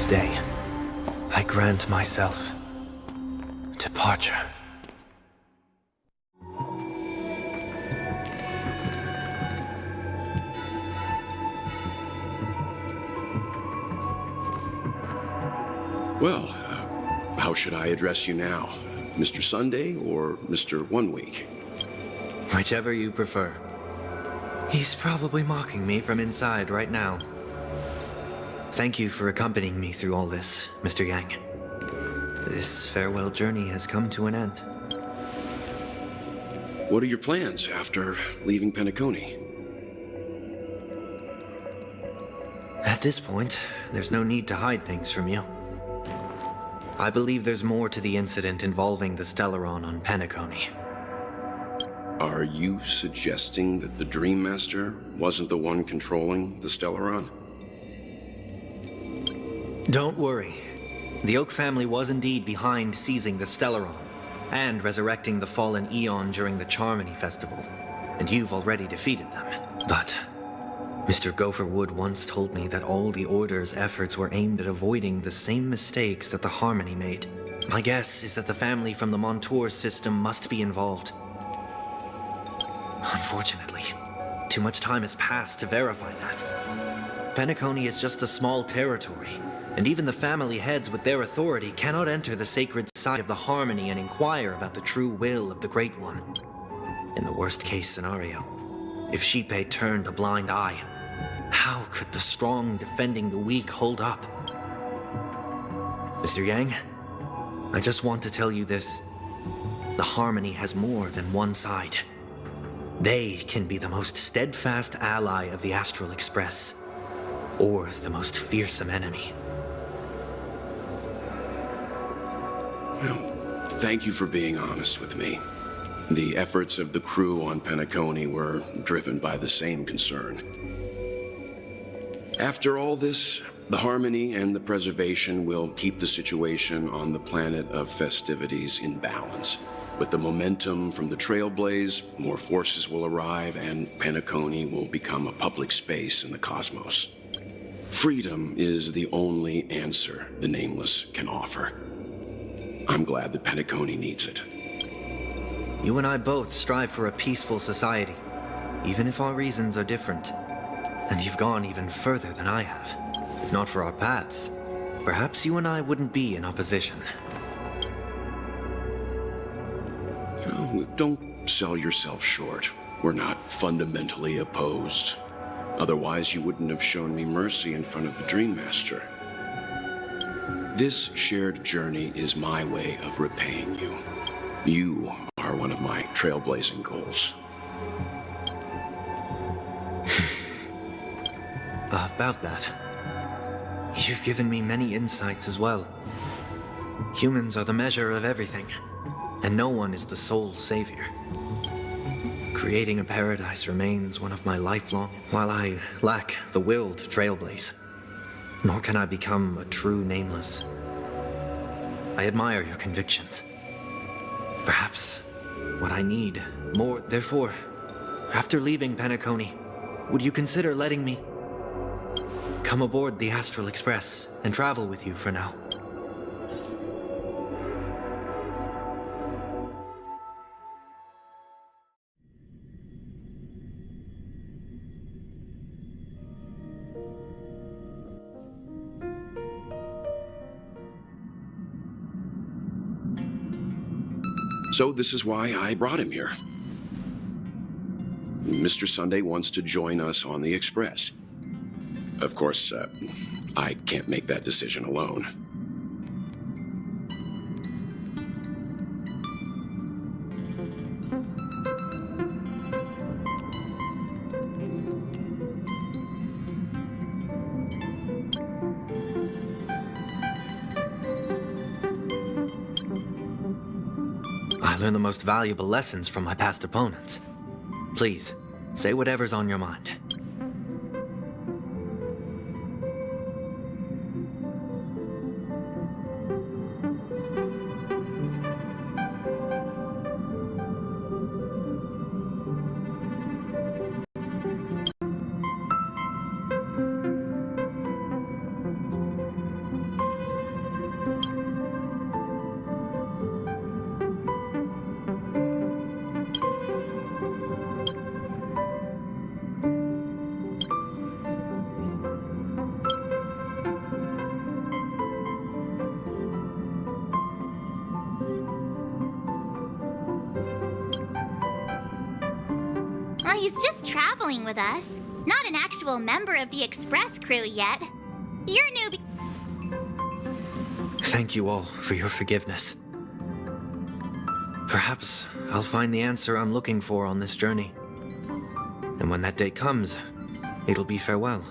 Day, I grant myself departure. Well, how should I address you now? Mr. Sunday or Mr. 1 Week? Whichever you prefer. He's probably mocking me from inside right now. Thank you for accompanying me through all this, Mr. Yang. This farewell journey has come to an end. What are your plans after leaving Penacony? At this point, there's no need to hide things from you. I believe there's more to the incident involving the Stellaron on Penacony. Are you suggesting that the Dream Master wasn't the one controlling the Stellaron? Don't worry. The Oak family was indeed behind seizing the Stellaron and resurrecting the fallen Eon during the Charmony Festival, and you've already defeated them. But Mr. Gopherwood once told me that all the Order's efforts were aimed at avoiding the same mistakes that the Harmony made. My guess is that the family from the Montour system must be involved. Unfortunately, too much time has passed to verify that. Penacony is just a small territory, and even the family heads with their authority cannot enter the sacred site of the Harmony and inquire about the true will of the Great One. In the worst-case scenario, if Xipe turned a blind eye, how could the strong defending the weak hold up? Mr. Yang, I just want to tell you this. The Harmony has more than one side. They can be the most steadfast ally of the Astral Express, or the most fearsome enemy. Well, thank you for being honest with me. The efforts of the crew on Penacony were driven by the same concern. After all this, the Harmony and the Preservation will keep the situation on the planet of festivities in balance. With the momentum from the Trailblaze, more forces will arrive and Penacony will become a public space in the cosmos. Freedom is the only answer the Nameless can offer. I'm glad that Penacony needs it. You and I both strive for a peaceful society, even if our reasons are different. And you've gone even further than I have. If not for our paths, perhaps you and I wouldn't be in opposition. Oh, don't sell yourself short. We're not fundamentally opposed. Otherwise, you wouldn't have shown me mercy in front of the Dream Master. This shared journey is my way of repaying you. You are one of my trailblazing goals. About that, you've given me many insights as well. Humans are the measure of everything, and no one is the sole savior. Creating a paradise remains one of my lifelong, while I lack the will to trailblaze. Nor can I become a true nameless. I admire your convictions. Perhaps what I need more, therefore, after leaving Penacony, would you consider letting me come aboard the Astral Express and travel with you for now? So this is why I brought him here. Mr. Sunday wants to join us on the Express. Of course, I can't make that decision alone. I learned the most valuable lessons from my past opponents. Please, say whatever's on your mind. Well, he's just traveling with us. Not an actual member of the Express crew yet. You're new Thank you all for your forgiveness. Perhaps I'll find the answer I'm looking for on this journey. And when that day comes, it'll be farewell.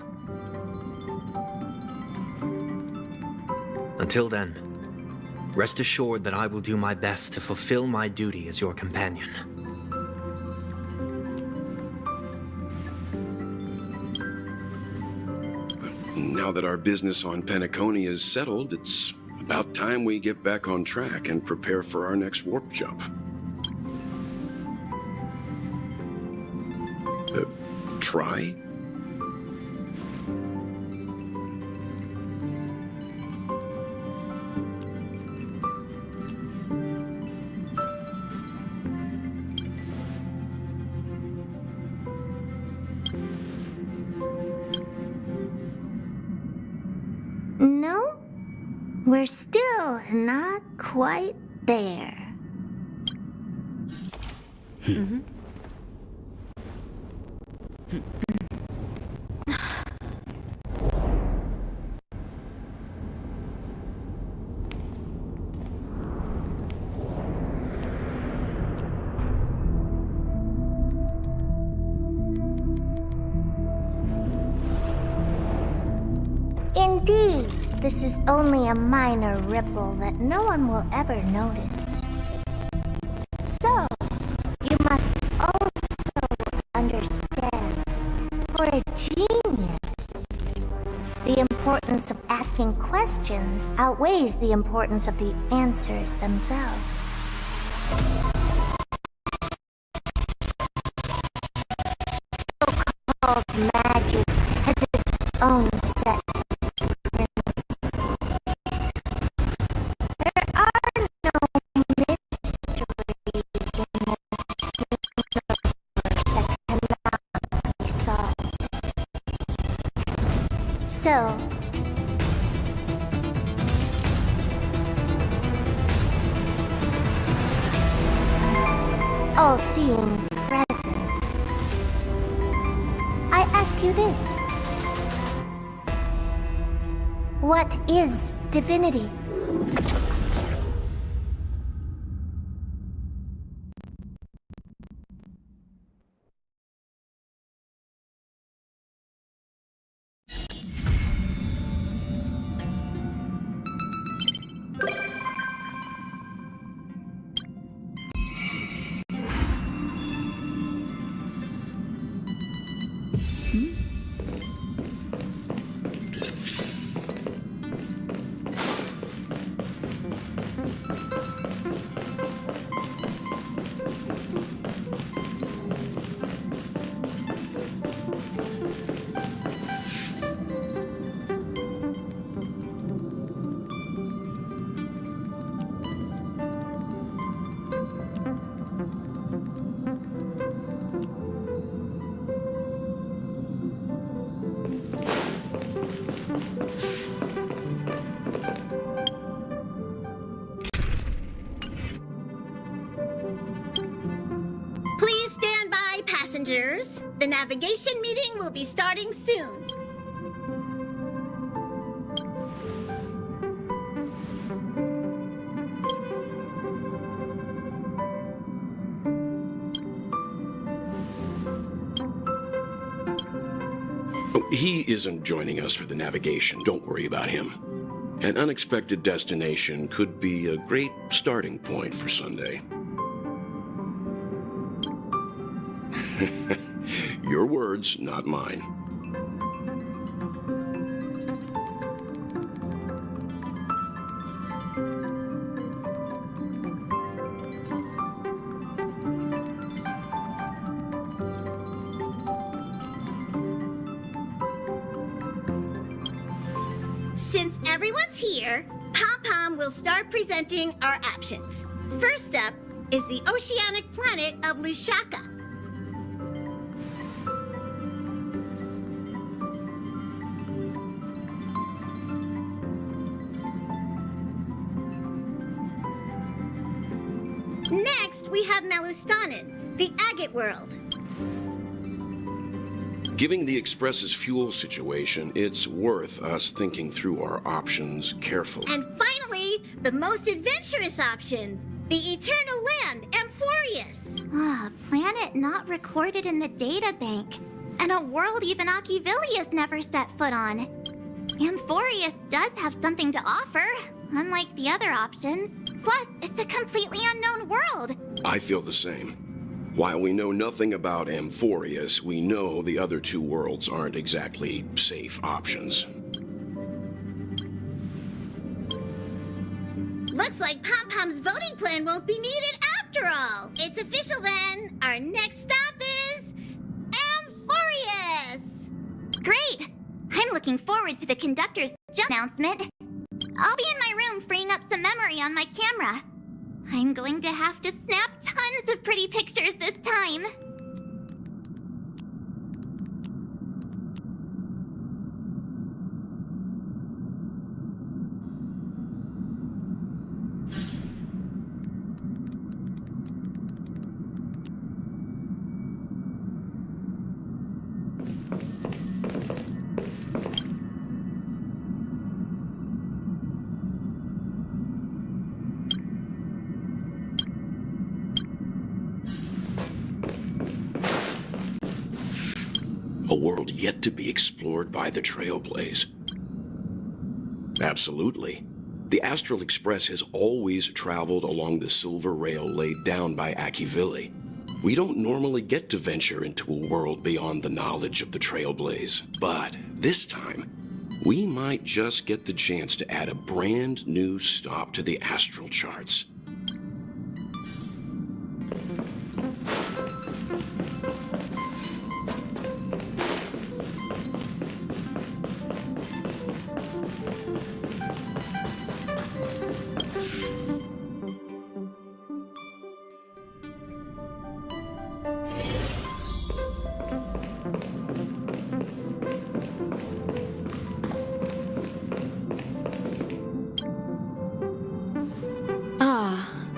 Until then, rest assured that I will do my best to fulfill my duty as your companion. Now that our business on Penacony is settled, it's about time we get back on track and prepare for our next warp jump. Try? No, we're still not quite there. Indeed, this is only a minor ripple that no one will ever notice. So, you must also understand, for a genius, the importance of asking questions outweighs the importance of the answers themselves. So-called magic has its own set. So, all-seeing presence, I ask you this. What is divinity? Amphoreus. The navigation meeting will be starting soon. He isn't joining us for the navigation. Don't worry about him. An unexpected destination could be a great starting point for Sunday. Your words, not mine. Since everyone's here, Pom-Pom will start presenting our options. First up is the oceanic planet of Lushaka. Next, we have Melustanin, the agate world. Given the Express's fuel situation, it's worth us thinking through our options carefully. And finally, the most adventurous option, the eternal land, Amphoreus. Planet not recorded in the databank, and a world even Achivilius never set foot on. Amphoreus does have something to offer, unlike the other options. Plus, it's a completely unknown world. I feel the same. While we know nothing about Amphoreus, we know the other two worlds aren't exactly safe options. Looks like Pom-Pom's voting plan won't be needed after all. It's official then. Our next stop is Amphoreus. Great! I'm looking forward to the conductor's jump announcement. I'll be in my room freeing up some memory on my camera. I'm going to have to snap tons of pretty pictures this time. A world yet to be explored by the Trailblaze. Absolutely. The Astral Express has always traveled along the silver rail laid down by Achivili. We don't normally get to venture into a world beyond the knowledge of the Trailblaze. But this time, we might just get the chance to add a brand new stop to the astral charts.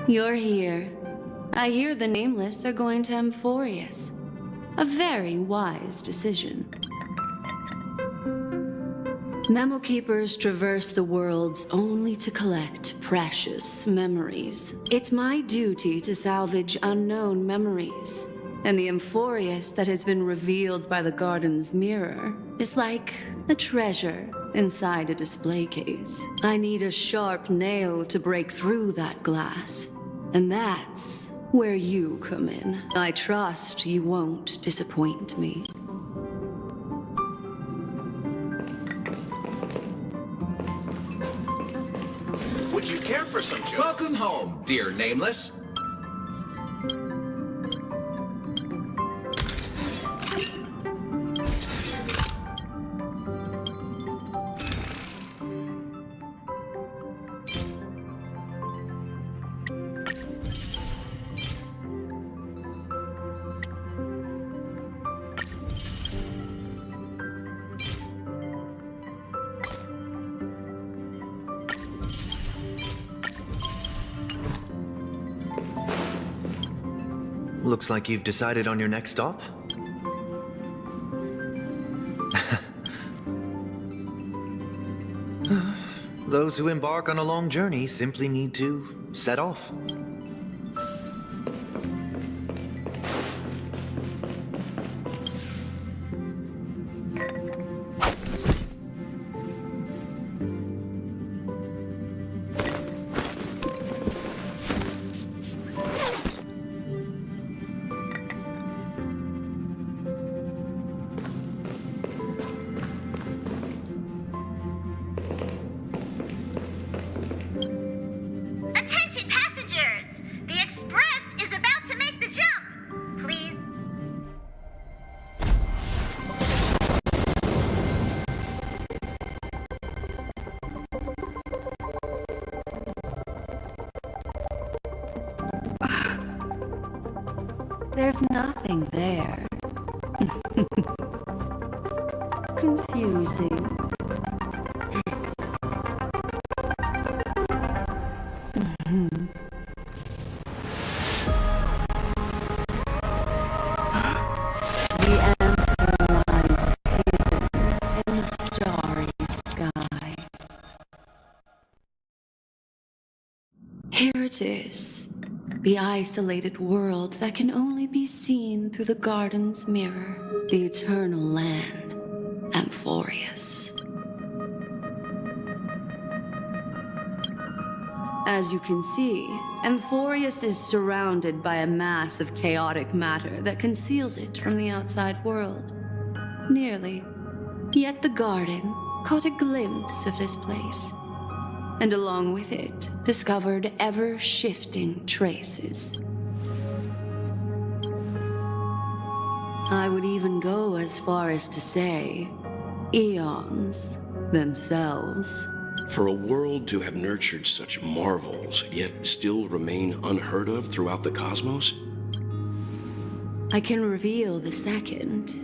You're here. I hear the Nameless are going to Amphoreus. A very wise decision. Memo Keepers traverse the worlds only to collect precious memories. It's my duty to salvage unknown memories. And the Amphoreus that has been revealed by the garden's mirror is like a treasure inside a display case. I need a sharp nail to break through that glass. And that's where you come in. I trust you won't disappoint me. Would you care for some joke? Welcome home, dear Nameless. Looks like you've decided on your next stop. those who embark on a long journey simply need to set off. Attention passengers! The express is about to make the jump! Please. There's nothing there. Confusing. The answer lies hidden in the starry sky. Here it is, the isolated world that can only be seen through the garden's mirror, the eternal land, Amphoreus. As you can see, Amphoreus is surrounded by a mass of chaotic matter that conceals it from the outside world. Nearly. Yet the garden caught a glimpse of this place, and along with it, discovered ever-shifting traces. I would even go as far as to say, eons themselves. For a world to have nurtured such marvels, yet still remain unheard of throughout the cosmos? I can reveal the second.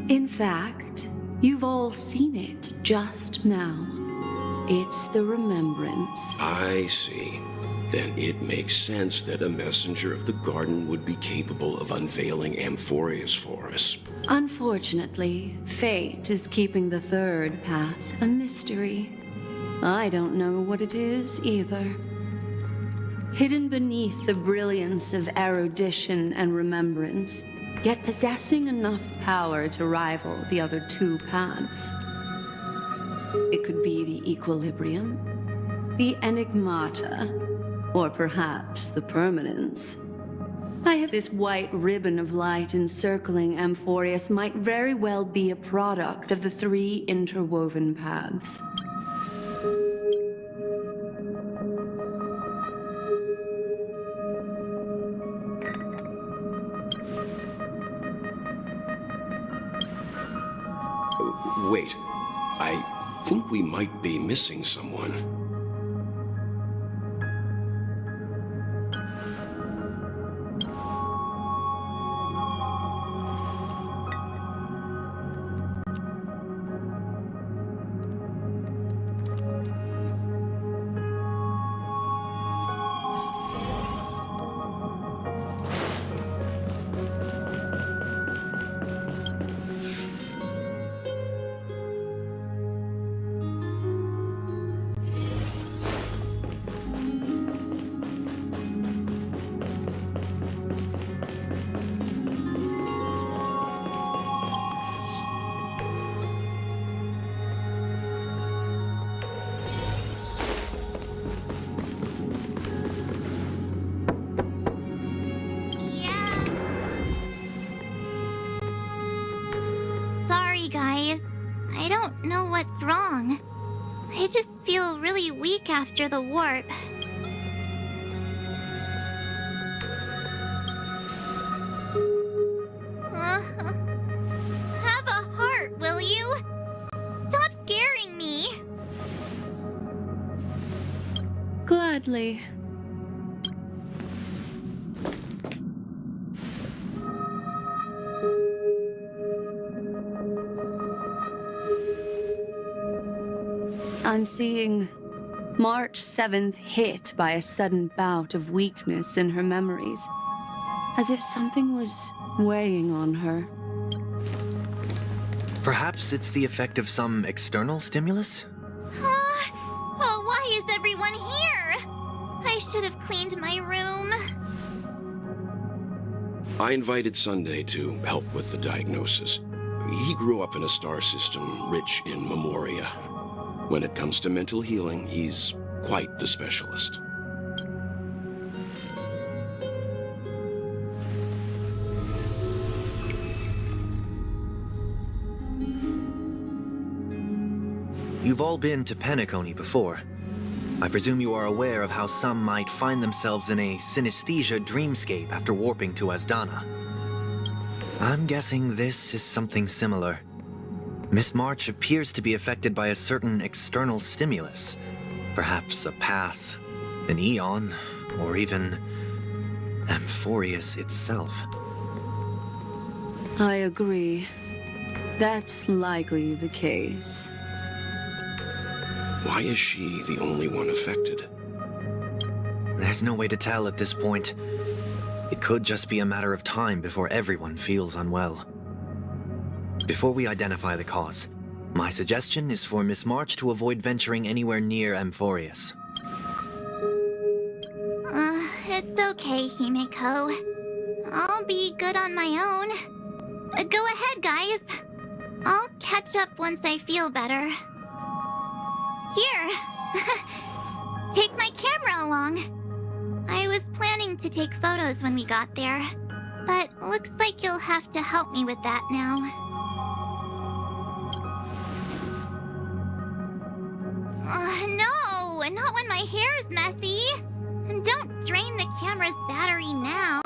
In fact, you've all seen it just now. It's the remembrance. I see. Then it makes sense that a messenger of the garden would be capable of unveiling Amphoreus for us. Unfortunately, fate is keeping the third path a mystery. I don't know what it is either. Hidden beneath the brilliance of erudition and remembrance, yet possessing enough power to rival the other two paths. It could be the equilibrium, the enigmata, or perhaps the permanence. I have this white ribbon of light encircling Amphoreus might very well be a product of the three interwoven paths. Wait, I think we might be missing someone. Sorry, guys. I don't know what's wrong. I just feel really weak after the warp. Have a heart, will you? Stop scaring me. Gladly. I'm seeing March 7th hit by a sudden bout of weakness in her memories, as if something was weighing on her. Perhaps it's the effect of some external stimulus? Oh, why should have cleaned my room. I invited Sunday to help with the diagnosis. He grew up in a star system rich in memoria. When it comes to mental healing, he's quite the specialist. You've all been to Penacony before. I presume you are aware of how some might find themselves in a synesthesia dreamscape after warping to Asdana. I'm guessing this is something similar. Miss March appears to be affected by a certain external stimulus. Perhaps a path, an eon, or even Amphoreus itself. I agree. That's likely the case. Why is she the only one affected? There's no way to tell at this point. It could just be a matter of time before everyone feels unwell. Before we identify the cause, my suggestion is for Miss March to avoid venturing anywhere near Amphoreus. It's okay, Himeko. I'll be good on my own. Go ahead, guys. I'll catch up once I feel better. Here! Take my camera along. I was planning to take photos when we got there, but looks like you'll have to help me with that now. No! Not when my hair's messy! Don't drain the camera's battery now.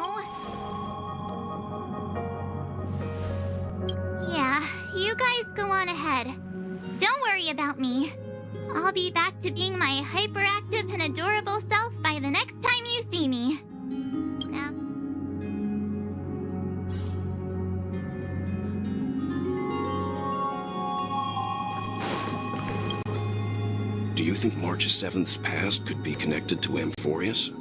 Yeah, you guys go on ahead. Don't worry about me. I'll be back to being my hyperactive and adorable self by the next time you see me. Now... Do you think March's 7th past could be connected to Amphoreus?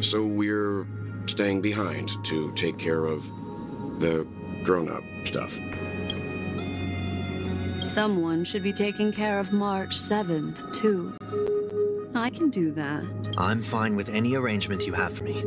So we're staying behind to take care of the grown-up stuff. Someone should be taking care of March 7th, too. I can do that. I'm fine with any arrangement you have for me.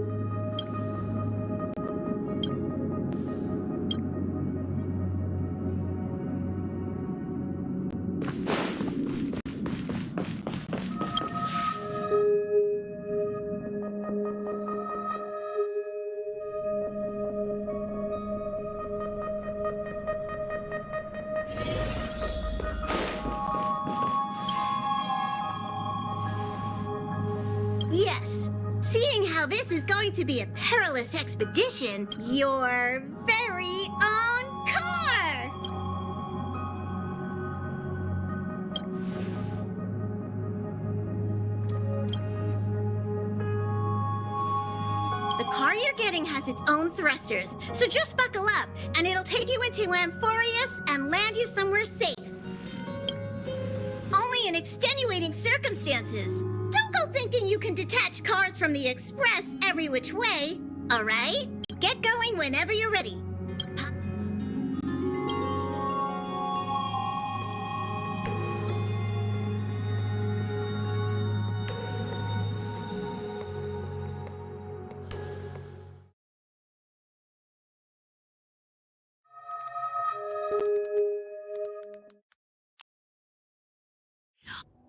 Yes. Seeing how this is going to be a perilous expedition, your very own car! The car you're getting has its own thrusters, so just buckle up, and it'll take you into Amphoreus and land you somewhere safe. Only in extenuating circumstances. Don't go thinking you can detach cars from the Express every which way, all right? Get going whenever you're ready.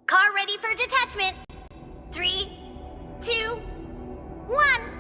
Car ready for detachment. 3, 2, 1.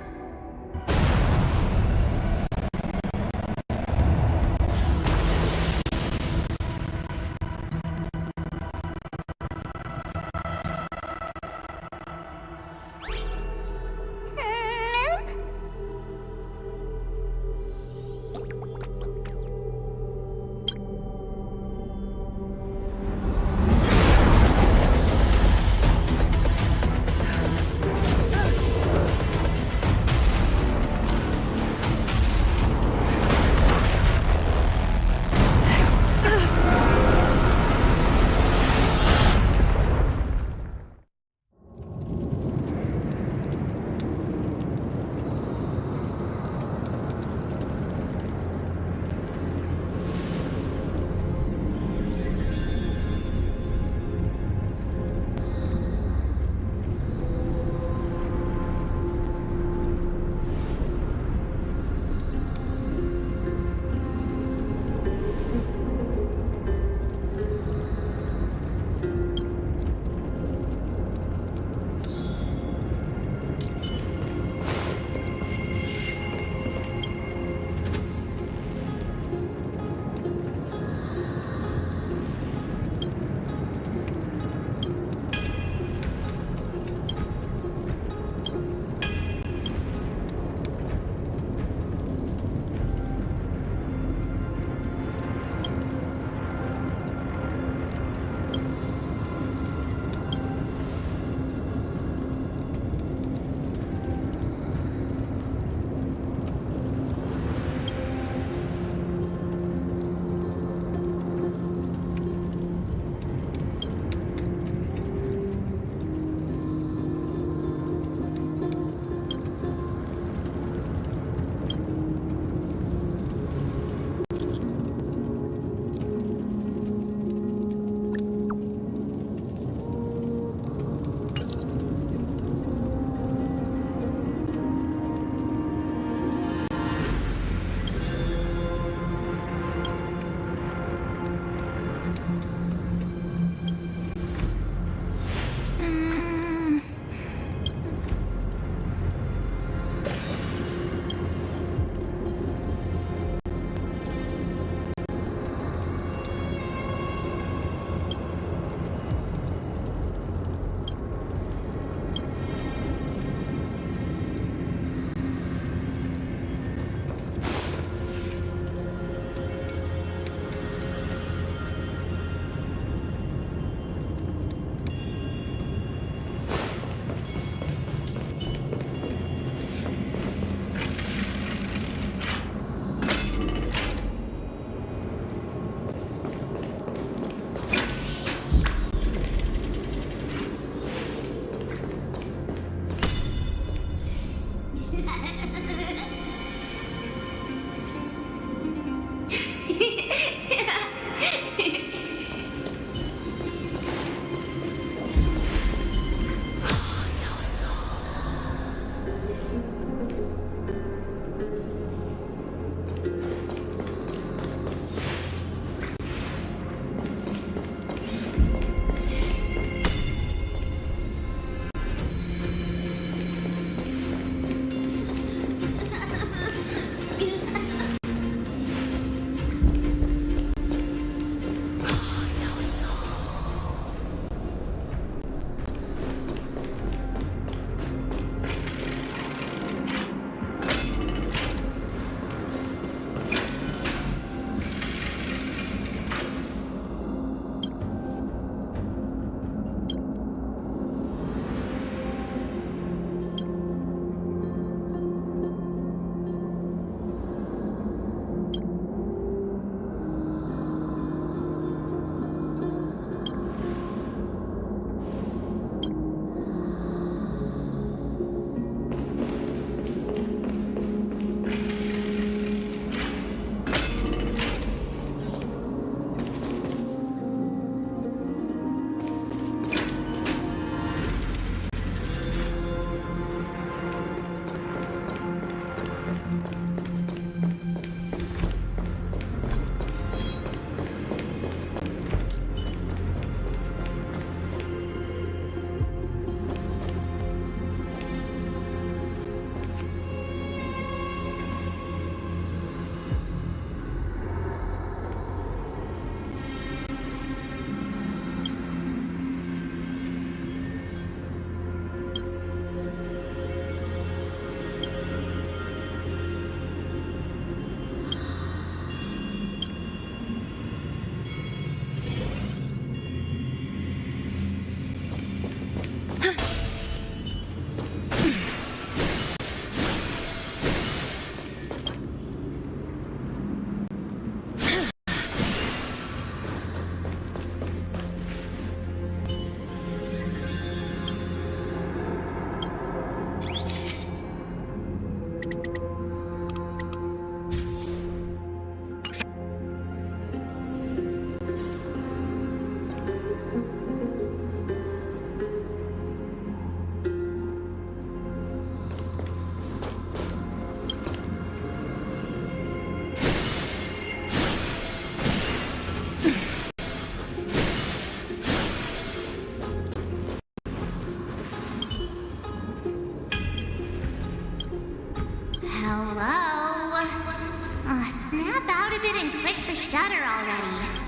shudder already.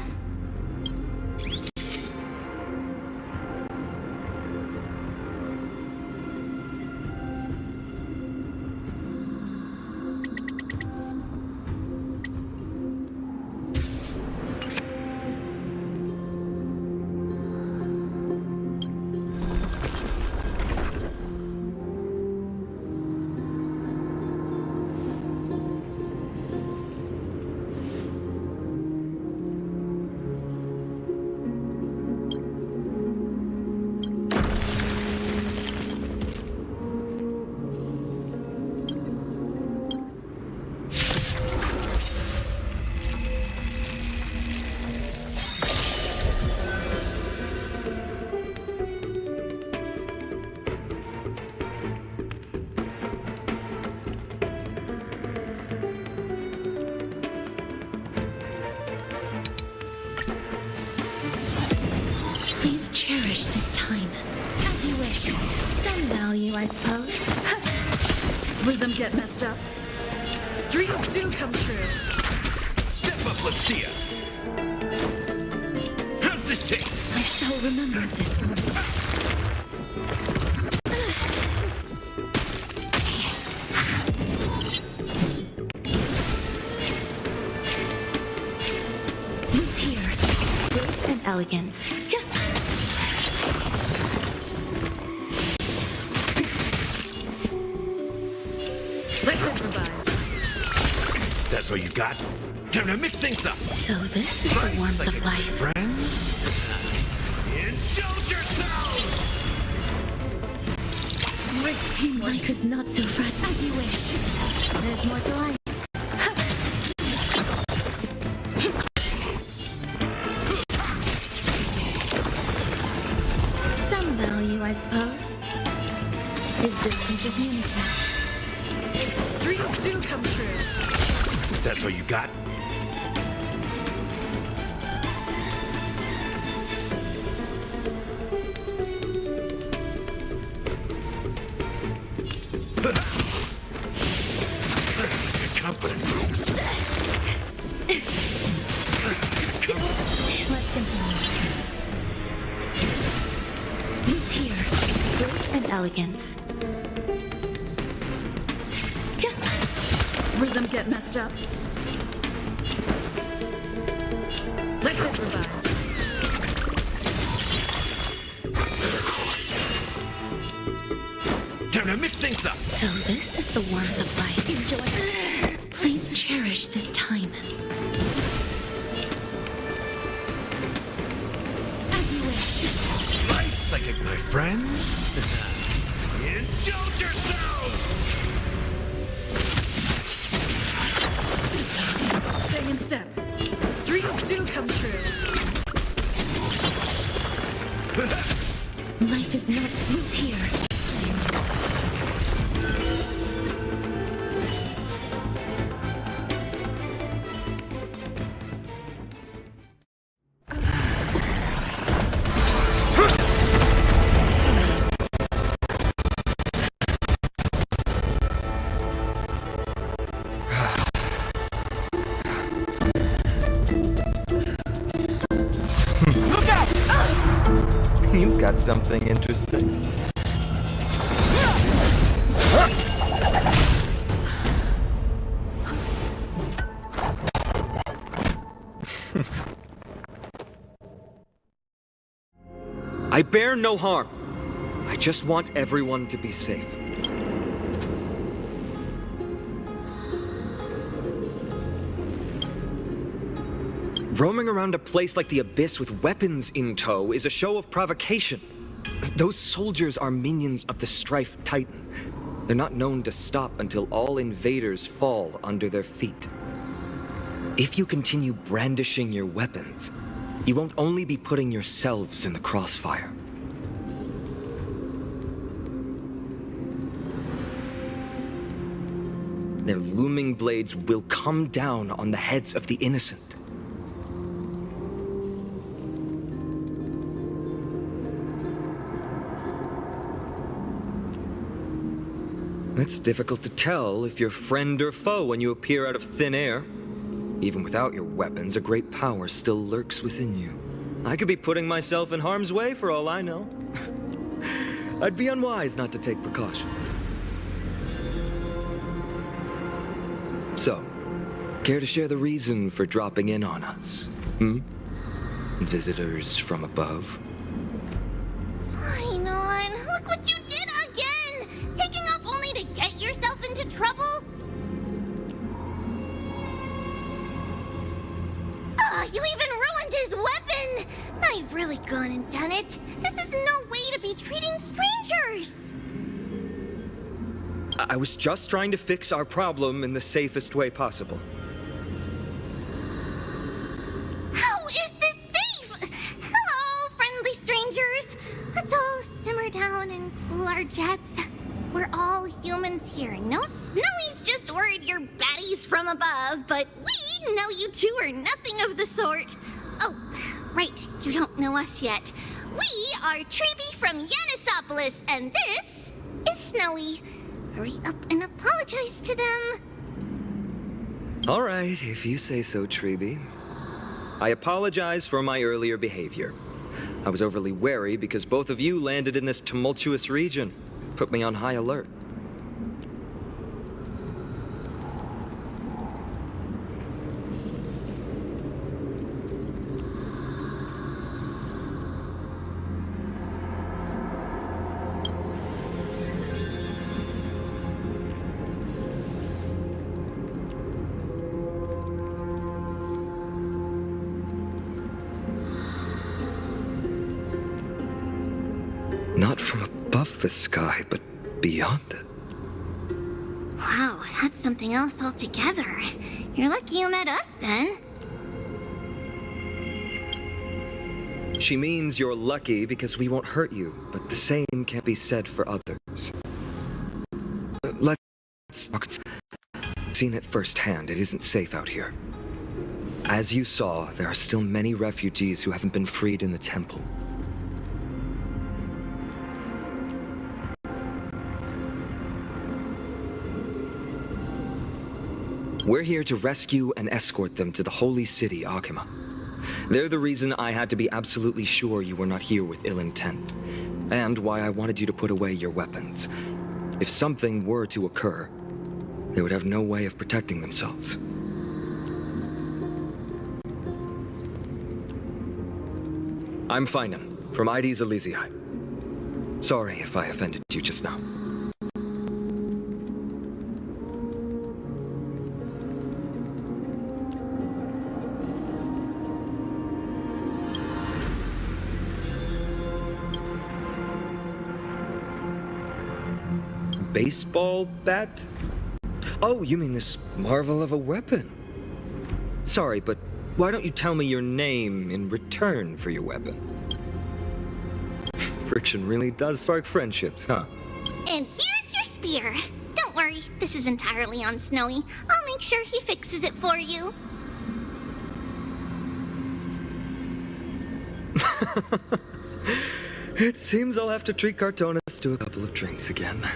Please cherish this time. As you wish. Some value, I suppose. Rhythm get messed up. Dreams do come true. Step up, let's see ya. How's this taste? I shall remember this one. Who's here? Grace and elegance. Let's improvise. That's all you got? Time to mix things up. So this is the warmth of life. Friends? Indulge yourselves! Great teamwork. Life is not so fragile. As you wish. There's more to life. Some value, I suppose. Existence is unity. Dreams do come true. That's all you got? Confidence. Let's continue. Who's here? Grace and elegance. Rhythm get messed up. Let's improvise. Time to mix things up. So this is the warmth of life. Enjoy. Please cherish this time. As you wish. Right, psychic, my friends. Indulge yourselves! Stay in step. Dreams do come true. Life is not smooth here. You've got something interesting. I bear no harm. I just want everyone to be safe. Roaming around a place like the Abyss with weapons in tow is a show of provocation. Those soldiers are minions of the Strife Titan. They're not known to stop until all invaders fall under their feet. If you continue brandishing your weapons, you won't only be putting yourselves in the crossfire. Their looming blades will come down on the heads of the innocent. It's difficult to tell if you're friend or foe when you appear out of thin air. Even without your weapons, a great power still lurks within you. I could be putting myself in harm's way for all I know. I'd be unwise not to take precaution. So, care to share the reason for dropping in on us? Visitors from above? Fine on. Look what you did again! Taking off only to get yourself into trouble? You even ruined his weapon! I've really gone and done it. This is no way to be treating strangers! I was just trying to fix our problem in the safest way possible. How is this safe? Hello, friendly strangers. Let's all simmer down and cool our jets. We're all humans here. No Snowy's just worried you're baddies from above, but we know you two are nothing of the sort. Oh, right, you don't know us yet. We are Treeby from Yanisopolis, and this is Snowy. Hurry up and apologize to them. All right, if you say so, Treeby. I apologize for my earlier behavior. I was overly wary because both of you landed in this tumultuous region. Put me on high alert. Not from above the sky, but beyond it. Wow, that's something else altogether. You're lucky you met us then. She means you're lucky because we won't hurt you, but the same can't be said for others. Let's talk. Seen it firsthand, it isn't safe out here. As you saw, there are still many refugees who haven't been freed in the temple. We're here to rescue and escort them to the holy city, Akima. They're the reason I had to be absolutely sure you were not here with ill intent, and why I wanted you to put away your weapons. If something were to occur, they would have no way of protecting themselves. I'm Finan, from ID's Elysiae. Sorry if I offended you just now. Baseball bat? Oh, you mean this marvel of a weapon? Sorry, but why don't you tell me your name in return for your weapon? Friction really does spark friendships, huh? And here's your spear. Don't worry, this is entirely on Snowy. I'll make sure he fixes it for you. It seems I'll have to treat Cartonis to a couple of drinks again.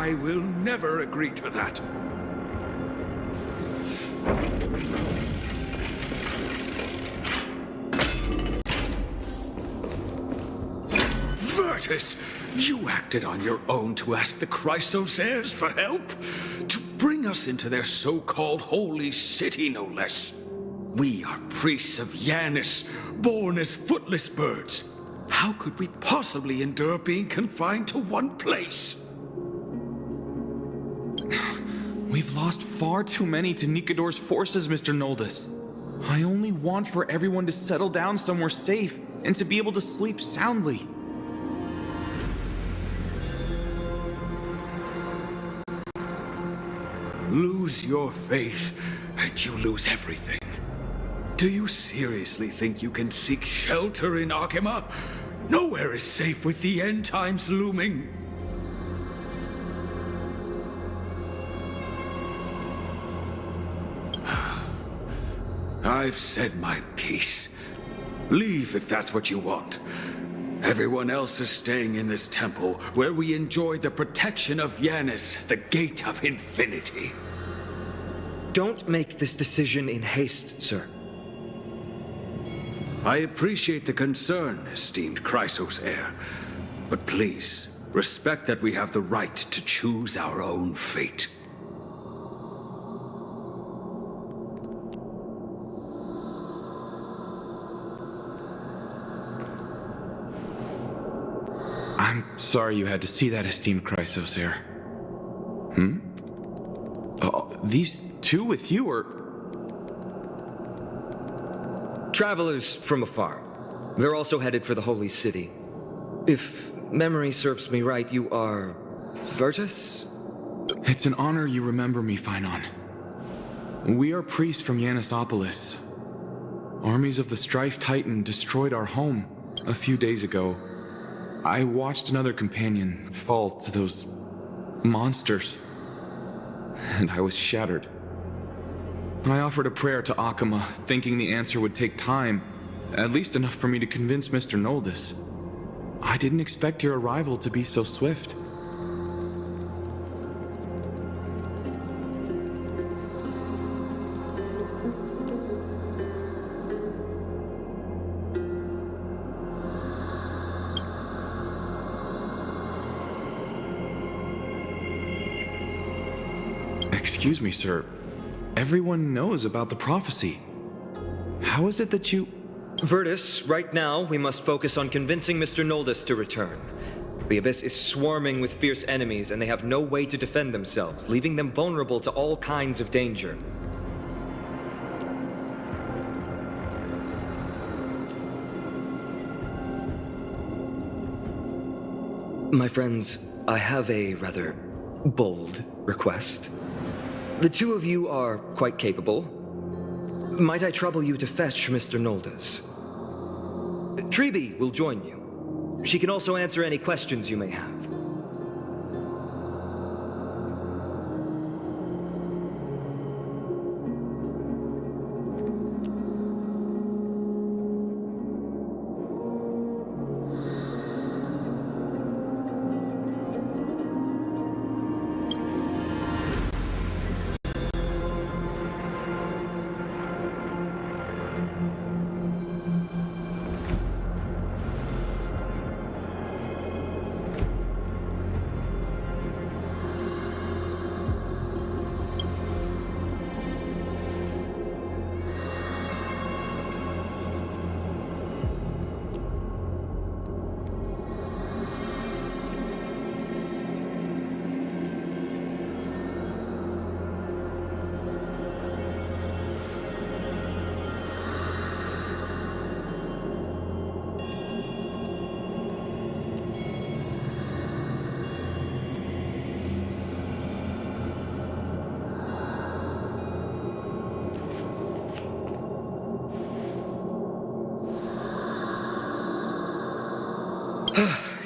I will never agree to that. Virtus, you acted on your own to ask the Chrysos heirs for help? To bring us into their so-called holy city, no less. We are priests of Yanis, born as footless birds. How could we possibly endure being confined to one place? We've lost far too many to Nikador's forces, Mr. Noldus. I only want for everyone to settle down somewhere safe and to be able to sleep soundly. Lose your faith, and you lose everything. Do you seriously think you can seek shelter in Akima? Nowhere is safe with the end times looming. I've said my piece. Leave if that's what you want. Everyone else is staying in this temple, where we enjoy the protection of Yanis, the Gate of Infinity. Don't make this decision in haste, sir. I appreciate the concern, esteemed Chrysos heir. But please, respect that we have the right to choose our own fate. I'm sorry you had to see that, esteemed Chrysos heir. These two with you are... Travelers from afar. They're also headed for the Holy City. If memory serves me right, you are... Virtus? It's an honor you remember me, Phynon. We are priests from Yanisopolis. Armies of the Strife Titan destroyed our home a few days ago. I watched another companion fall to those monsters, and I was shattered. I offered a prayer to Akima, thinking the answer would take time, at least enough for me to convince Mr. Noldus. I didn't expect your arrival to be so swift. Excuse me, sir. Everyone knows about the prophecy. How is it that you... Virtus, right now, we must focus on convincing Mr. Noldus to return. The Abyss is swarming with fierce enemies, and they have no way to defend themselves, leaving them vulnerable to all kinds of danger. My friends, I have a rather bold request. The two of you are quite capable. Might I trouble you to fetch Mr. Noldus? Treeby will join you. She can also answer any questions you may have.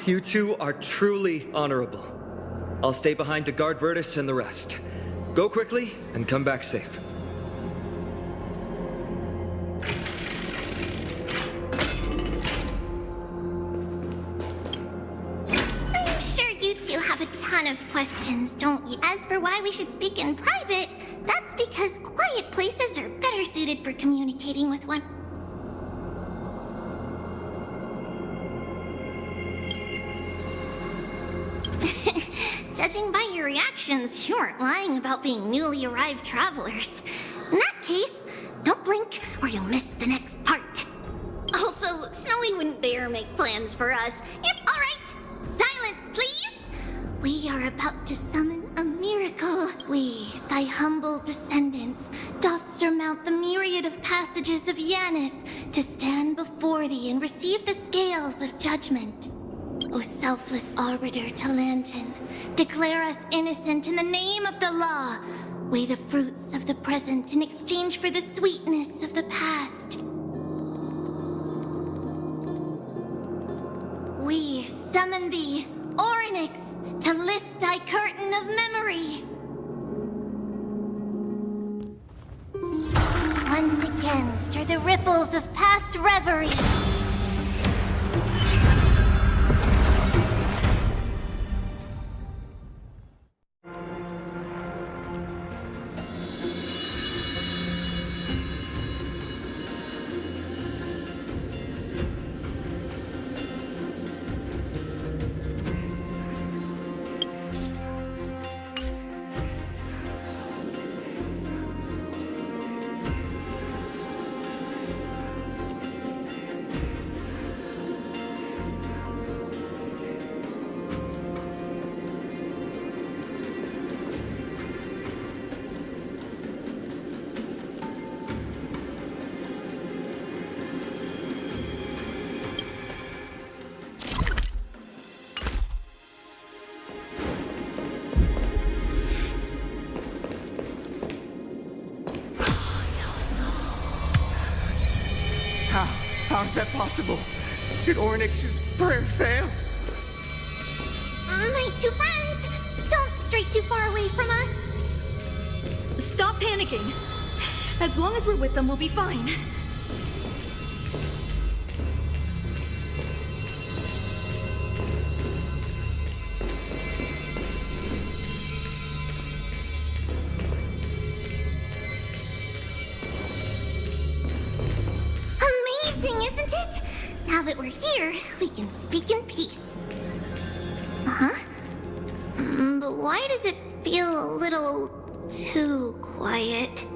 You two are truly honorable. I'll stay behind to guard Virtus and the rest. Go quickly and come back safe. I'm sure you two have a ton of questions, don't you? As for why we should speak in private, that's because quiet places are better suited for communicating with one. Judging by your reactions, you aren't lying about being newly arrived travelers. In that case, don't blink or you'll miss the next part. Also, Snowy wouldn't dare make plans for us. It's all right. Silence, please. We are about to summon a miracle. We, thy humble descendants, doth surmount the myriad of passages of Yanis to stand before thee and receive the scales of judgment. O selfless arbiter Talantin, declare us innocent in the name of the law. Weigh the fruits of the present in exchange for the sweetness of the past. We summon thee, Orynyx, to lift thy curtain of memory. Once again, stir the ripples of past reverie. How's that possible? Did Orynyx's prayer fail? My two friends, don't stray too far away from us. Stop panicking. As long as we're with them, we'll be fine. Now that we're here, we can speak in peace. Uh-huh. But why does it feel a little too quiet?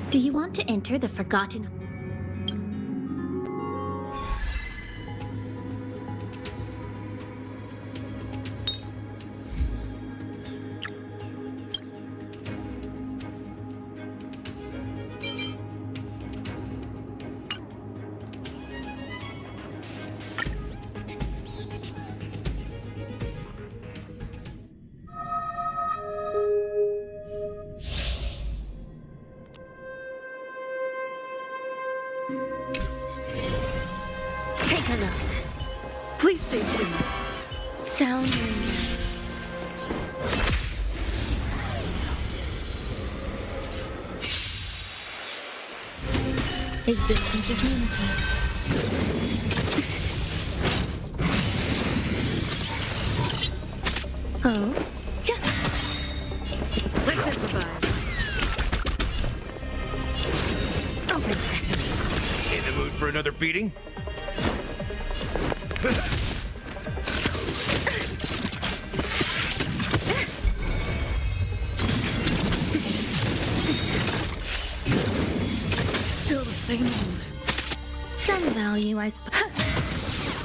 Do you want to enter the Forgotten? Take a look. Please stay tuned. Sound existence is limited. Oh? Let's improvise. Open sesame. In the mood for another beating? Same old. Some value, I suppose.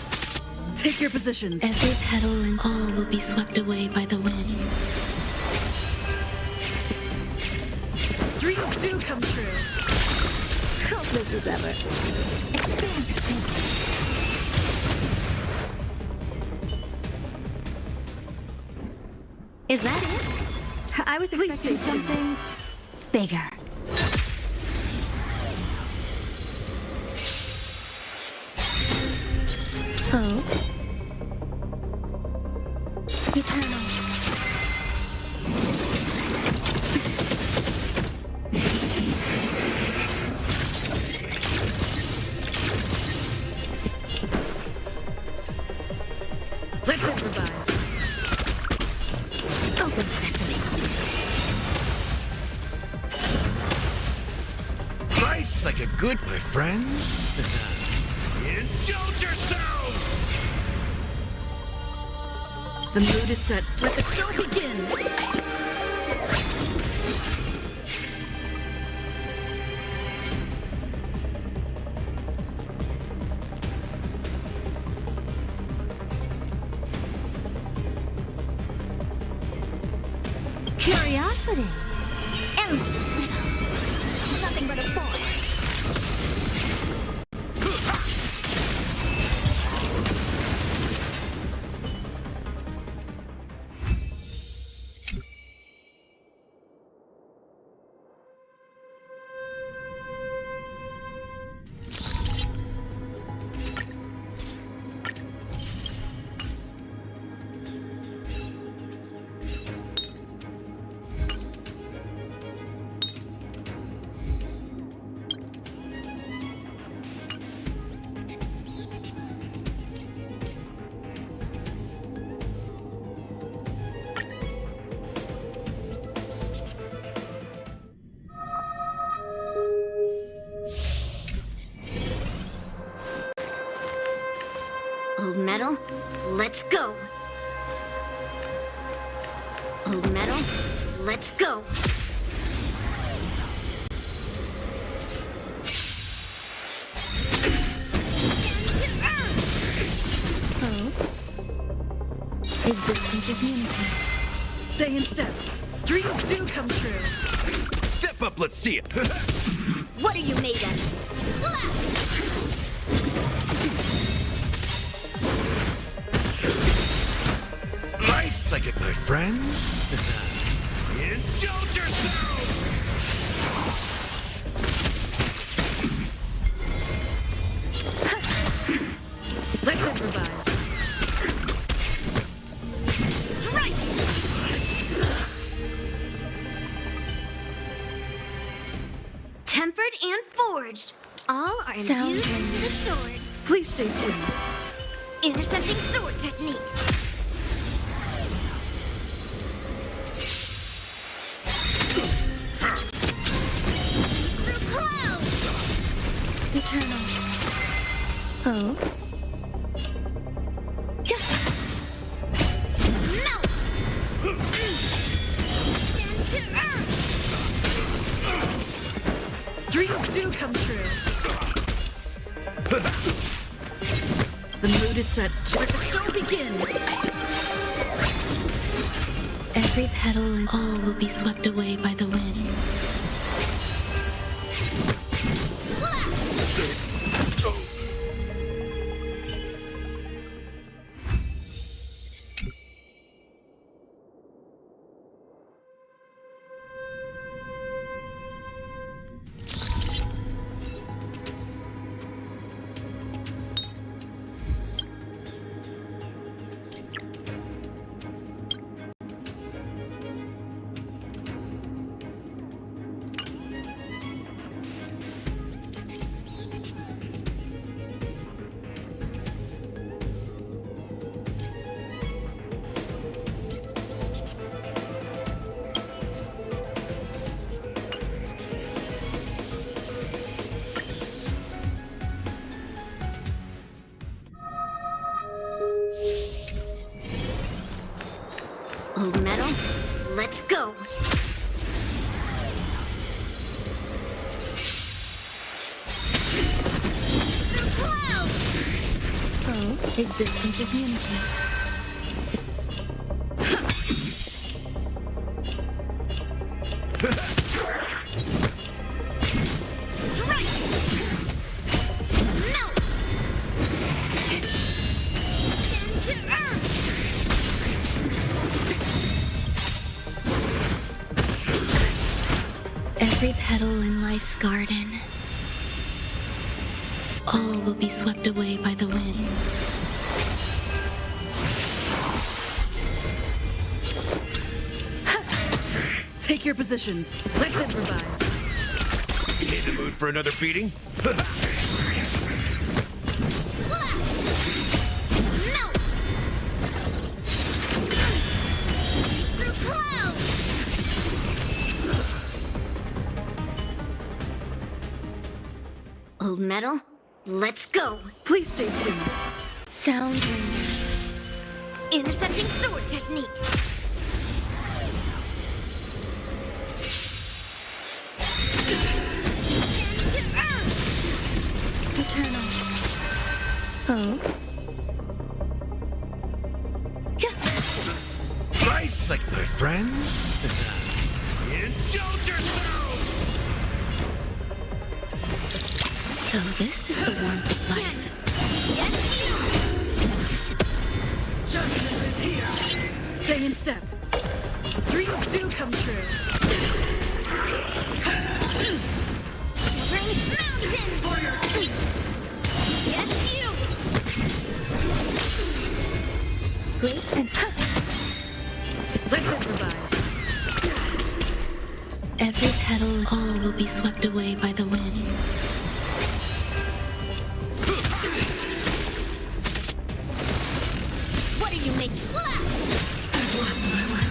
Take your positions. Every petal and all will be swept away by the wind. Dreams do come true. Hopeless as ever. Exciting to think. Is that it? I was expecting something bigger. Oh. Eternal. Let's improvise. Open sesame. Nice like a good, my friends. Indulge yourselves! The mood is set. Let the show begin. Curiosity. Endless riddle. Nothing but a boy. Old metal, let's go. Old metal, let's go. Existence is unity. Stay in step. Dreams do come true. Step up, let's see it. What are you made of? Nice like it, my friends. Indulge yourselves! Let's improvise. Strike! Tempered and forged. All are Sound infused into the sword. Please stay tuned. Intercepting sword technique. Through clouds. Eternal. Oh. Melt. Send to earth. Dreams do come true. The mood is set. Let the show begin. Every petal and all will be swept away by the wind. Old metal, let's go. Existence is unity. Every petal in life's garden, all will be swept away by the wind. Take your positions. Let's improvise. You in the mood for another beating? Old metal, let's go. Please stay tuned. Sound Intercepting sword technique. eternal. Oh. Nice, like my friends. Indulge yourselves! So this is the warmth of life. Judgment is here. Stay in step. Dreams do come true. Bring mountains for your feet. Yes, you. Great and Let's improvise. every petal, all will be swept away by the wind. What do you make splash? I've lost my way.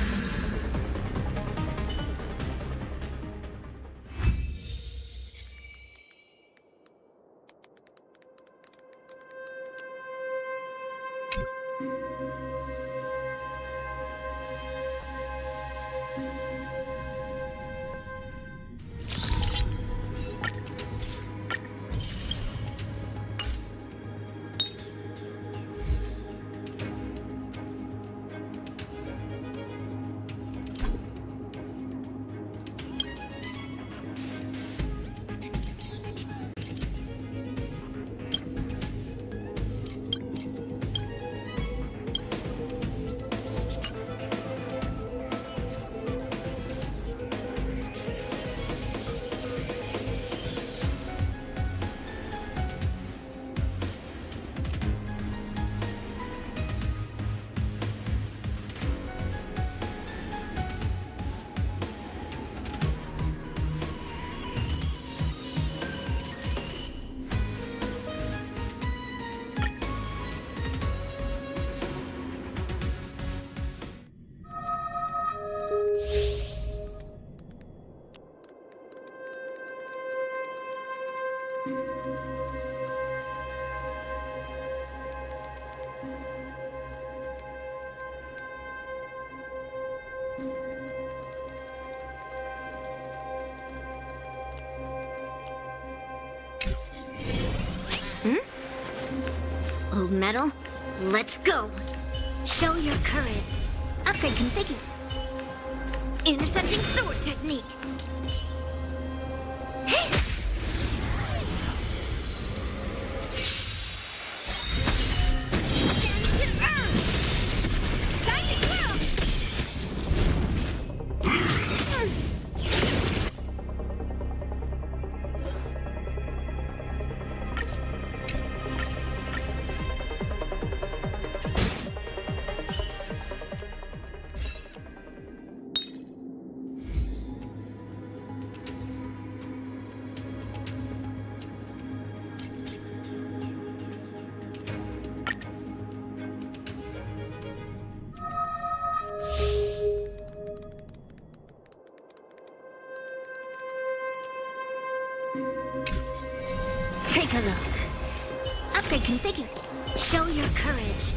Old metal, let's go. Show your courage. Upgrade configured. Intercepting sword technique. Take a look. Upgrade configured. Show your courage.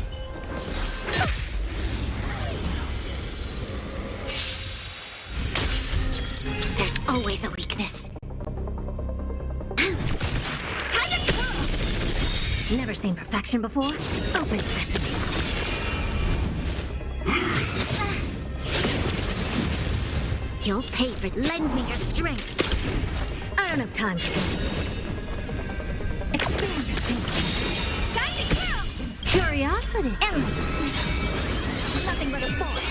There's always a weakness. Never seen perfection before? Open sesame. You'll pay for it. Lend me your strength. I don't have time for this. Expand your thinking. Time to kill! Curiosity. Endless. Nothing but a force.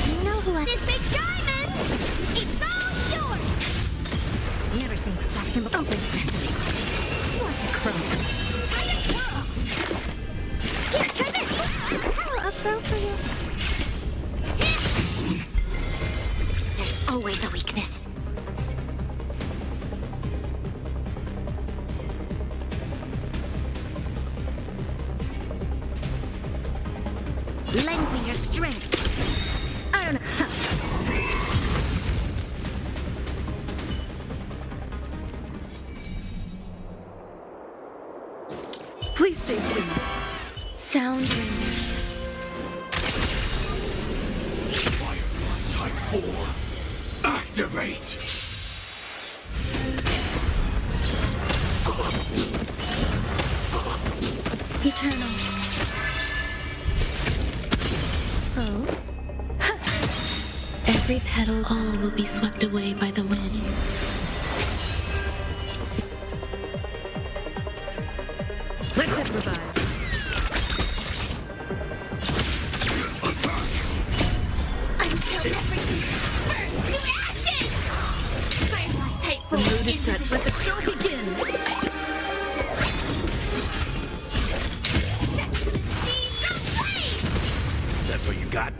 You know who I... This big diamond! It's all yours! Never seen perfection before. Open sesame. Watch it crumble. Time to kill! Here, try this! I'll throw for you. There's always a weakness. Lend me your strength. I don't know how. Please stay tuned. Sound ringers. Firefly Type 4. Activate! Eternal. Oh? Every petal, all will be swept away by the wind. Let's improvise. Until everything burns to ashes! Firefly Type 4 The mood is in set. position. Let the show begin. That's what you got?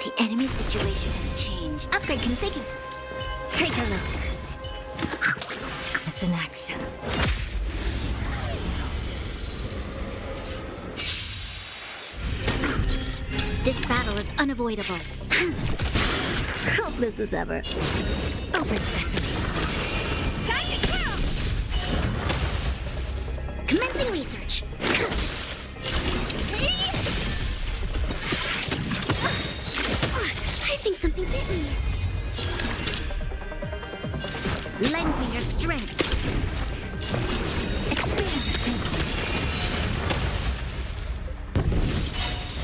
The enemy situation has changed. Upgrade configured. Take a look. It's in action. This battle is unavoidable. Hopeless as ever. Open sesame. Time to kill! Commencing research. I think something bit me. Lend me your strength. Expand your thinking.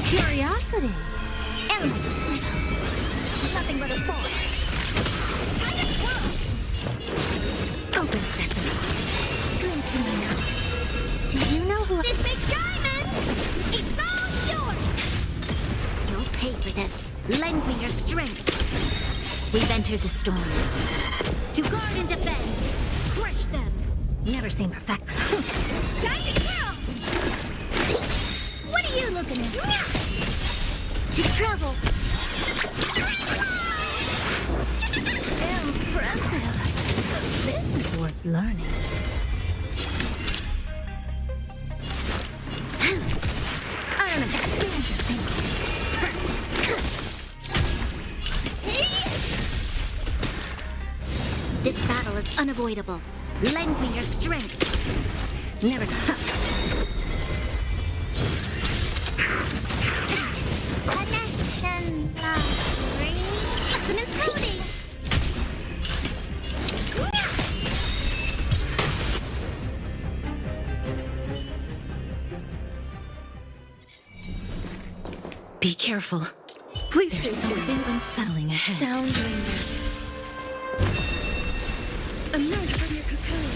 Curiosity. Endless. Nothing but a force. Time to kill! Open sesame. Glimpse me now. Do you know who? This big diamond! It's all yours! You'll pay for this. Lend me your strength. We've entered the storm. To guard and defend. Crush them. Never seen perfect. Time to kill! What are you looking at? To travel. Impressive. This is worth learning. I don't understand your thinking. This battle is unavoidable. Lend me your strength. Never. Connection ring. Resonance coding. Be careful. Please There's stay tuned. something unsettling ahead. Sound ringer. Emerge from your cocoon.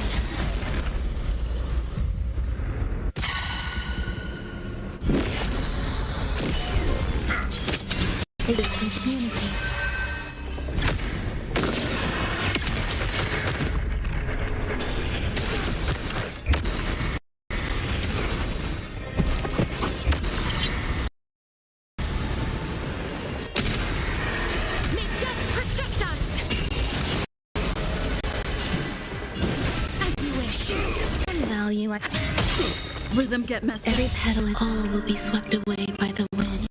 It is community. May death protect us! As you wish. Value. Rhythm get messy. Every petal, all will be swept away by the wind.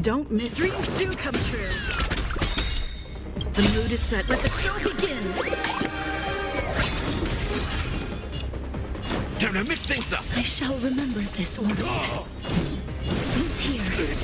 Don't miss. Dreams do come true. The mood is set. Let the show begin. Time to mix things up. I shall remember this one. Who's here?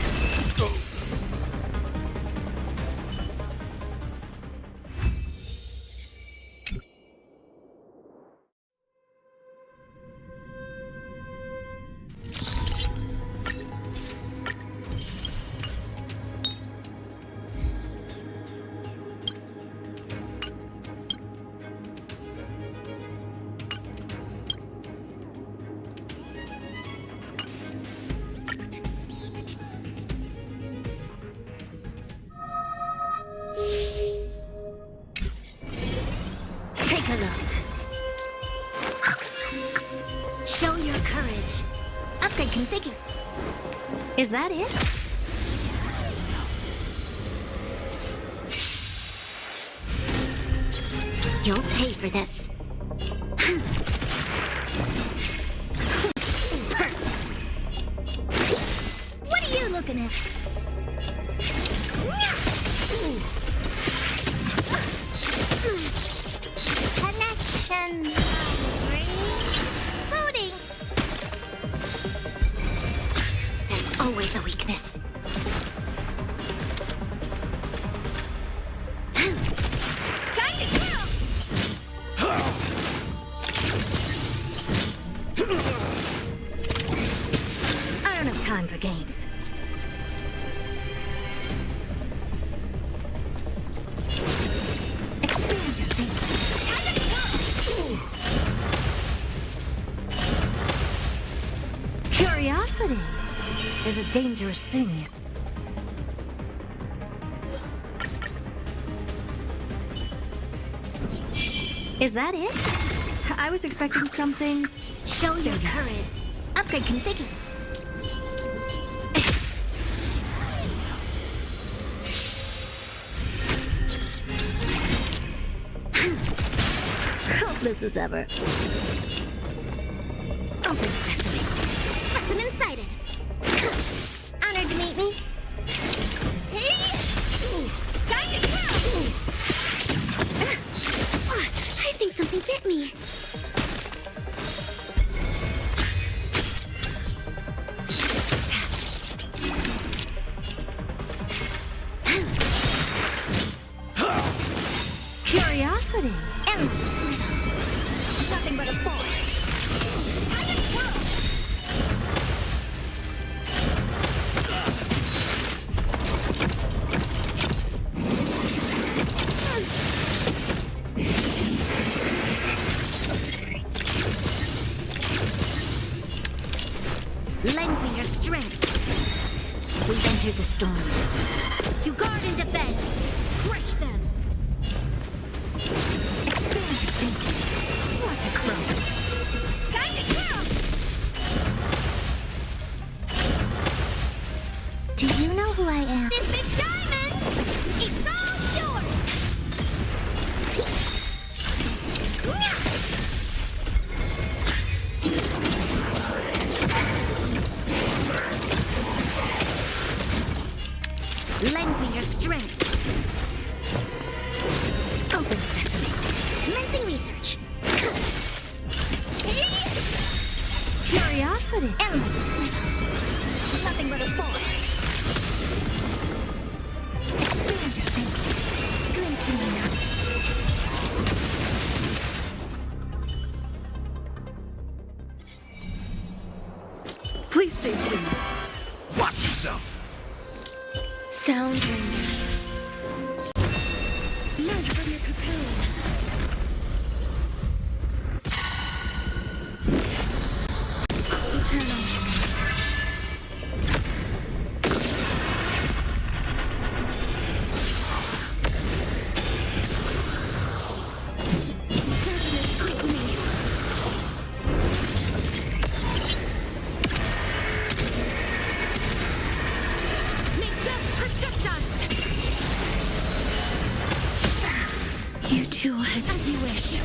Take a look. Show your courage. Upgrade configure. Is that it? You'll pay for this. Perfect. What are you looking at? Connection. Loading. There's always a weakness. Time to kill! I don't have time for games. Expand your thinking. Curiosity is a dangerous thing. Is that it? I was expecting something. Show your courage. Upgrade configure. Hopeless as ever. Open sesame. I'm inside it. Honored to meet me. Hey! Time to kill! I think something bit me. Curiosity. Endless. Nothing but a force. Lend me your strength. We've entered the storm. To guard and defend. Crush them. Expand your thinking. What a crow. Time to kill! Do you know who I am? This big diamond! It's all yours! Lend me your strength. Open sesame. Commencing research. Curiosity. Endless. Nothing but a force. Expand your thinking. Glimpsing me now. Please stay tuned. Watch yourself. Sound ringers. Emerge from your cocoon. Eternal. Darkness, quick me. May death protect us! You too, as you wish.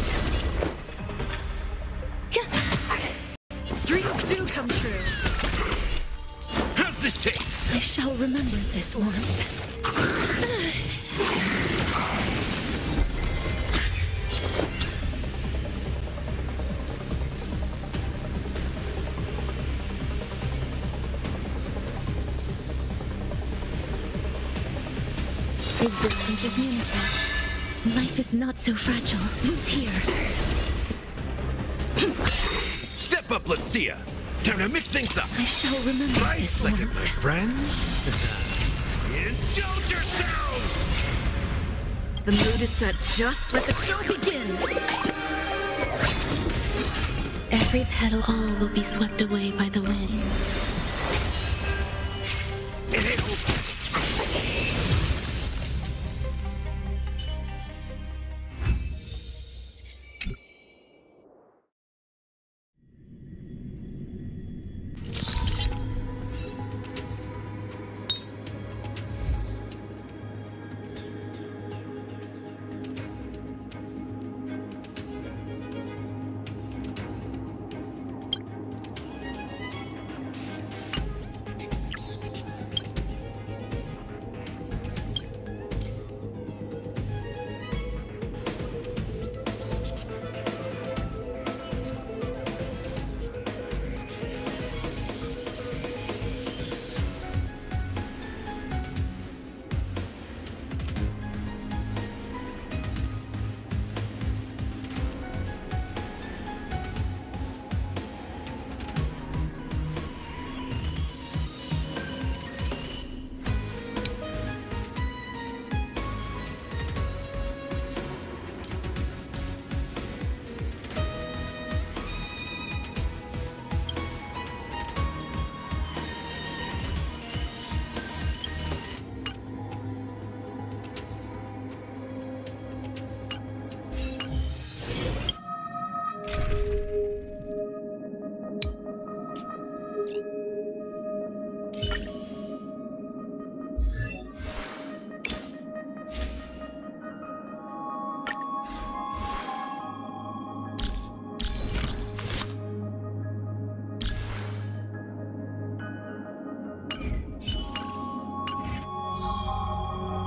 Dreams do come true. How's this taste? I shall remember this warmth. Existence is unity. Life is not so fragile. Who's here? Step up, let's see ya. Time to mix things up. I shall remember Right this second, warmth. my friends. Indulge yourselves! The mood is set. Just let the show begin. Every petal, all will be swept away by the wind.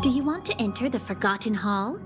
Do you want to enter the Forgotten Hall?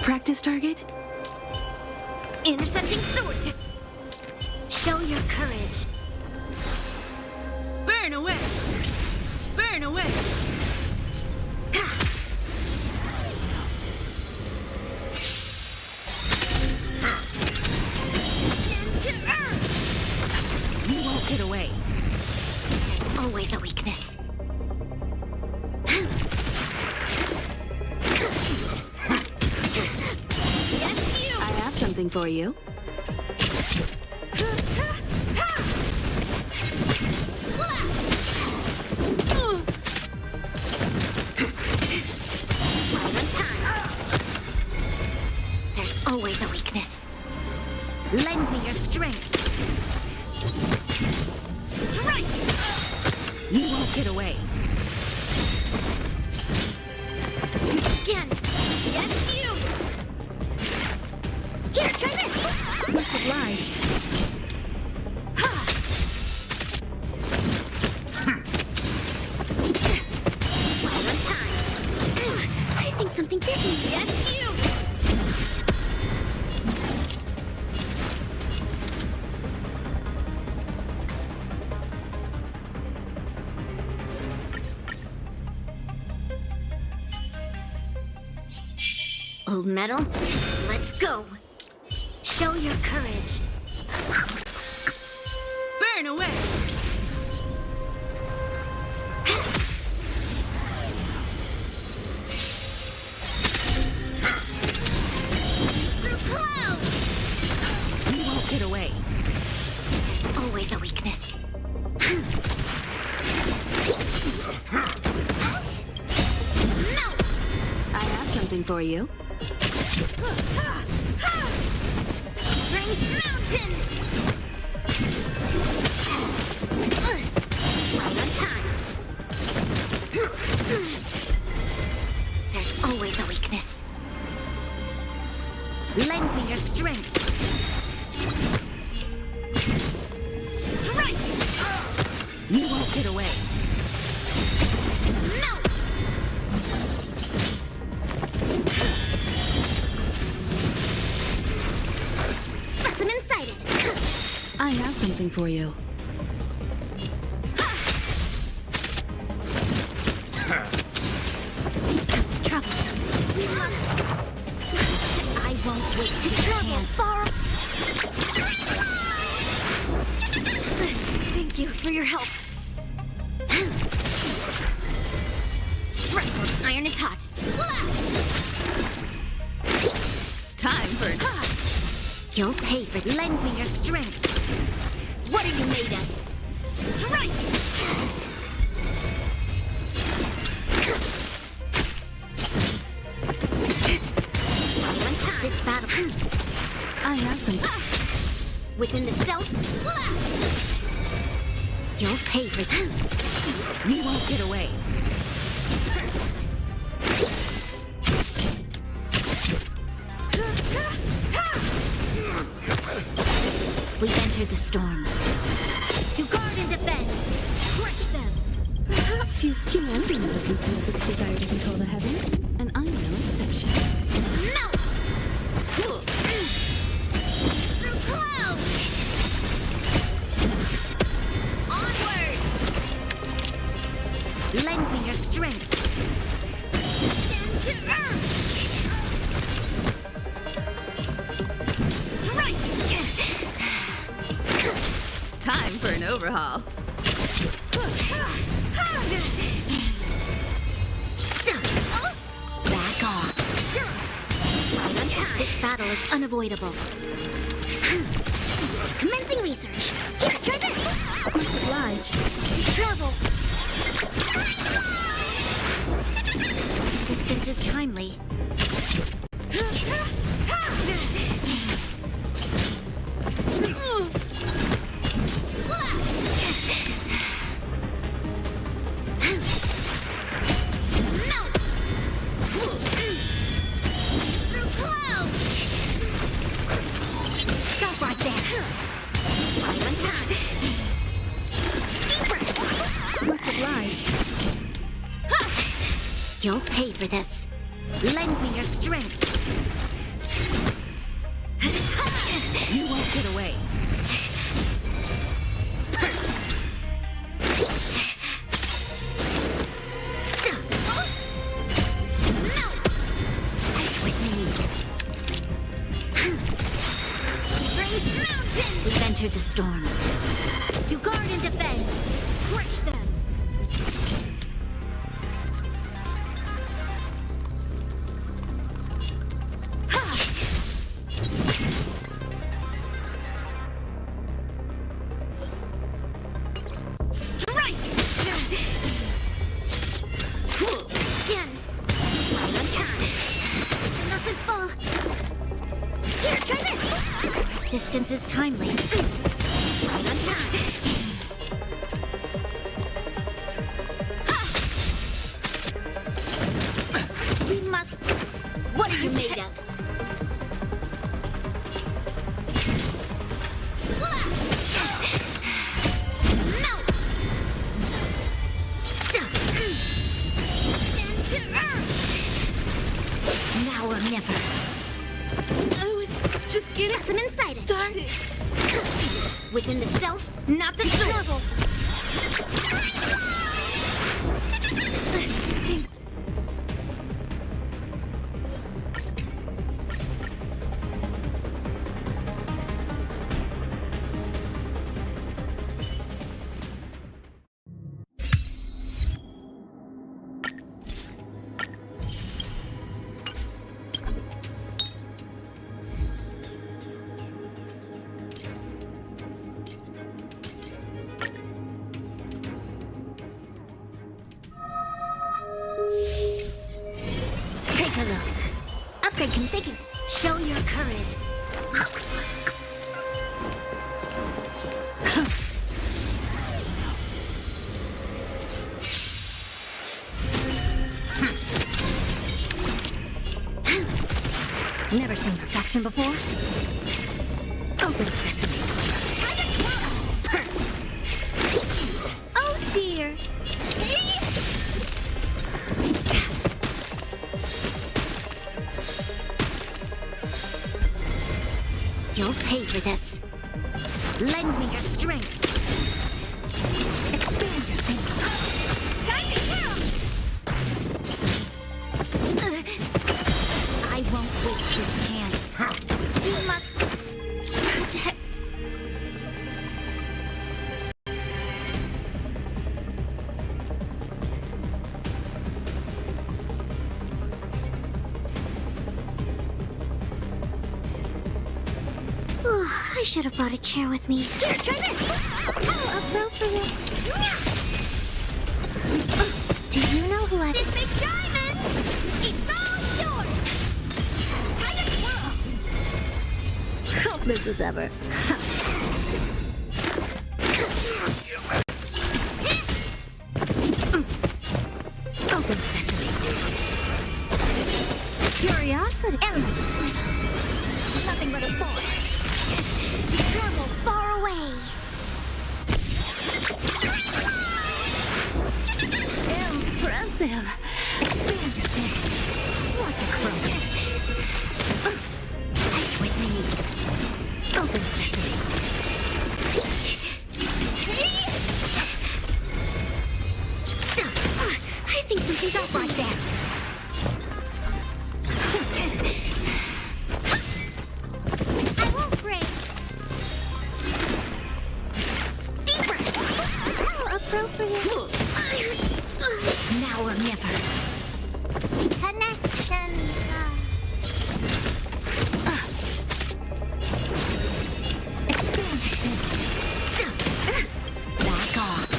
Practice target? Intercepting sword! Show your courage! Burn away! Burn away! You won't get away. There's always a weakness. I have something for you. There's always a weakness. Lend me your your strength. Strike! You won't get away. Again! Yes, you! Here, try this! Much obliged. Well on time. I think something bit me. Yes, you! Old metal, let's go. Show your courage. Burn away! Through clouds! You won't get away. There's always a weakness. Melt! I have something for you. Bring mountains! Right on time. There's always a weakness. Lend me your strength. Strike! You won't get away. Melt! Specimen sighted. I have something for you. Troublesome. We must. I won't waste this chance. Thank you for your help. Strike! Iron is hot. Time for You'll pay for it. Lend me your strength. What are you made of? Strike! One time. This battle. I have something. Within the self. You'll pay for it. You won't get away. We've entered the storm. To guard and defend! Crush them! Perhaps you skin envy never conceals its desire to control the heavens, and I'm no exception. Melt! Through clouds! Onward! Lend me your strength. Stand to earth! Strike! Time for an overhaul. Back off. Right on time. This battle is unavoidable. Commencing research. Here, try this. Much obliged. Travel. Resistance is timely. You'll pay for this. Lend me your strength. You won't get away. Melt! Fight with me. Bring mountains! We've entered the storm. To guard and defend. Crush them. resistance is timely. Right on time. We must... What are you made of? Melt! Into earth! Now or never. I was just getting some insight started. Within the self, not the struggle. Take a look. Upgrade configured. Show your courage. Never seen perfection before. Open sesame. Perfect. Oh dear. You'll pay for this. Lend me your strength. Expand your thinking. Time to kill! I won't waste this chance. You must protect. Oh, I should have brought a chair with me. Here, try this. How appropriate. Do you know who I... This big diamond! It's all yours! Time to twirl! Helpless as ever. Open sesame. Curiosity. Endless. Nothing but a ball. Travel far away. Impressive. Expand your thing. Watch it grow. Fight with me. Open sesame. Stop. I think something's up right there. I won't break. Deeper. How appropriate. Now or never. Connection. Expand. Back off.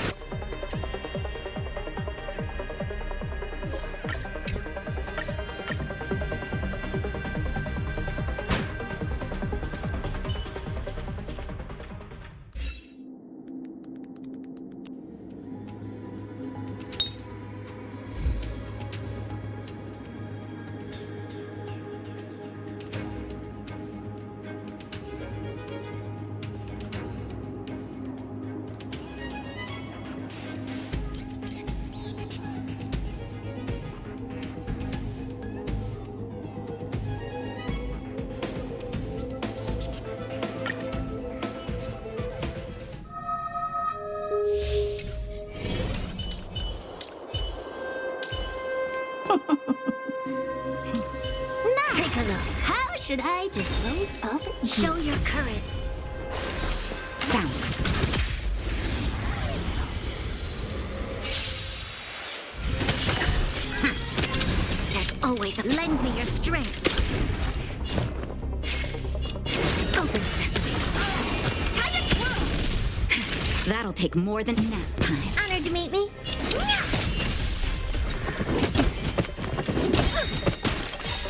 Take a look. How should I dispose of it? Show your courage. Found it. There's always a... Lend me your strength. Open sesame. Time to twirl. That'll take more than nap time. Honored to meet me.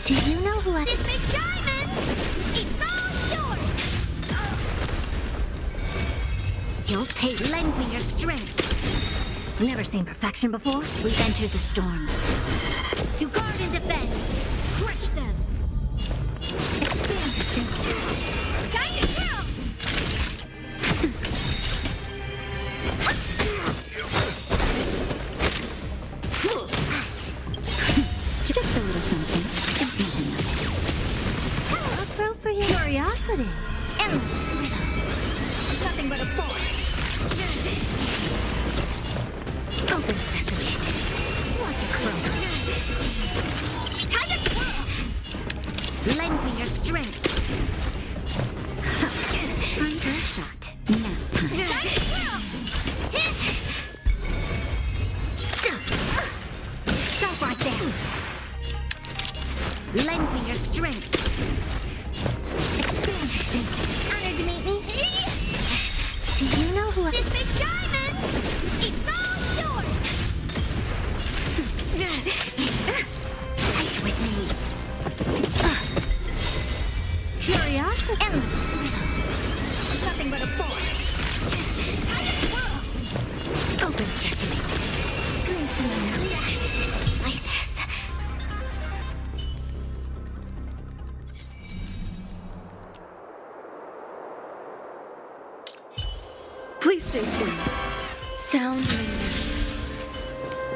Do you know who I... This big diamond! It's all yours! You'll pay. Lend me your strength. Never seen perfection before? We've entered the storm. To guard and defend. Crush them. Expand to think. Time to kill! Just a little something. Appropriate curiosity. Endless rhythm. Nothing but a force. Open sesame. Watch it grow. Time to twirl. Lend me your strength. Under a shot. Now time. Time to twirl. Stop right there. Lend me your strength. Expand your thinking. Honored to meet me. Do you know who this big diamond? It's all yours. Fight with me. Curiosity. Endless rhythm. Nothing but a force. Open sesame. Glimpse in the night. Like this. Please stay tuned. Sound lingers.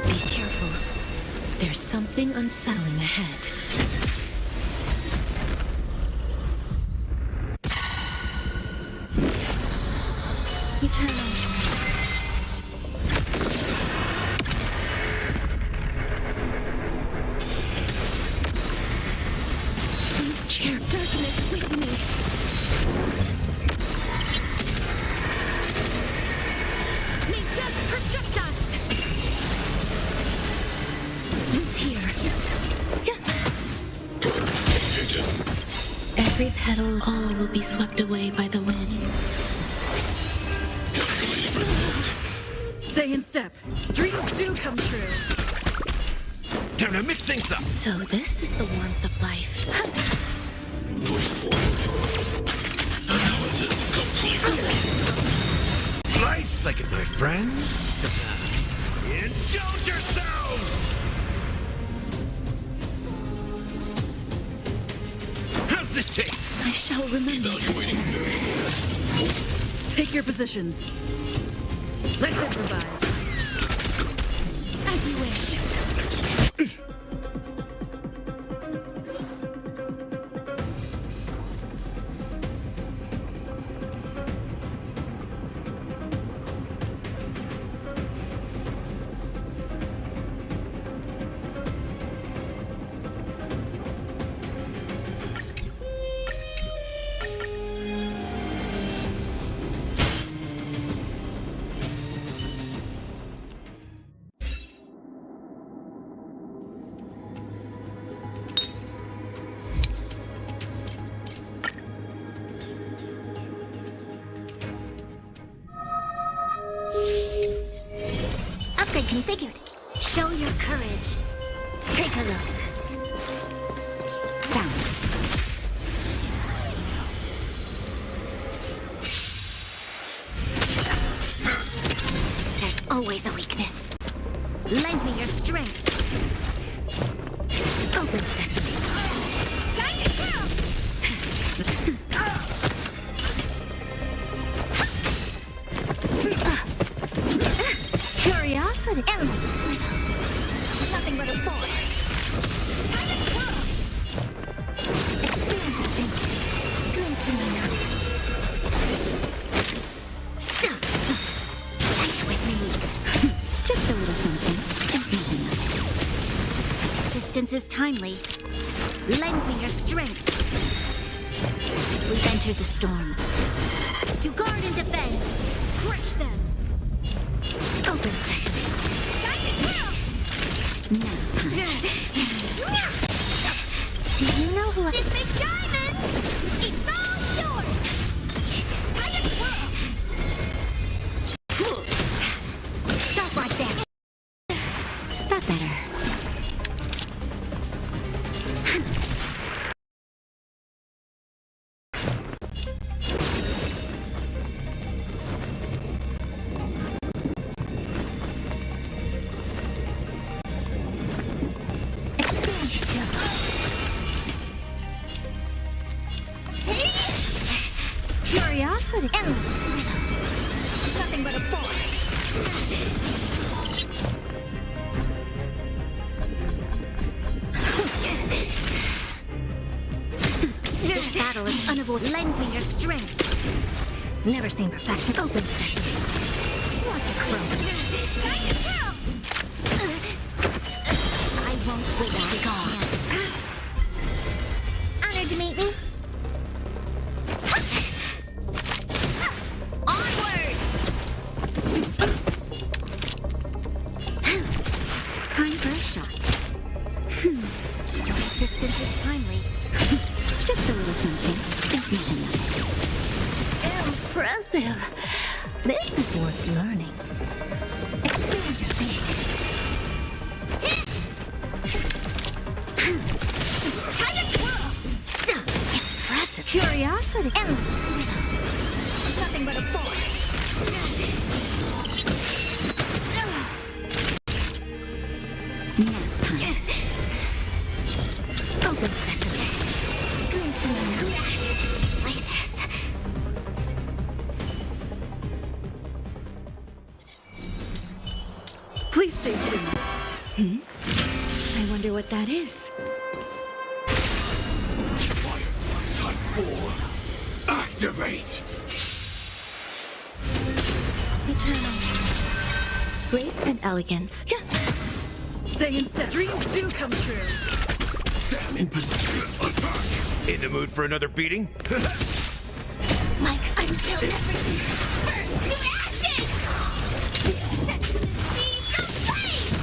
Be careful. There's something unsettling ahead. Eternal. Please share darkness with me. May death protect us! Who's here? Every petal, all will be swept away by the wind. Stay in step. Dreams do come true. Time to mix things up. So this is the warmth of life. Push forward. Analysis complete. Slice like it, my friend. Indulge yourselves! How's this taste? I shall remember. Evaluating. Take your positions. Let's improvise. As you wish. Upgrade configured. Show your courage. Take a look. Found. There's always a weakness. Lend me your strength. Open sesame. Time to kill! Curiosity. Endless rhythm. Nothing but a force. Time to twirl. Expand your thinking. Glimpse in the night. Stop. Fight with me. Just a little something. And not enough. Assistance is timely. Lend me your strength. We've entered the storm. To guard and defend. Crush them. Open sesame. Time to twirl. Now time. Do you know who this big diamond? It's all yours. Time to twirl. Stop right there. That's better. Nothing but a force. This battle is unavoidable. Lend me your strength. Never seen perfection. Open sesame. Watch it croak. I won't wait this chance. Honored to meet me. Onward! Time for a shot. Your assistance is timely. Just a little something. Don't need enough. Impressive. This is worth learning. Expand your thing. Tiger twirl! So impressive. Curiosity. Endless rhythm. Nothing but a force. Now time. Open sesame. Like this. Please stay tuned. I wonder what that is. Type 4. Activate! Eternal. Grace and elegance. Stay in step. Dreams do come true. Sam in position. Attack! In the mood for another beating? Like until everything burns to ashes! Set to the speed of flame!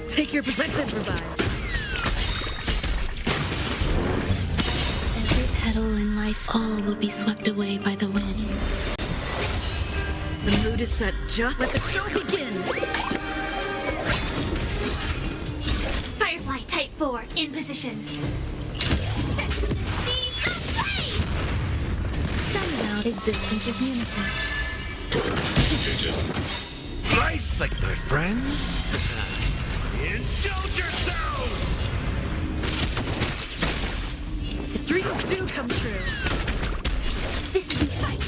Take your let's improvise. Every petal in life's all will be swept away by the wind. The mood is set. Just let the show begin. Firefly Type 4 in position. Set to the speed of flame! Somehow existence is unison. Nice, like my friends. Indulge yourselves! Dreams do come true. This is fight.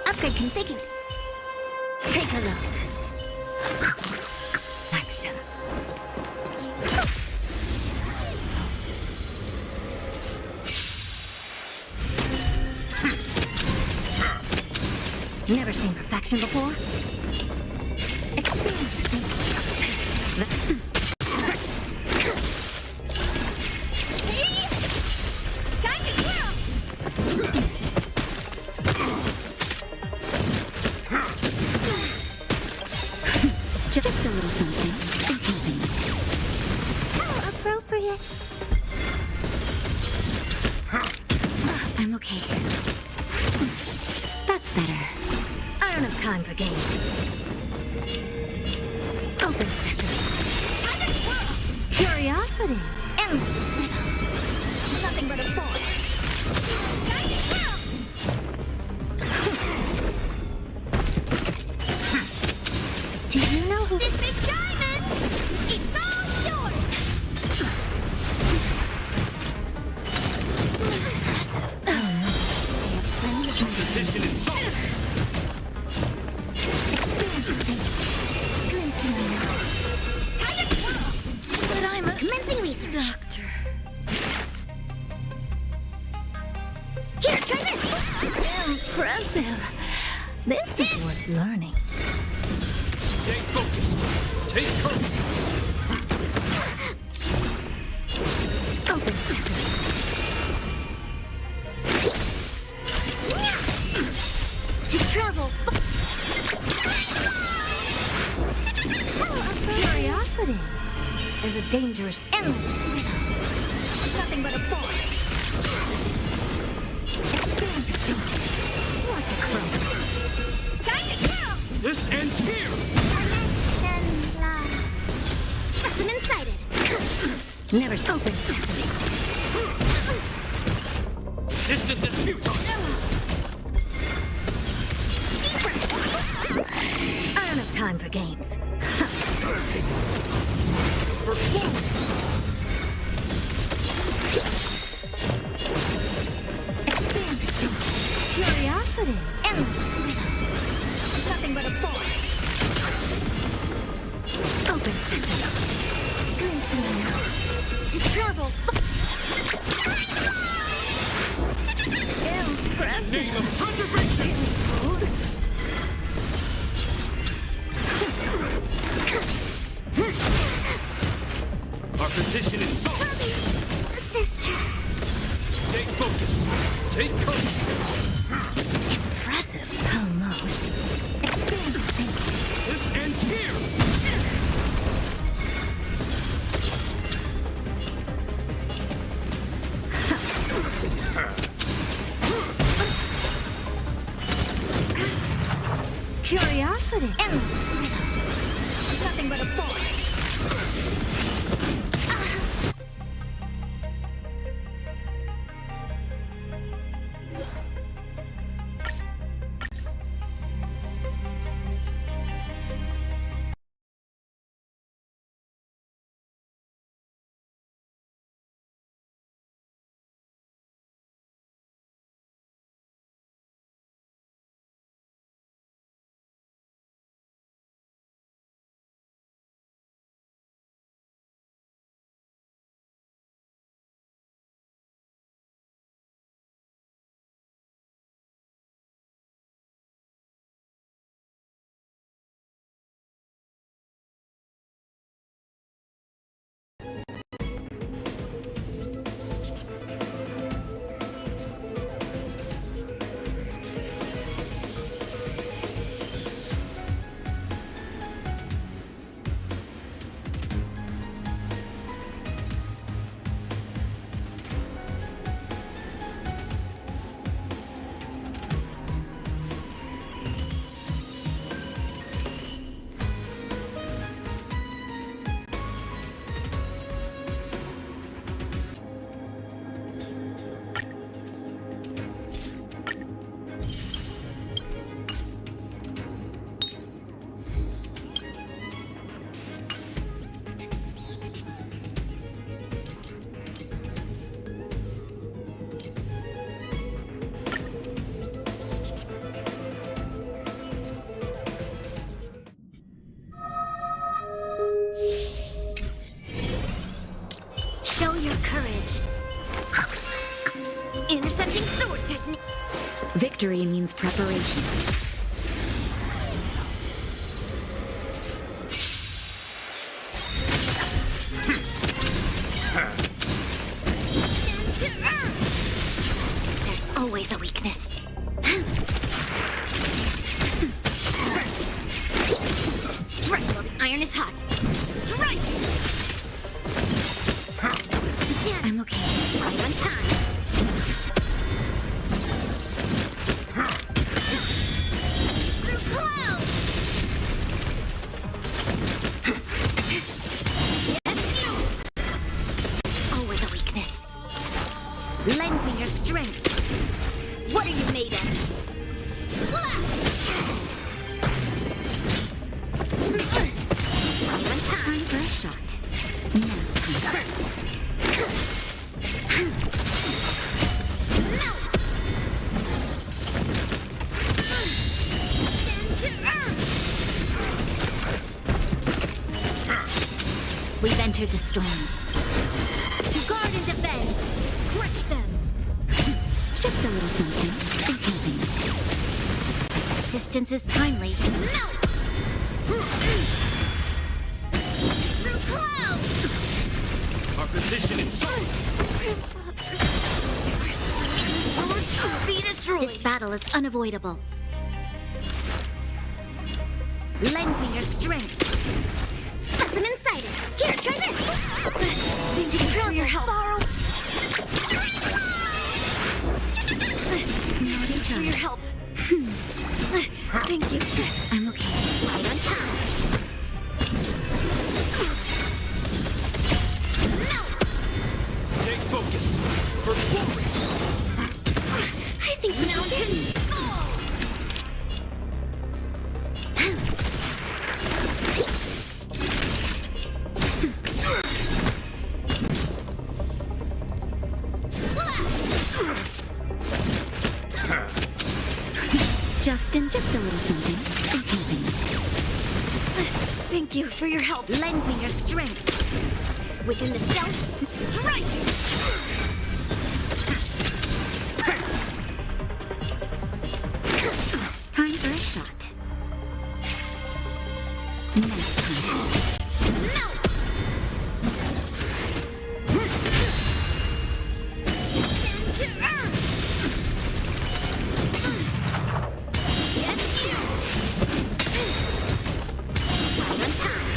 Upgrade configured. Take a look. Action. Never seen perfection before? Expand your thinking. Time to twirl! Just a little something. How appropriate. I'm okay. That's better. I don't have time for games. Open sesame. Curiosity. Endless rhythm. Nothing but a force. Do you know who this big diamond? It's all yours. Impressive. Oh no. Position is so. But I'm a commencing research. Doctor. Here, try this. Impressive. This is worth learning. Stay focused. Take courage. Open sesame. To travel. Curiosity is a dangerous, endless riddle. Nothing but a force. Expand your thinking. Watch it grow. Time to kill! This ends here! Lesson incited. Never open sesame. Distance is futile! I don't have time for games. Expand your thinking. Curiosity. Endless riddle. Nothing but a force. Open sesame. Glimpse me now. To travel. Impressive. Name of preservation! Our position is solid. Sister. Stay focused. Take courage. Impressive. Almost. Expand your thinking. This ends here! Curiosity. Endless riddle. Nothing but a force. Show your courage. Intercepting sword technique. Victory means preparation. There's always a weakness. Strike while the iron is hot. Strike! I'm okay. Right on time. Through clouds! Yes, you! Always a weakness. Lend me your strength. What are you made of? Slap! Right on time for a shot. Now, we've entered the storm. To guard and defend! Crush them! Just a little something. In keeping. Resistance is timely. Melt! Through clouds! Our position is solid. Be destroyed. This battle is unavoidable. Lend me your strength. Specimen sighted. Here, try this! Thank you for your help. Thanks for your help. Thank you. I'm okay. Right on time. Melt! Stay focused. For glory. I think so. Mountain fall! Justin, just a little something. Thank you for your help. Lend me your strength. Within the self, strike! Time for a shot. Next time. Melt! Send to earth! Yes, you! Right on time.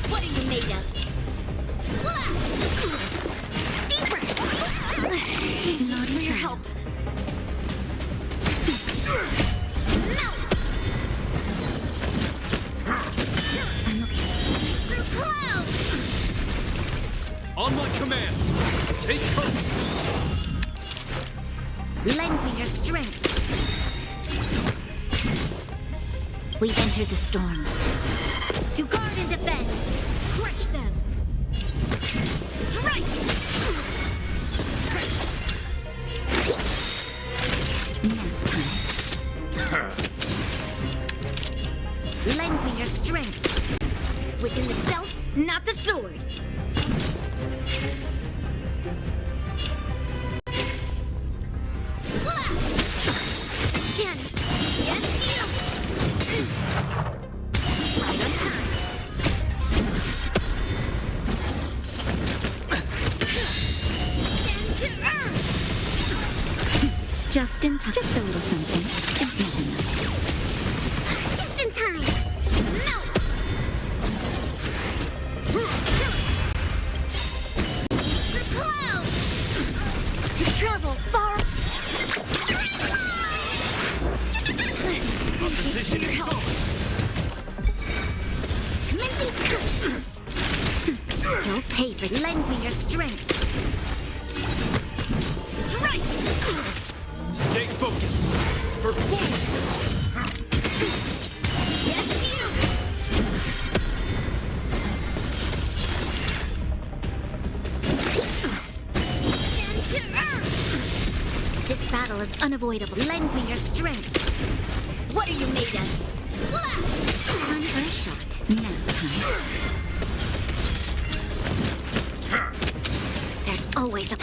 What are you made of? Slap! Deeper! Not For your help. Melt! I'm okay. Through clouds! On my command. Take cover. Lend me your strength. We've entered the storm. To guard and defend. Crush them. Strike! Lend me your strength. Within the self, not the sword. Slap! Again. Yes, you! Right on time. Send to earth! Just in time. Just a little something. And not enough. Just in time. Melt! Through clouds! To travel far. Our position is solid. You'll pay for lend me your strength. Strike! Stay focused. For glory. Yes, you! Send to earth! This battle is unavoidable. Lend me your strength. What are you made of? Slap! Time for a shot. Now time. There's always a...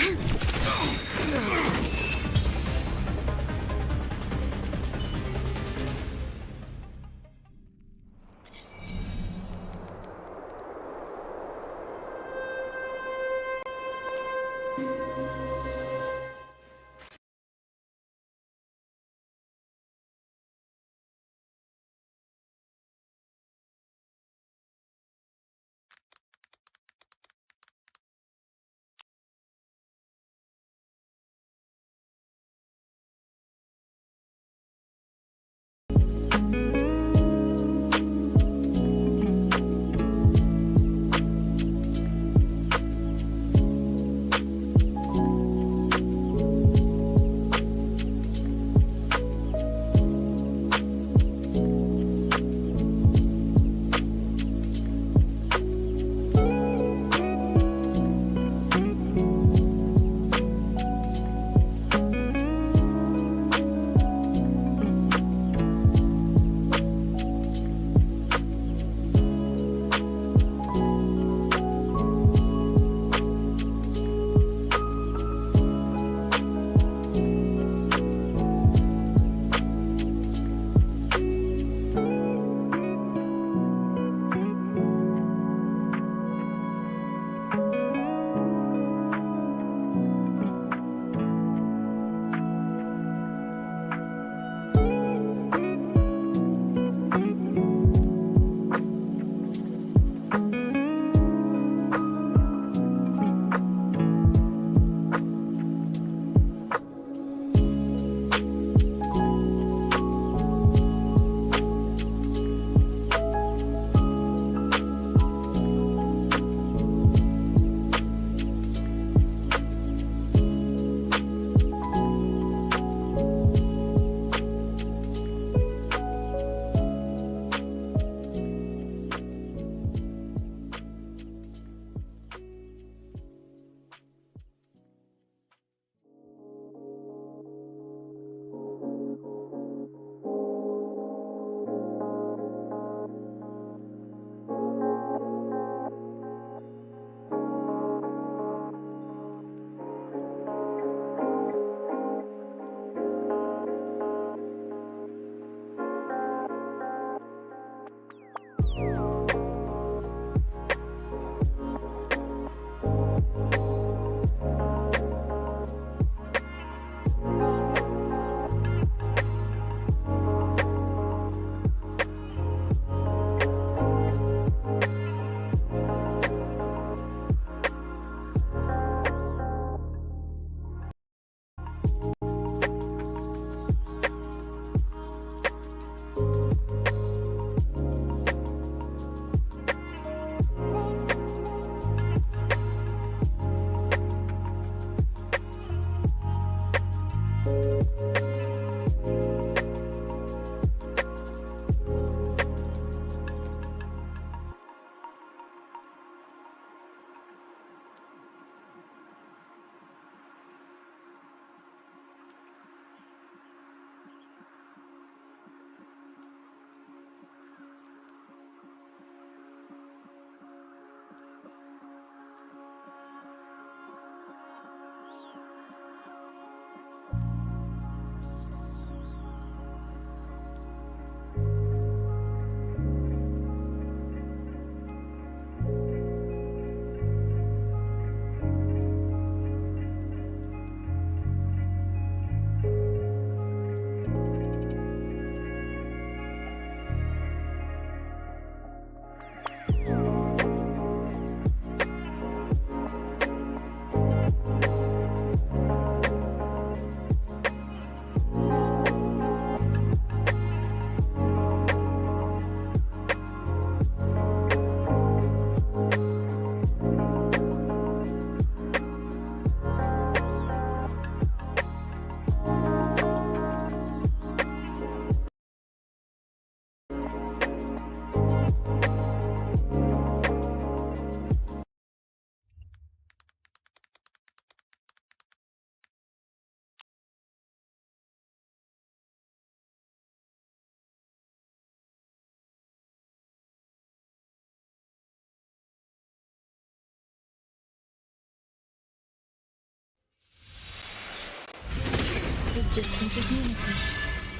Distance is unity.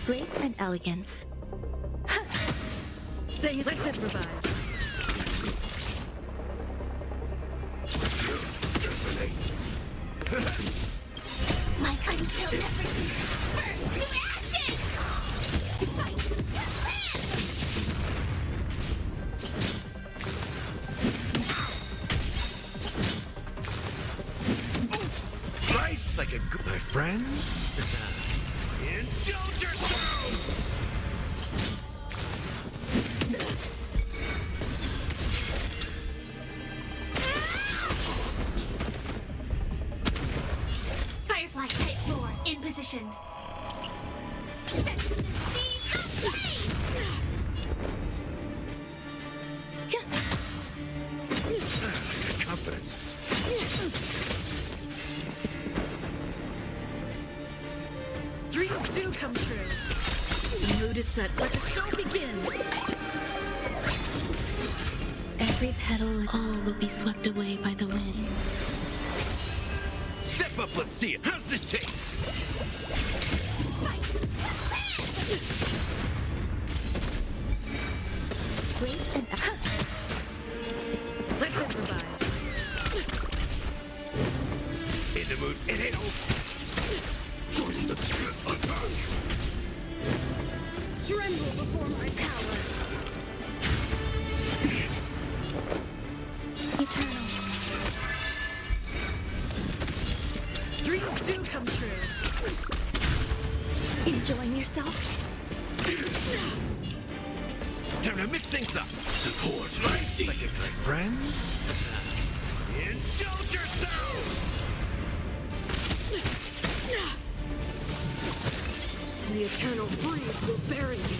Grace and elegance. Stay. Let's improvise. Like until everything burns to ashes! Fight to live! Nice like a good... My friends? Indulge yourselves! Firefly Type 4 in position. Confidence. Dreams do come true. The mood is set. Let the show begin. Every petal, all will be swept away by the wind. Step up, let's see it. How's this taste? Grace and Let's improvise. In the mood. It ain't over. Join the attack. Tremble before my power. Eternal. Dreams do come true. Enjoying yourself? Time to mix things up. Support my seed. Like a friend? Indulge yourselves! The eternal breeze will bury you.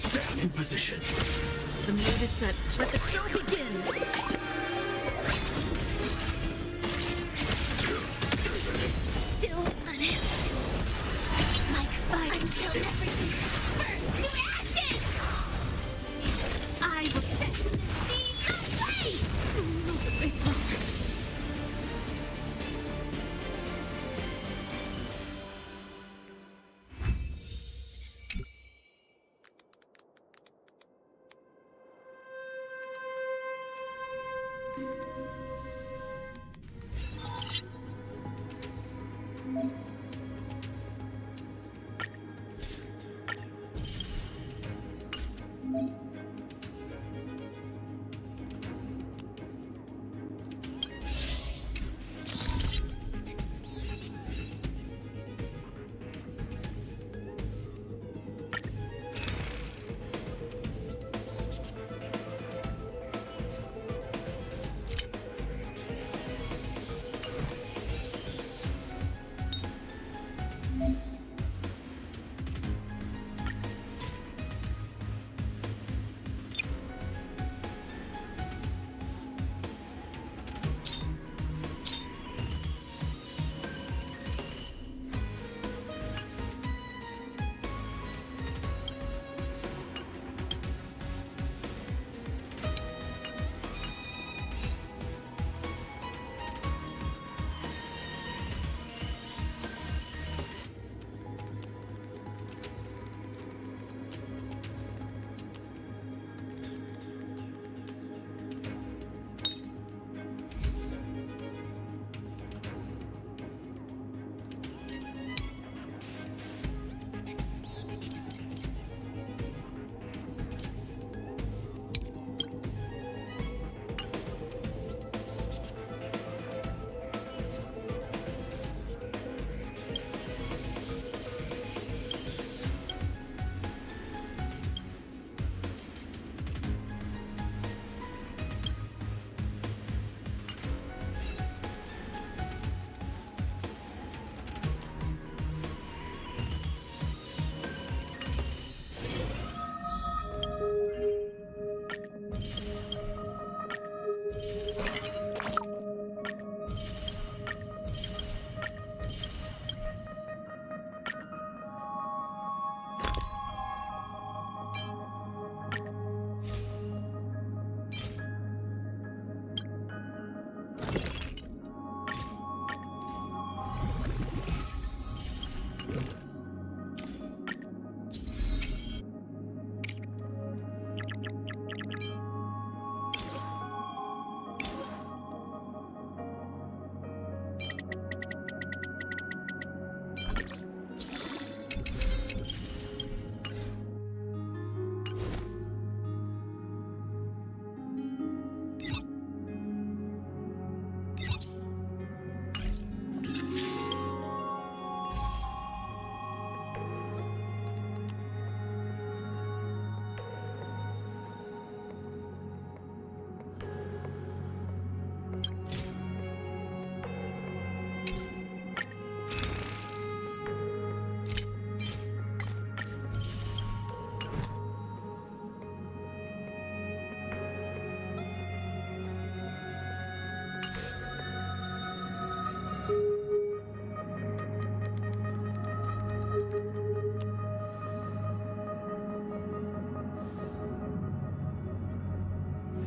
Stand in position. The mood is set. Let the show begin. Still unanswered. Like fire until everything burns to ashes! I will set the seas ablaze!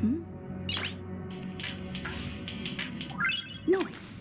Noise. Noise.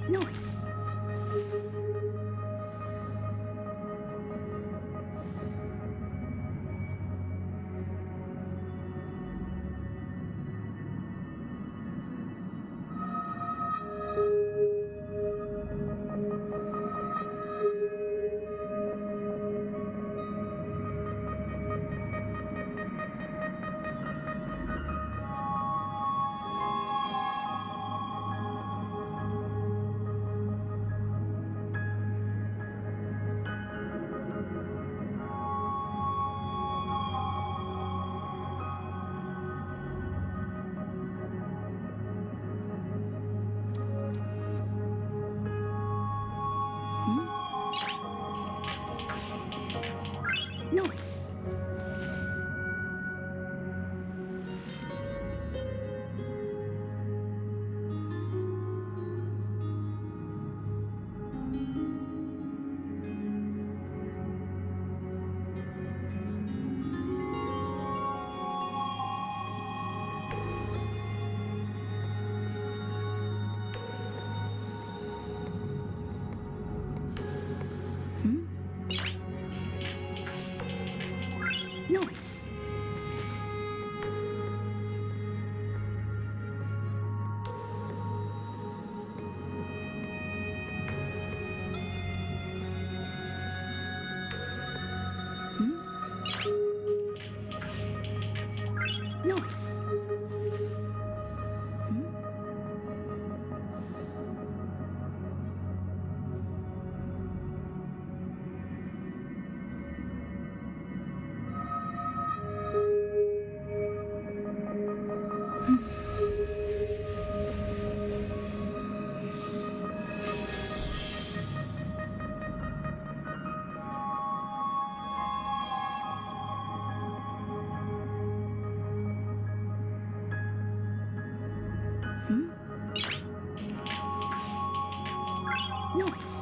Noise. Noise. Noise. Noise. Noise.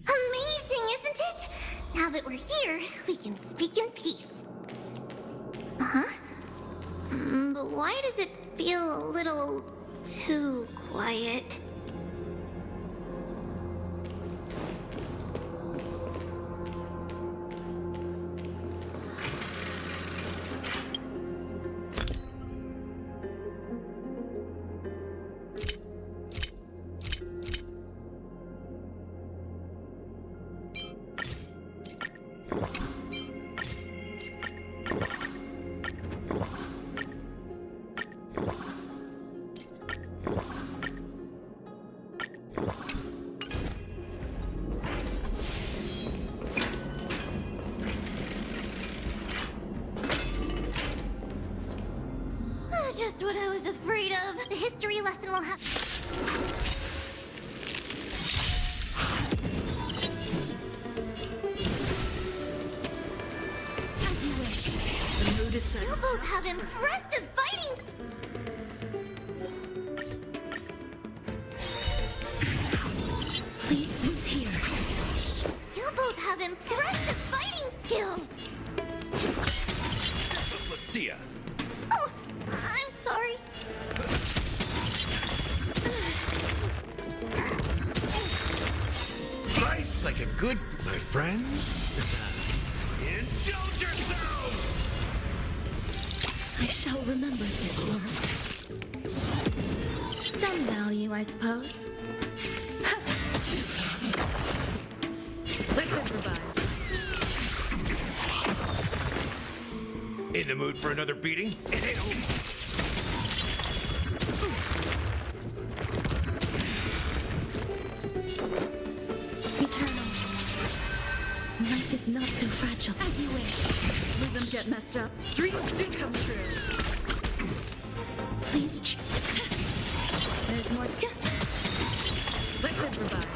Amazing, isn't it? Now that we're here, we can speak in peace. Huh? But why does it feel a little too quiet? Just what I was afraid of. The history lesson will have... As you wish. The mood is set. You both have impressive fighting... Please move here. You both have impressive fighting skills. Let's see ya. Oh, I'm sorry. Nice, like a good, my friends. Indulge yourselves! I shall remember this work. Some value, I suppose. Let's improvise. In the mood for another beating? Eternal. Life is not so fragile. As you wish. Let them get messed up. Dreams do come true. Please. There's more to go. Let's improvise.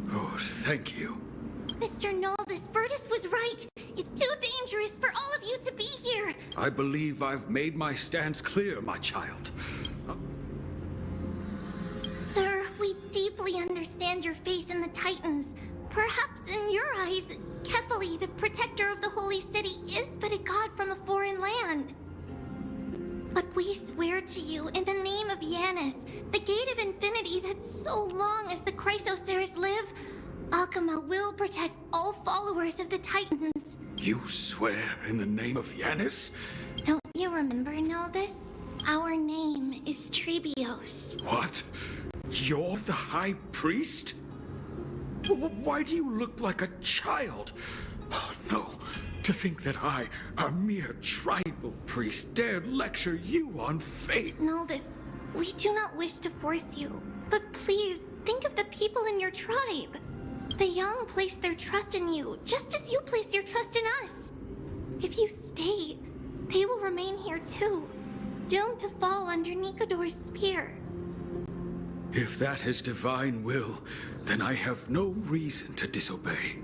Oh, thank you. Mr. Noldus, Virtus was right. It's too dangerous for all of you to be here. I believe I've made my stance clear, my child. Sir, we deeply understand your faith in the Titans. Perhaps in your eyes, Kefali, the protector of the Holy City, is but a god from a foreign land. But we swear to you, in the name of Yanis, the gate of infinity, that so long as the Chrysoceres live, Akama will protect all followers of the Titans. You swear in the name of Yanis? Don't you remember, Noldus? Our name is Trebios. What? You're the High Priest? Why do you look like a child? Oh, no. To think that I, a mere tribal priest, dare lecture you on fate. Noldus, we do not wish to force you, but please think of the people in your tribe. The young place their trust in you, just as you place your trust in us. If you stay, they will remain here too, doomed to fall under Nikodor's spear. If that is divine will, then I have no reason to disobey.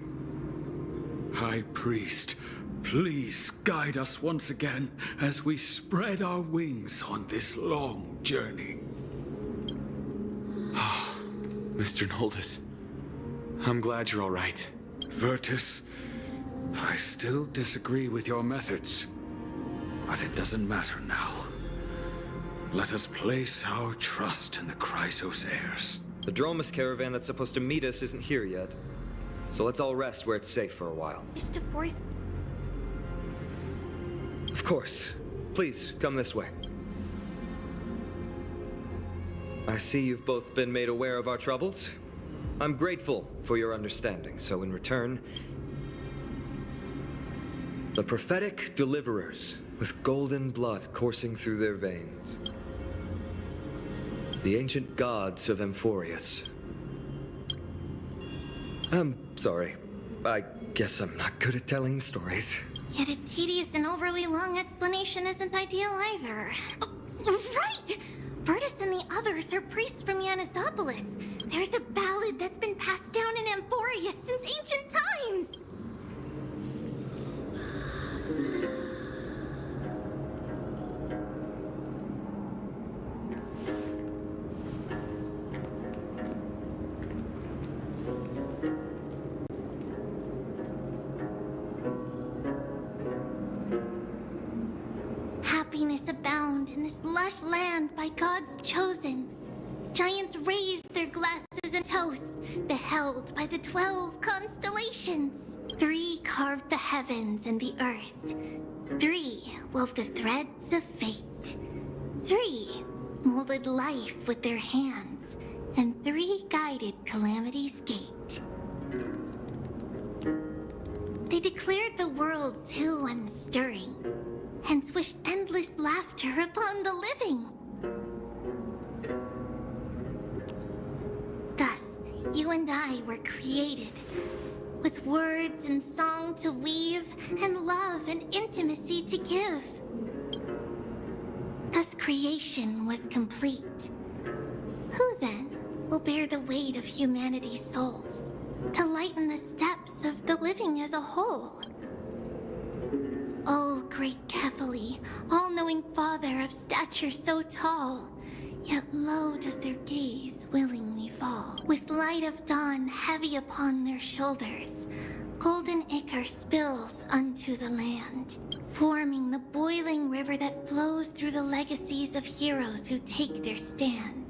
High Priest, please guide us once again as we spread our wings on this long journey. Mr. Noldus, I'm glad you're all right. Virtus, I still disagree with your methods, but it doesn't matter now. Let us place our trust in the Chrysoceres. The Dromus caravan that's supposed to meet us isn't here yet. So let's all rest where it's safe for a while. To force... Of course. Please, come this way. I see you've both been made aware of our troubles. I'm grateful for your understanding, so in return... The prophetic deliverers, with golden blood coursing through their veins. The ancient gods of Amphoreus. I'm sorry. I guess I'm not good at telling stories. Yet a tedious and overly long explanation isn't ideal either. Right! Virtus and the others are priests from Yanisopolis. There's a ballad that's been passed down in Amphoreus since ancient times. Happiness abound in this lush land by God's chosen. Giants raised their glasses and toast, beheld by the 12 constellations. 3 carved the heavens and the earth. 3 wove the threads of fate. 3 molded life with their hands. and 3 guided Calamity's Gate. They declared the world too unstirring, hence wished endless laughter upon the living. Thus, you and I were created, with words and song to weave, and love and intimacy to give. Thus creation was complete. Who then will bear the weight of humanity's souls, to lighten the steps of the living as a whole? O great Kephali, all-knowing Father of stature so tall, yet low does their gaze willingly fall. With light of dawn heavy upon their shoulders, golden ichor spills unto the land, forming the boiling river that flows through the legacies of heroes who take their stand.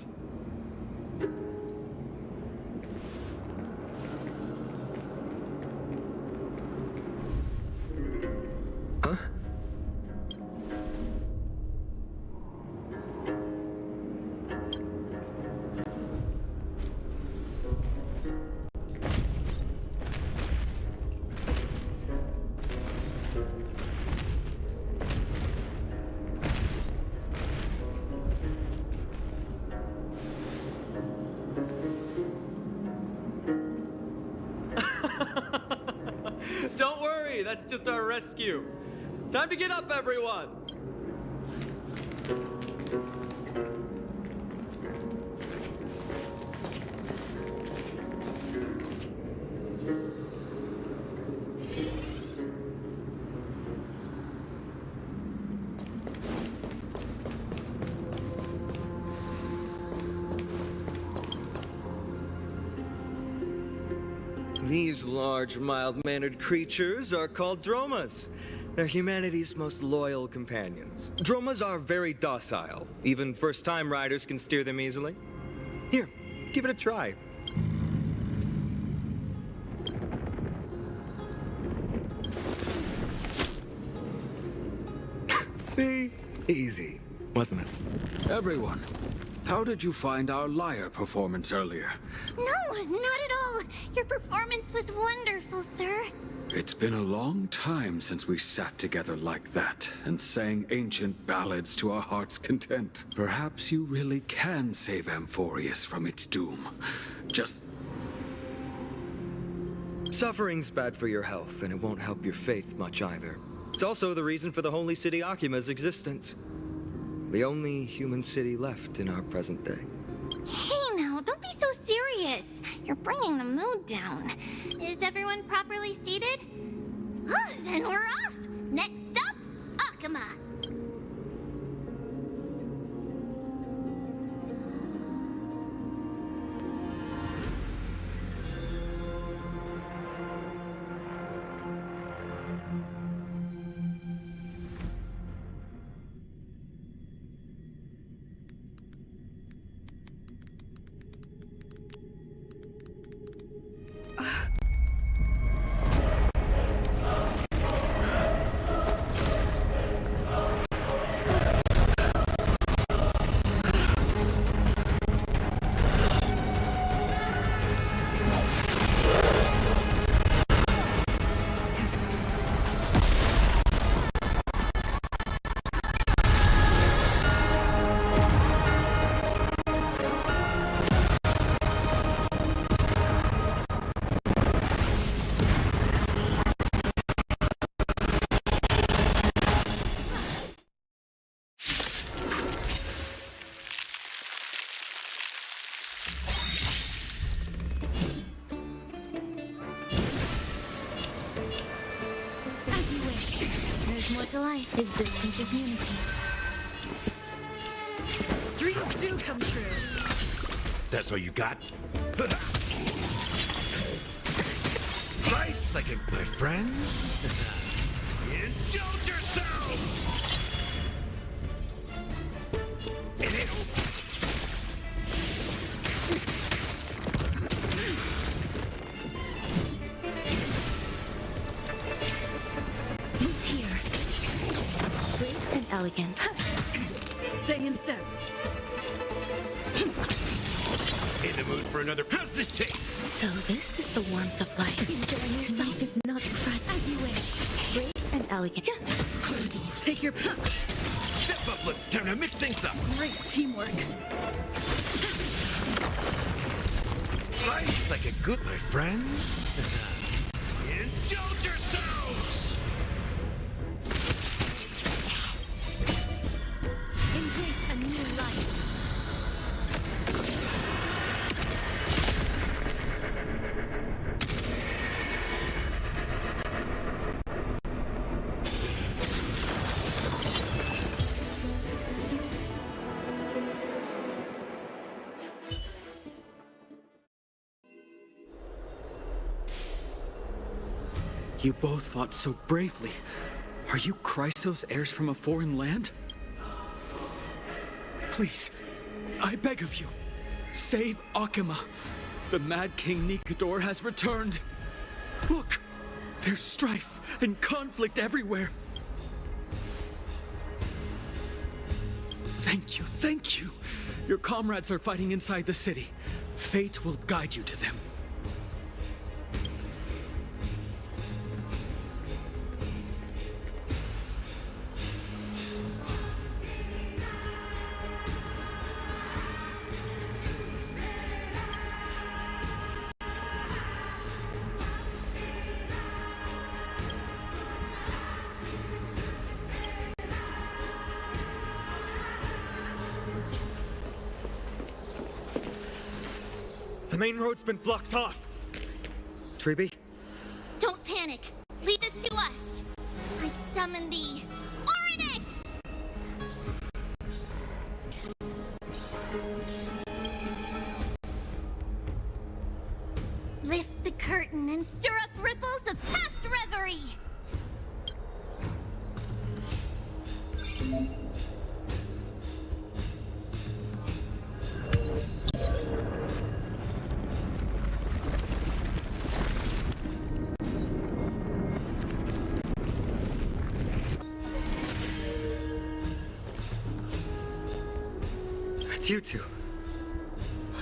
Huh? Don't worry, that's just our rescue. Time to get up, everyone! These large, mild-mannered creatures are called dromas. They're humanity's most loyal companions. Dromas are very docile. Even first-time riders can steer them easily. Here, give it a try. See? Easy, wasn't it? Everyone, how did you find our lyre performance earlier? No, not at all. Your performance was wonderful, sir. It's been a long time since we sat together like that and sang ancient ballads to our heart's content. Perhaps you really can save Amphoreus from its doom. Just... Suffering's bad for your health, and it won't help your faith much either. It's also the reason for the holy city Akima's existence. The only human city left in our present day. Hey now, don't be so serious. You're bringing the mood down. Is everyone properly seated? Oh, then we're off. Next stop, Akima. More to life. Existence is unity. Dreams do come true. That's all you got? Nice, like my friends? Indulge yourself! Elegant. Stay in step. In the mood for another? How's this taste? So this is the warmth of life. Enjoying yourself. Life is not spread as you wish. Grace and elegant. Take your pick. Step up, let's time to mix things up. Great teamwork. Life's like a good, my friends. Indulge yourselves! Embrace a new life. You both fought so bravely. Are you Chrysos heirs from a foreign land? Please, I beg of you, save Akima. The Mad King Nikador has returned. Look, there's strife and conflict everywhere. Thank you, thank you. Your comrades are fighting inside the city. Fate will guide you to them. The main road's been blocked off. Treeby? Don't panic. Leave this to us. I summon the Oryx! Lift the curtain and stir up ripples of past reverie. It's you two.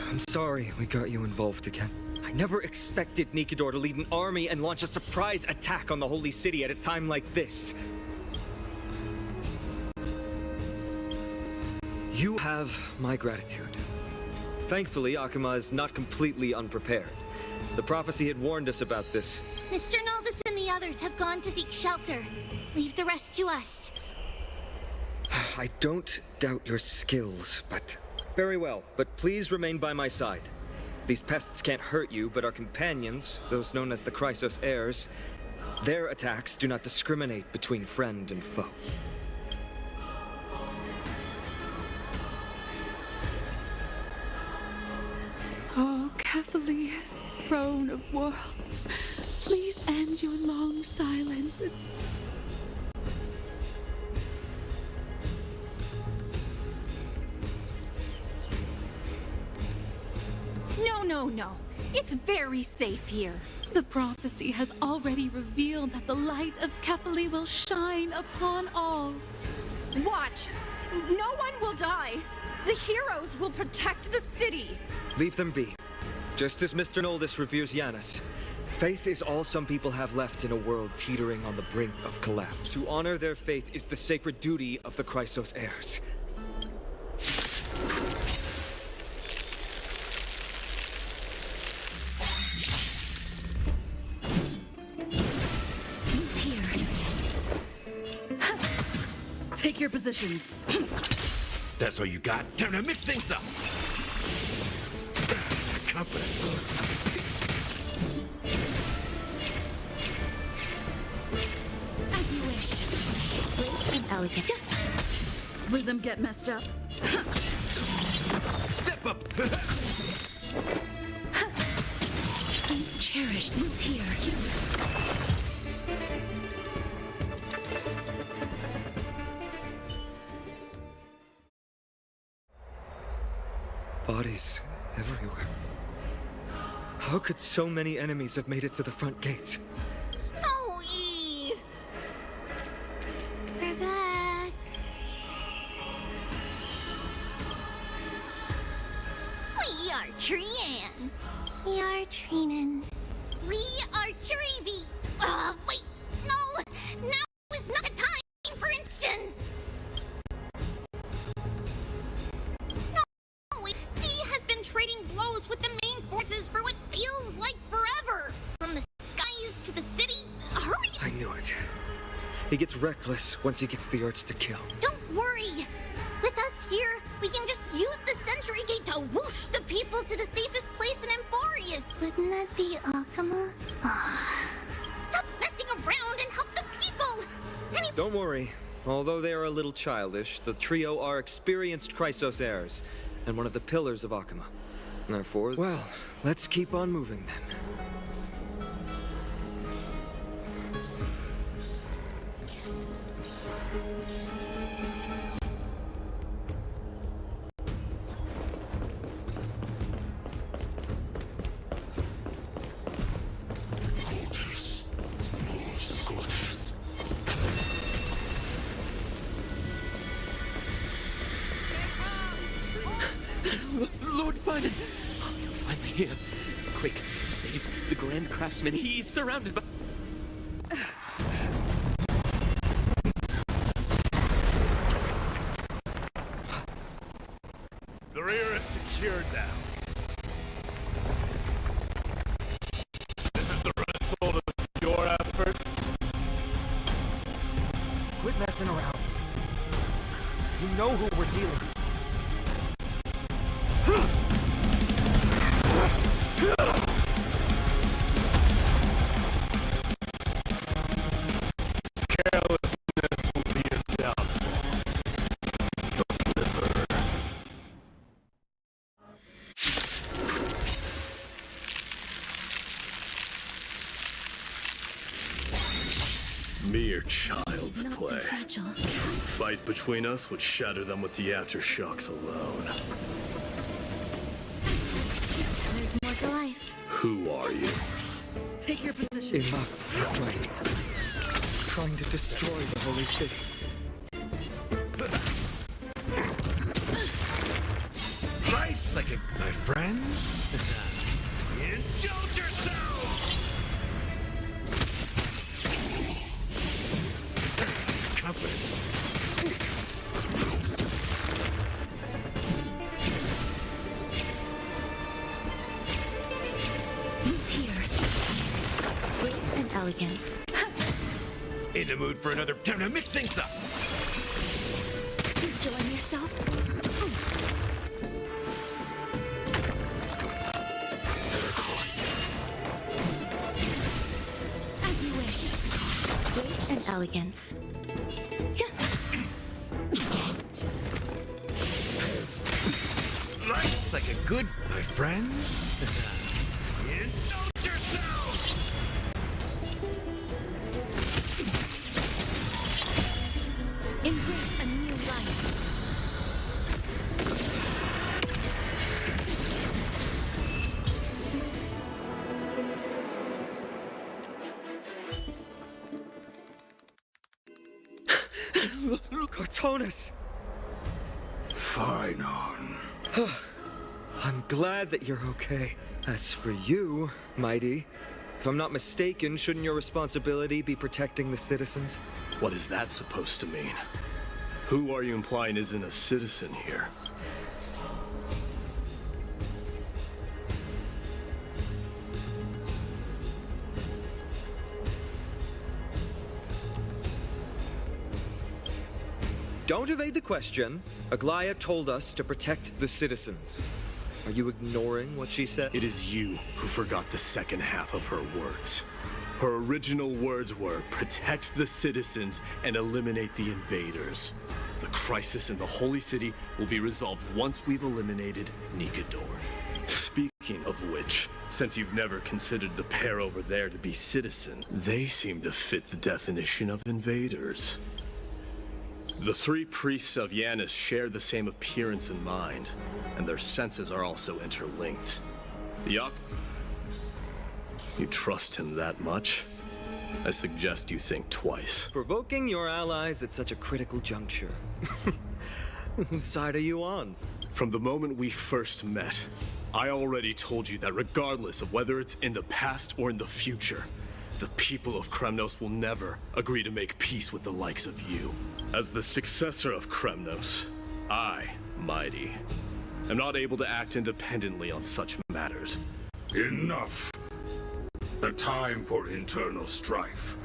I'm sorry we got you involved again. I never expected Nikador to lead an army and launch a surprise attack on the Holy City at a time like this. You have my gratitude. Thankfully, Akima is not completely unprepared. The prophecy had warned us about this. Mr. Noldus and the others have gone to seek shelter. Leave the rest to us. I don't doubt your skills, but... Very well, but please remain by my side. These pests can't hurt you, but our companions, those known as the Chrysos heirs, their attacks do not discriminate between friend and foe. Oh, Kefali, throne of worlds, please end your long silence and... No. It's very safe here. The prophecy has already revealed that the light of Kefali will shine upon all. Watch! No one will die! The heroes will protect the city! Leave them be. Just as Mr. Noldus reveres Yanis, faith is all some people have left in a world teetering on the brink of collapse. To honor their faith is the sacred duty of the Chrysos heirs. Take your positions. That's all you got? Time to mix things up! Confidence. As you wish. Graceful and elegant. Rhythm get messed up. Step up! Please cherish the tear. Bodies everywhere. How could so many enemies have made it to the front gates? Chloe! We're back. We are Triana. training. We are Churivi. Wait, no! Now is not the time for instructions! Snowy, D has been trading blows with the main forces for what feels like forever! From the skies to the city, hurry! I knew it. He gets reckless once he gets the urge to kill. Don't worry! With us here, we can just use the Sentry Gate to whoosh the people to the safest place in Amphoreus! Wouldn't that be Akama? Stop messing around and help the people! Don't worry. Although they are a little childish, the trio are experienced Chrysos heirs, and one of the pillars of Akama. Therefore, well, let's keep on moving then. Lord Biden! Oh, you're finally here. Quick, save the Grand Craftsman. He's surrounded by... The rear is secured now. This is the result of your efforts. Quit messing around. You know who we're dealing with. Carelessness will be your downfall. Deliver. Mere child's Not so play. fragile. True fight between us would shatter them with the aftershocks alone. There's more to life. Who are you? Take your position. Enough fighting. Trying to destroy the holy city. Price like my friend? Indulge yourselves! Confidence. Who's here? Grace and elegance. In the mood for another time to mix things up. Enjoying yourself? As you wish. Grace and elegance. Life's like a good, my friend. Indulge yourselves! Embrace a new life. Cartonus! Fine on. I'm glad that you're okay. As for you, Mighty, if I'm not mistaken, shouldn't your responsibility be protecting the citizens? What is that supposed to mean? Who are you implying isn't a citizen here? Don't evade the question. Aglaia told us to protect the citizens. Are you ignoring what she said? It is you who forgot the second half of her words. Her original words were, protect the citizens and eliminate the invaders. The crisis in the Holy City will be resolved once we've eliminated Nikador. Speaking of which, since you've never considered the pair over there to be citizen, they seem to fit the definition of invaders. The three priests of Yanis share the same appearance and mind, and their senses are also interlinked. Yup. You trust him that much? I suggest you think twice. Provoking your allies at such a critical juncture. Whose side are you on? From the moment we first met, I already told you that regardless of whether it's in the past or in the future, the people of Kremnos will never agree to make peace with the likes of you. As the successor of Kremnos, I, Mighty, am not able to act independently on such matters. Enough. The time for internal strife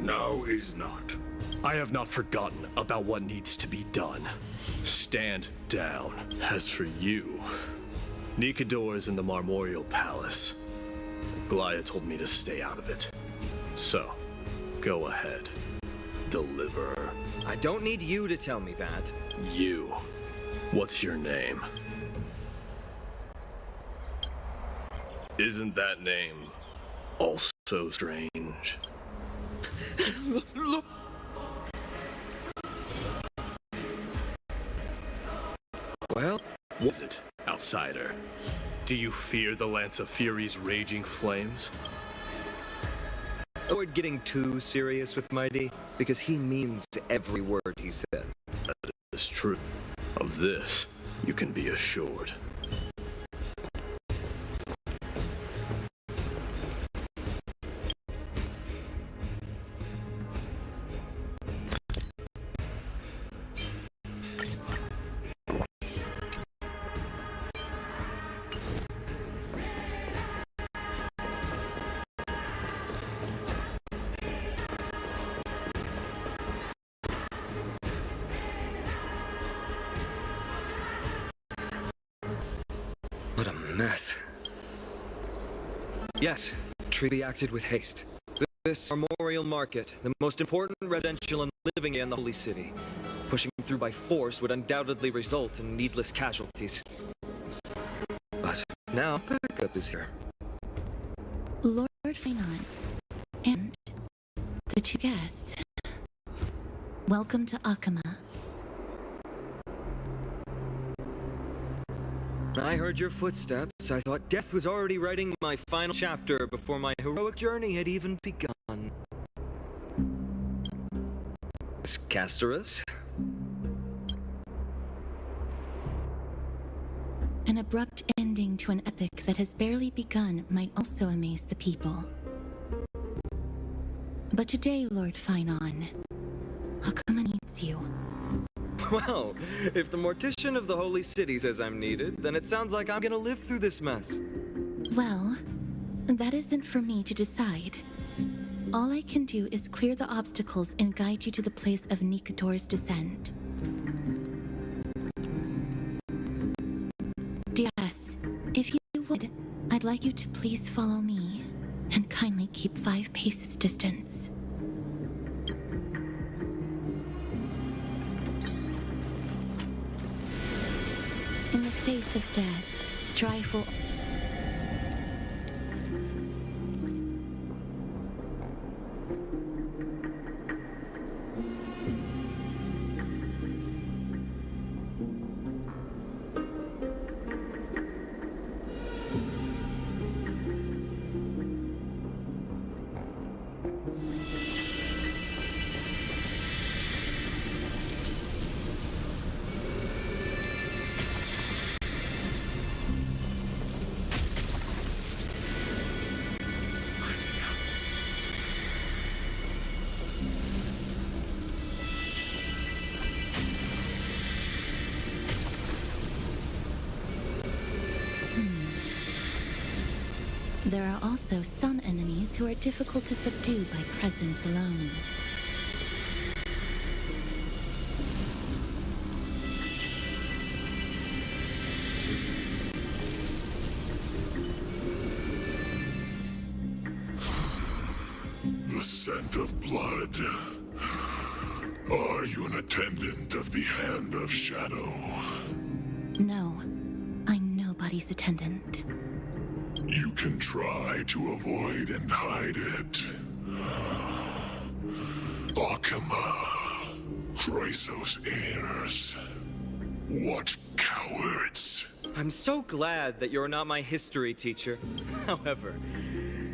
now is not. I have not forgotten about what needs to be done. Stand down. As for you, Nikador is in the Marmorial Palace. Glaya told me to stay out of it. So, go ahead. Deliver. I don't need you to tell me that. You. What's your name? Isn't that name also strange? Well, what is it, outsider? Do you fear the Lance of Fury's raging flames? Avoid getting too serious with Mighty, because he means every word he says. That is true. Of this, you can be assured. What a mess. Yes, Treaty acted with haste. This Armorial Market, the most important residential and living in the Holy City. Pushing through by force would undoubtedly result in needless casualties. But now, backup is here. Lord Finon, and the two guests. Welcome to Akama. When I heard your footsteps, I thought death was already writing my final chapter before my heroic journey had even begun. Castorus? An abrupt ending to an epic that has barely begun might also amaze the people. But today, Lord Finon, Akama needs you. Well, if the Mortician of the Holy City says I'm needed, then it sounds like I'm gonna live through this mess. Well, that isn't for me to decide. All I can do is clear the obstacles and guide you to the place of Nikador's descent. Dear guests, if you would, I'd like you to please follow me, and kindly keep 5 paces distance. In the face of death, strife will... There are also some enemies who are difficult to subdue by presence alone. The scent of blood. Are you an attendant of the Hand of Shadow? No, I'm nobody's attendant. You can try to avoid and hide it. Akama, Chrysos heirs. What cowards! I'm so glad that you're not my history teacher. However,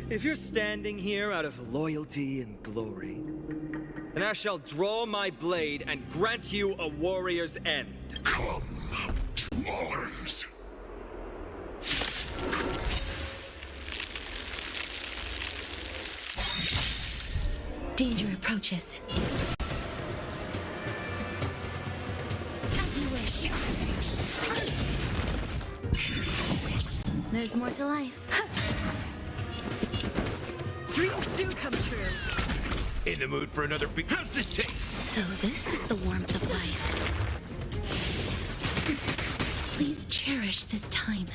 if you're standing here out of loyalty and glory, then I shall draw my blade and grant you a warrior's end. Come to arms. Danger approaches. As you wish. There's more to life. Dreams do come true. In the mood for another beat? How's this taste? So this is the warmth of life. Please cherish this time.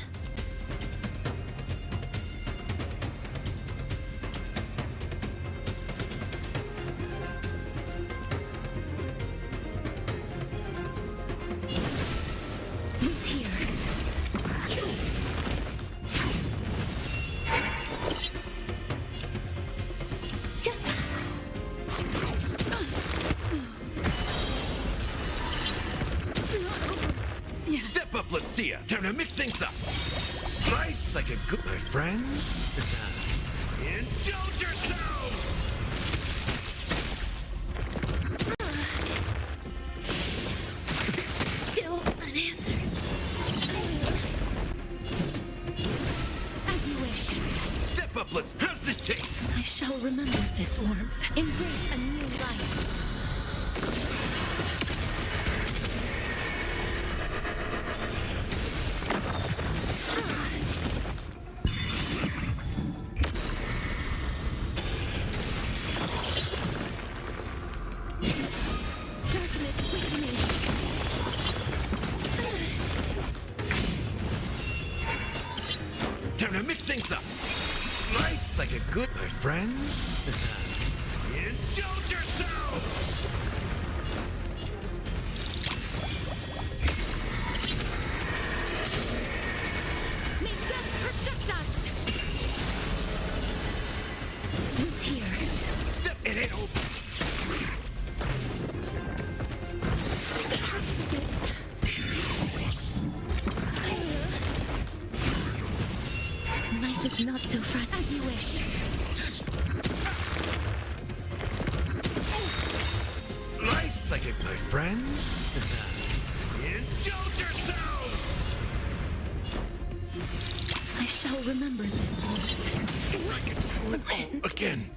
Who's here? Step up, let's see ya. Time to mix things up. Nice, like a good, my friends. Indulge yourselves! Still unanswered. As you wish. Step up, let's. How's this taste? I shall remember this warmth. Embrace a new life. Darkness with me. Time to mix things up. Nice, like a good, my friends. Indulge yourselves! May death protect us! Who's here? Step it ain't over. That hurts a bit. Life is not so fragile. As you wish. Nice, like it, my friends. Indulge yourselves! I shall remember this moment. It must win. Again.